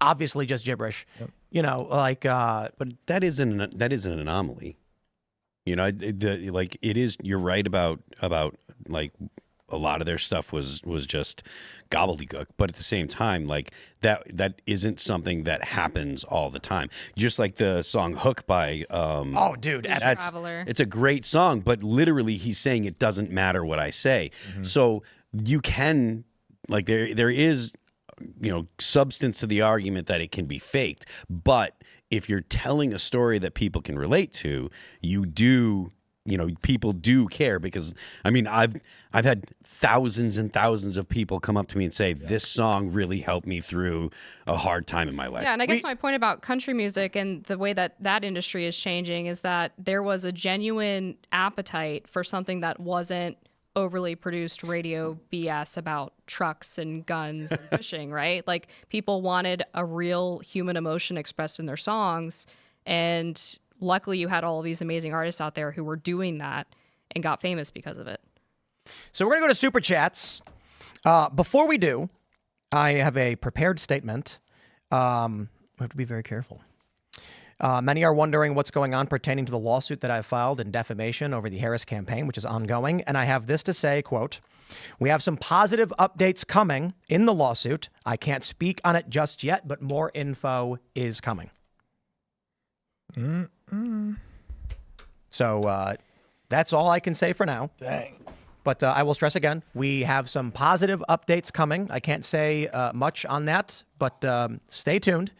S1: obviously just gibberish. You know, like
S4: But that is an anomaly. You know, like it is. You're right about like a lot of their stuff was just gobbledygook. But at the same time, like that isn't something that happens all the time. Just like the song "Hook" by
S1: oh, dude,
S2: Traveler.
S4: it's a great song, but literally he's saying it doesn't matter what I say. So you can like there is substance to the argument that it can be faked, but if you're telling a story that people can relate to, people do care because, I mean, I've had thousands and thousands of people come up to me and say, this song really helped me through a hard time in my life.
S2: Yeah, and I guess my point about country music and the way that industry is changing is that there was a genuine appetite for something that wasn't overly produced radio BS about trucks and guns and fishing, right? Like people wanted a real human emotion expressed in their songs, and luckily you had all of these amazing artists out there who were doing that and got famous because of it.
S1: So we're going to go to Super Chats. Before we do, I have a prepared statement. We have to be very careful. Many are wondering what's going on pertaining to the lawsuit that I filed in defamation over the Harris campaign, which is ongoing. And I have this to say, quote, we have some positive updates coming in the lawsuit. I can't speak on it just yet, but more info is coming. So that's all I can say for now.
S3: Dang.
S1: But I will stress again, we have some positive updates coming. I can't say much on that, but stay tuned.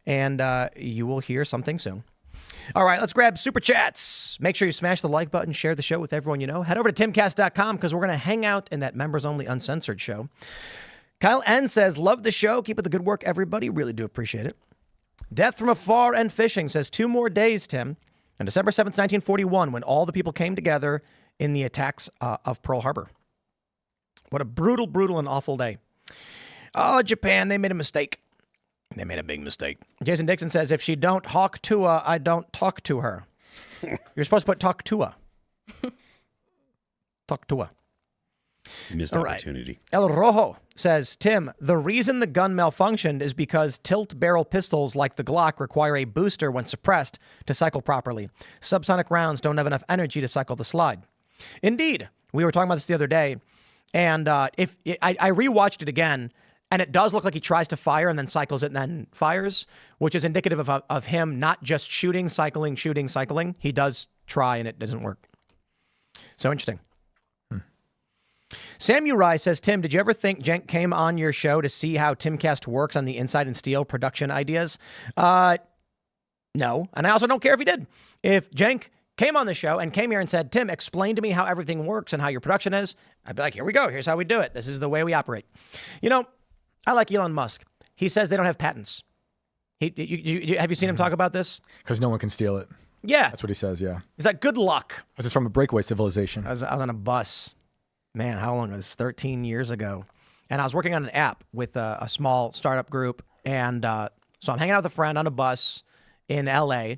S1: And you will hear something soon. All right, let's grab Super Chats. Make sure you smash the like button, share the show with everyone you know. Head over to timcast.com because we're going to hang out in that members-only uncensored show. Kyle N says, love the show. Keep up the good work, everybody. Really do appreciate it. Death from Afar and Fishing says, 2 more days, Tim. On December 7th, 1941, when all the people came together in the attacks of Pearl Harbor. What a brutal, brutal, and awful day. Oh, Japan, they made a mistake. They made a big mistake. Jason Dixon says, if she don't hawk Tuah, I don't talk to her. You're supposed to put talk Tuah. Talk Tuah.
S4: Missed
S1: All right.
S4: opportunity.
S1: El Rojo says, Tim, the reason the gun malfunctioned is because tilt barrel pistols like the Glock require a booster when suppressed to cycle properly. Subsonic rounds don't have enough energy to cycle the slide. Indeed. We were talking about this the other day, and I rewatched it again, and it does look like he tries to fire and then cycles it and then fires, which is indicative of him not just shooting, cycling. He does try, and it doesn't work. So interesting. Sam Uri says, Tim, did you ever think Cenk came on your show to see how Timcast works on the Inside and Steel production ideas? No. And I also don't care if he did. If Cenk came on the show and came here and said, Tim, explain to me how everything works and how your production is, I'd be like, here we go. Here's how we do it. This is the way we operate. You know, I like Elon Musk. He says they don't have patents. Have you seen him talk about this?
S3: Because no one can steal it.
S1: Yeah.
S3: That's what he says, yeah.
S1: He's like, good luck.
S3: This is from a breakaway civilization.
S1: I was on a bus. Man, how long was this? 13 years ago. And I was working on an app with a small startup group. And so I'm hanging out with a friend on a bus in LA.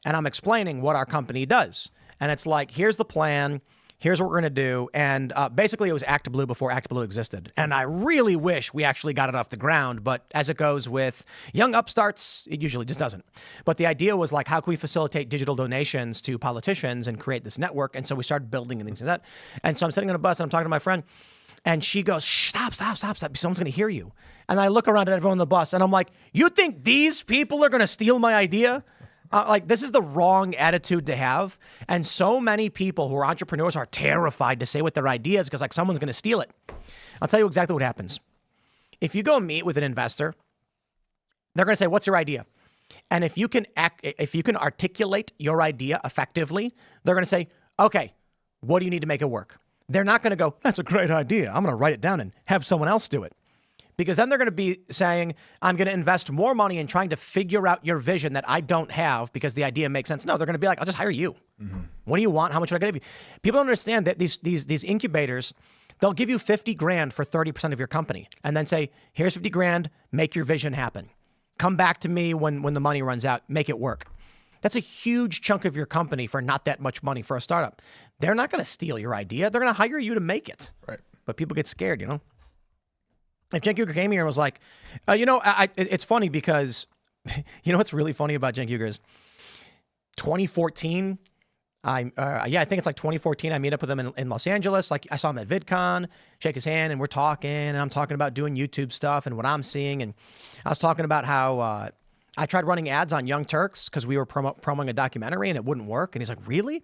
S1: And I'm explaining what our company does. And it's like, here's the plan. Here's what we're going to do. And basically, it was Act Blue before Act Blue existed. And I really wish we actually got it off the ground. But as it goes with young upstarts, it usually just doesn't. But the idea was like, how can we facilitate digital donations to politicians and create this network? And so we started building and things like that. And so I'm sitting on a bus and I'm talking to my friend. And she goes, stop. Someone's going to hear you. And I look around at everyone on the bus and I'm like, you think these people are going to steal my idea? Like, this is the wrong attitude to have. And so many people who are entrepreneurs are terrified to say what their idea is because, like, someone's going to steal it. I'll tell you exactly what happens. If you go meet with an investor, they're going to say, what's your idea? And if you can articulate your idea effectively, they're going to say, okay, what do you need to make it work? They're not going to go, that's a great idea. I'm going to write it down and have someone else do it. Because then they're going to be saying, I'm going to invest more money in trying to figure out your vision that I don't have because the idea makes sense. No, they're going to be like, I'll just hire you. Mm-hmm. What do you want? How much should I give you? People don't understand that these incubators, they'll give you 50 grand for 30% of your company and then say, here's 50 grand, make your vision happen. Come back to me when the money runs out, make it work. That's a huge chunk of your company for not that much money for a startup. They're not going to steal your idea. They're going to hire you to make it.
S3: Right.
S1: But people get scared, you know? If Cenk Uygur came here and was like, it's funny because, you know what's really funny about Cenk Uygur is 2014, I think it's like 2014, I meet up with him in Los Angeles. Like, I saw him at VidCon, shake his hand, and we're talking, and I'm talking about doing YouTube stuff and what I'm seeing. And I was talking about how I tried running ads on Young Turks because we were promoting a documentary and it wouldn't work. And he's like, really?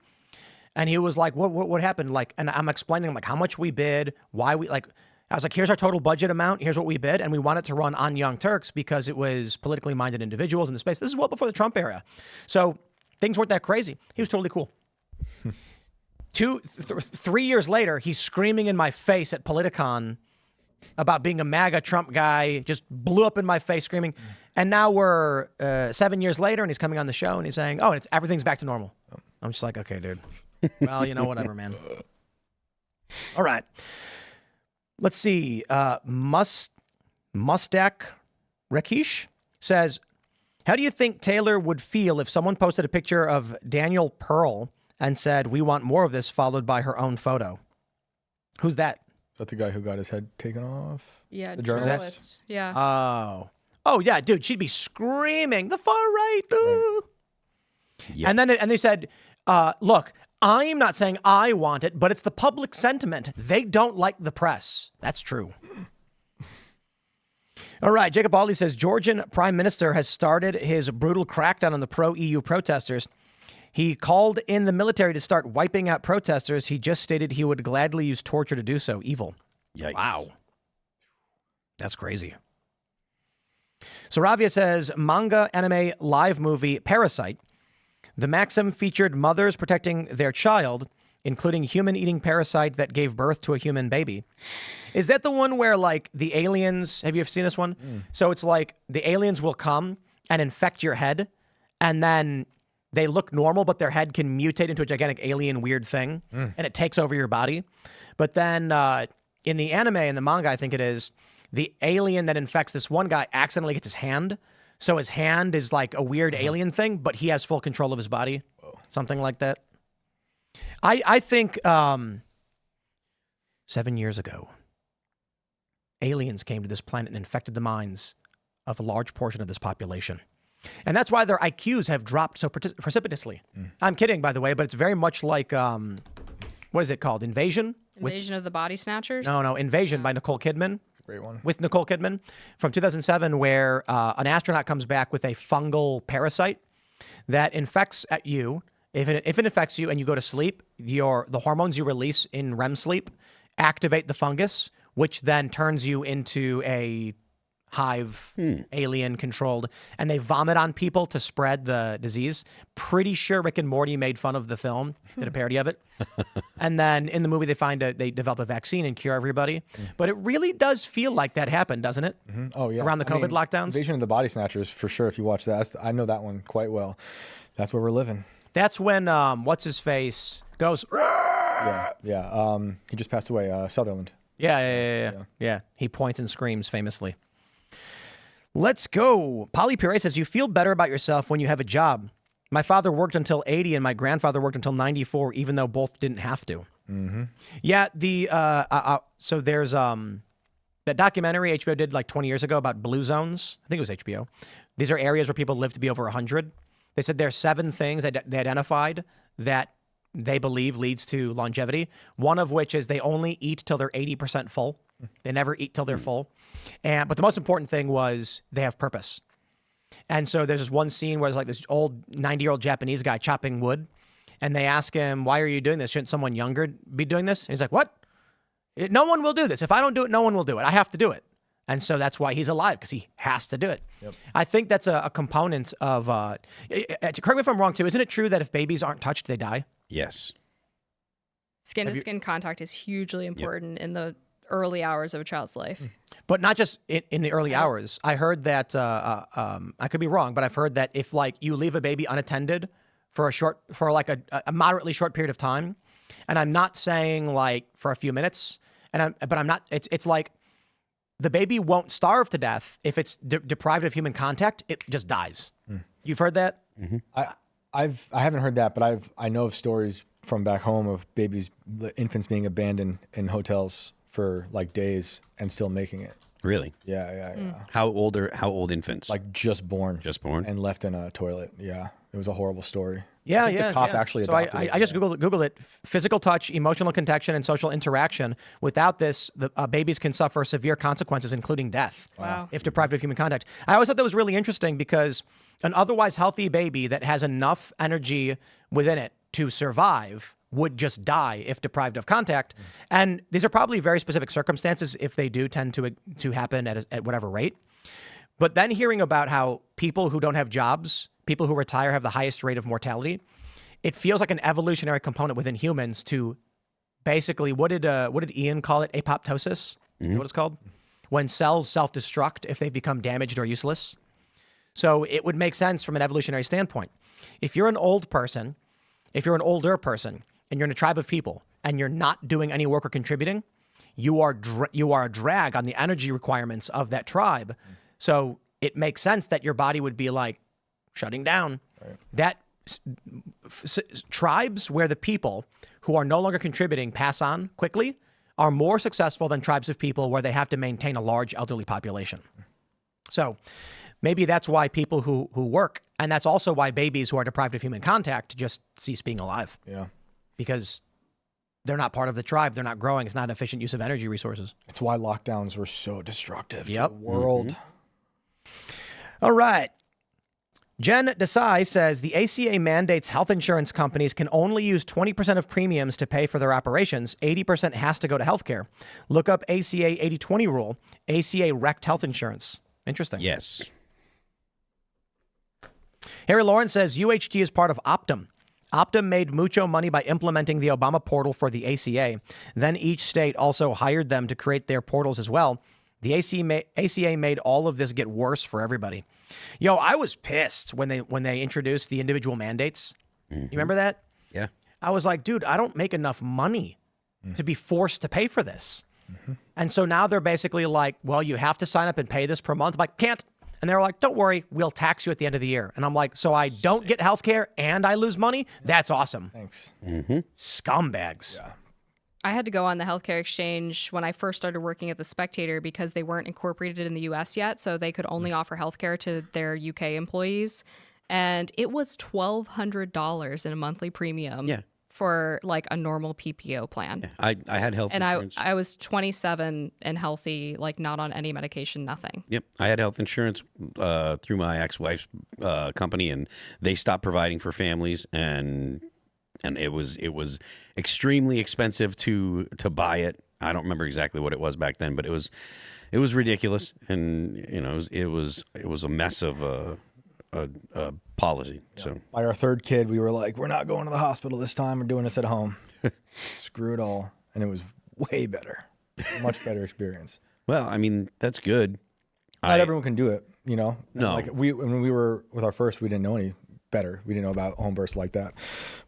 S1: And he was like, what happened? Like, and I'm explaining him like how much we bid, why we like. I was like, here's our total budget amount. Here's what we bid. And we wanted to run on Young Turks because it was politically minded individuals in the space. This is well before the Trump era. So things weren't that crazy. He was totally cool. 3 years later, he's screaming in my face at Politicon about being a MAGA Trump guy, just blew up in my face screaming. And now we're 7 years later and he's coming on the show and he's saying, oh, everything's back to normal. I'm just like, okay, dude. Well, you know, whatever, man. All right. Let's see. Mustak Rakesh says, how do you think Taylor would feel if someone posted a picture of Daniel Pearl and said, we want more of this, followed by her own photo? Who's that?
S3: Is that the guy who got his head taken off?
S2: Yeah,
S3: the journalist.
S2: Yeah.
S1: Oh yeah, dude. She'd be screaming the far right.
S3: Right.
S1: Yep. And they said, look, I'm not saying I want it, but it's the public sentiment. They don't like the press. That's true. All right. Jacob Auley says, Georgian Prime Minister has started his brutal crackdown on the pro-EU protesters. He called in the military to start wiping out protesters. He just stated he would gladly use torture to do so. Evil.
S4: Yikes.
S1: Wow. That's crazy. Saravia says, manga, anime, live movie, Parasite. The Maxim featured mothers protecting their child, including human-eating parasite that gave birth to a human baby. Is that the one where, like, the aliens... Have you ever seen this one? So it's like the aliens will come and infect your head, and then they look normal, but their head can mutate into a gigantic alien weird thing, and it takes over your body. But then in the anime, in the manga, I think it is, the alien that infects this one guy accidentally gets his hand. So his hand is like a weird alien thing, but he has full control of his body. Whoa. Something like that. I think 7 years ago, aliens came to this planet and infected the minds of a large portion of this population. And that's why their IQs have dropped so precipitously. I'm kidding, by the way, but it's very much like, what is it called? Invasion?
S2: Invasion of the Body Snatchers?
S1: No, Invasion by Nicole Kidman.
S3: Great one.
S1: With Nicole Kidman from 2007, where an astronaut comes back with a fungal parasite that infects at you. If it infects you and you go to sleep, the hormones you release in REM sleep activate the fungus, which then turns you into a hive, alien controlled, and they vomit on people to spread the disease. Pretty sure Rick and Morty made fun of the film, did a parody of it. And then in the movie, they develop a vaccine and cure everybody. But it really does feel like that happened, doesn't it?
S3: Oh, yeah.
S1: Around the COVID lockdowns.
S3: Invasion of the Body Snatchers, for sure, if you watch that. I know that one quite well. That's where we're living.
S1: That's when, what's-his-face goes,
S3: Yeah. He just passed away, Sutherland.
S1: Yeah. He points and screams famously. Let's go. Polly Pure says, you feel better about yourself when you have a job. My father worked until 80 and my grandfather worked until 94, even though both didn't have to. Yeah, so there's that documentary HBO did like 20 years ago about blue zones. I think it was HBO. These are areas where people live to be over 100. They said there are 7 things that they identified that they believe leads to longevity. One of which is they only eat till they're 80% full. They never eat till they're full. But the most important thing was they have purpose. And so there's this one scene where there's like this old 90-year-old Japanese guy chopping wood. And they ask him, why are you doing this? Shouldn't someone younger be doing this? And he's like, what? No one will do this. If I don't do it, no one will do it. I have to do it. And so that's why he's alive, because he has to do it. Yep. I think that's a component of, correct me if I'm wrong too, isn't it true that if babies aren't touched, they die?
S4: Yes.
S2: Skin-to-skin contact is hugely important in the early hours of a child's life.
S1: But not just in the early hours. I heard that, I could be wrong, but I've heard that if like you leave a baby unattended for a moderately short period of time, and I'm not saying like for a few minutes, but I'm not, it's like, the baby won't starve to death if it's deprived of human contact. It just dies. You've heard that?
S3: Mm-hmm. I haven't heard that, but I know of stories from back home of infants being abandoned in hotels for like days and still making it.
S4: Really?
S3: Yeah.
S4: How old infants?
S3: Like just born.
S4: Just born?
S3: And left in a toilet. Yeah. It was a horrible story.
S1: Yeah,
S3: The cop actually
S1: so
S3: adopted it.
S1: I just Googled it. Physical touch, emotional connection, and social interaction. Without this, babies can suffer severe consequences, including death, if deprived of human contact. I always thought that was really interesting because an otherwise healthy baby that has enough energy within it to survive would just die if deprived of contact. And these are probably very specific circumstances if they do tend to happen at whatever rate. But then hearing about how people who don't have jobs, people who retire have the highest rate of mortality, it feels like an evolutionary component within humans to basically, what did Ian call it? Apoptosis? Is that what it's called? When cells self-destruct if they've become damaged or useless. So it would make sense from an evolutionary standpoint. If you're an older person, and you're in a tribe of people, and you're not doing any work or contributing, you are a drag on the energy requirements of that tribe. So it makes sense that your body would be like shutting down. Right. That tribes where the people who are no longer contributing pass on quickly are more successful than tribes of people where they have to maintain a large elderly population. So maybe that's why people who work, and that's also why babies who are deprived of human contact just cease being alive. Yeah. Because they're not part of the tribe. They're not growing. It's not an efficient use of energy resources.
S3: It's why lockdowns were so destructive to the world.
S1: All right. Jen Desai says the ACA mandates health insurance companies can only use 20% of premiums to pay for their operations. 80% has to go to healthcare. Look up ACA 80-20 rule. ACA wrecked health insurance. Interesting.
S4: Yes.
S1: Harry Lawrence says UHG is part of Optum. Optum made mucho money by implementing the Obama portal for the ACA. Then each state also hired them to create their portals as well. The ACA made all of this get worse for everybody. Yo, I was pissed when they introduced the individual mandates. You remember that?
S4: Yeah.
S1: I was like, dude, I don't make enough money to be forced to pay for this. And so now they're basically like, well, you have to sign up and pay this per month. I'm like, can't. And they're like, don't worry, we'll tax you at the end of the year. And I'm like, so I don't get health care and I lose money? That's awesome.
S3: Thanks.
S1: Scumbags.
S3: Yeah.
S2: I had to go on the healthcare exchange when I first started working at the Spectator because they weren't incorporated in the US yet, so they could only offer healthcare to their UK employees. And it was $1,200 in a monthly premium for like a normal PPO plan.
S4: Yeah. I had health insurance.
S2: And I was 27 and healthy, like not on any medication, nothing.
S4: Yep. I had health insurance through my ex-wife's company, and they stopped providing for families, and it was extremely expensive to buy it. I don't remember exactly what it was back then, but it was ridiculous, and you know it was a mess of a policy. Yeah. So
S3: by our third kid, we were like, we're not going to the hospital this time. We're doing this at home. Screw it all, and it was way better, much better experience.
S4: Well, I mean that's good.
S3: Not everyone can do it, you know.
S4: No,
S3: like when we were with our first, we didn't know any better. We didn't know about home births like that,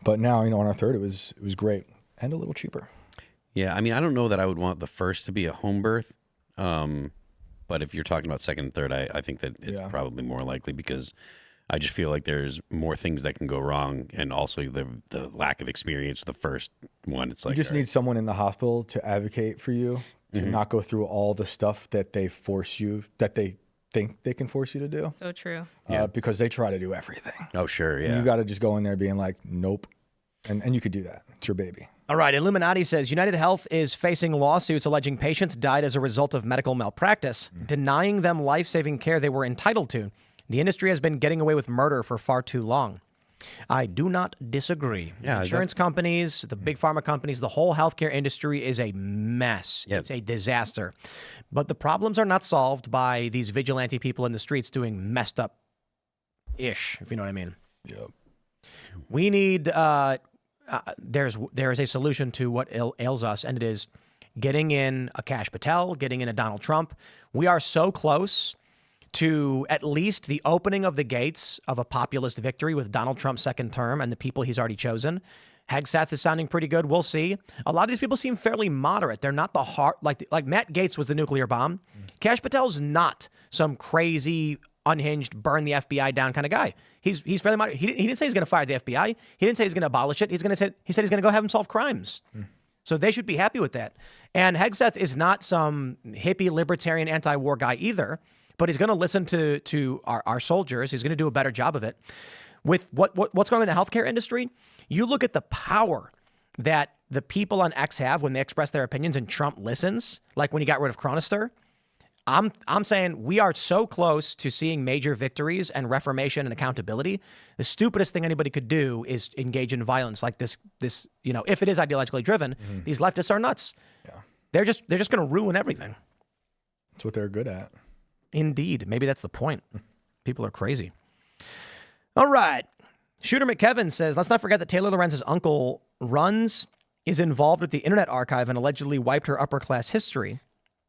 S3: but now you know on our third it was great and a little cheaper.
S4: Yeah, I mean I don't know that I would want the first to be a home birth, but if you're talking about second and third, I think that it's probably more likely because I just feel like there's more things that can go wrong, and also the lack of experience with the first one. It's like
S3: you just need someone in the hospital to advocate for you to not go through all the stuff that they force you that they think they can force you to do.
S2: So true.
S3: Because they try to do everything.
S4: Oh, sure, yeah.
S3: And you got to just go in there being like, nope. And you could do that. It's your baby.
S1: All right. Illuminati says UnitedHealth is facing lawsuits alleging patients died as a result of medical malpractice, denying them life-saving care they were entitled to. The industry has been getting away with murder for far too long. I do not disagree.
S4: Yeah,
S1: Insurance companies, the big pharma companies, the whole healthcare industry is a mess.
S4: Yep.
S1: It's a disaster. But the problems are not solved by these vigilante people in the streets doing messed up ish, if you know what I mean.
S3: Yep.
S1: We need there is a solution to what ails us, and it is getting in a Kash Patel, getting in a Donald Trump. We are so close to at least the opening of the gates of a populist victory with Donald Trump's second term and the people he's already chosen. Hegseth is sounding pretty good. We'll see. A lot of these people seem fairly moderate. They're not the hard, like Matt Gaetz was the nuclear bomb. Kash Patel's not some crazy, unhinged, burn the FBI down kind of guy. He's fairly moderate. He didn't say he's going to fire the FBI. He didn't say he's going to abolish it. He said he's going to go have him solve crimes. So they should be happy with that. And Hegseth is not some hippie, libertarian, anti-war guy either, but he's going to listen to our soldiers. He's going to do a better job of it. With what's going on in the healthcare industry, you look at the power that the people on X have when they express their opinions and Trump listens, like when he got rid of Chronister. I'm saying we are so close to seeing major victories and reformation and accountability. The stupidest thing anybody could do is engage in violence like this, if it is ideologically driven, these leftists are nuts.
S3: Yeah.
S1: They're just going to ruin everything.
S3: That's what they're good at.
S1: Indeed. Maybe that's the point. People are crazy. All right. Shooter McKevin says, let's not forget that Taylor Lorenz's uncle is involved with the Internet Archive and allegedly wiped her upper class history.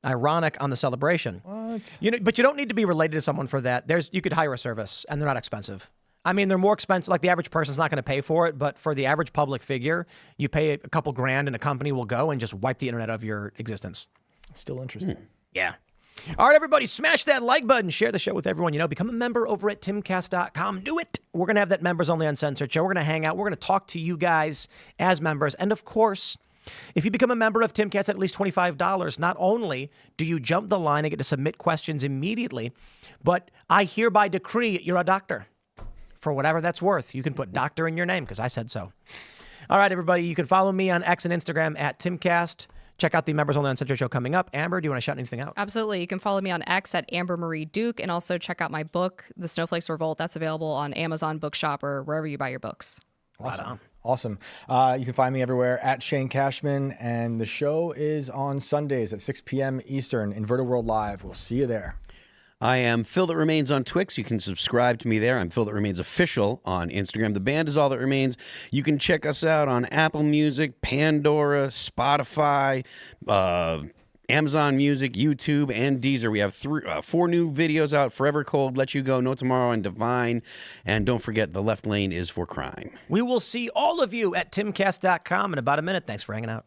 S1: Ironic on the celebration.
S3: What?
S1: But you don't need to be related to someone for that. You could hire a service, and they're not expensive. I mean, they're more expensive. Like the average person's not going to pay for it, but for the average public figure, you pay a couple grand, and a company will go and just wipe the internet of your existence.
S3: Still interesting.
S1: Yeah. All right, everybody, smash that like button. Share the show with everyone you know. Become a member over at timcast.com. Do it. We're going to have that members-only uncensored show. We're going to hang out. We're going to talk to you guys as members. And, of course, if you become a member of Timcast at least $25, not only do you jump the line and get to submit questions immediately, but I hereby decree you're a doctor. For whatever that's worth, you can put doctor in your name because I said so. All right, everybody, you can follow me on X and Instagram at Timcast. Check out the Members Only Uncensored show coming up. Amber, do you want to shout anything out?
S2: Absolutely. You can follow me on X at Amber Marie Duke, and also check out my book, The Snowflakes Revolt. That's available on Amazon Bookshop or wherever you buy your books.
S3: Awesome. Awesome. You can find me everywhere at Shane Cashman, and the show is on Sundays at 6 p.m. Eastern, Inverted World Live. We'll see you there.
S4: I am Phil That Remains on Twix. You can subscribe to me there. I'm Phil That Remains Official on Instagram. The band is All That Remains. You can check us out on Apple Music, Pandora, Spotify, Amazon Music, YouTube, and Deezer. We have 4 new videos out: Forever Cold, Let You Go, No Tomorrow, and Divine. And don't forget, the left lane is for crime.
S1: We will see all of you at timcast.com in about a minute. Thanks for hanging out.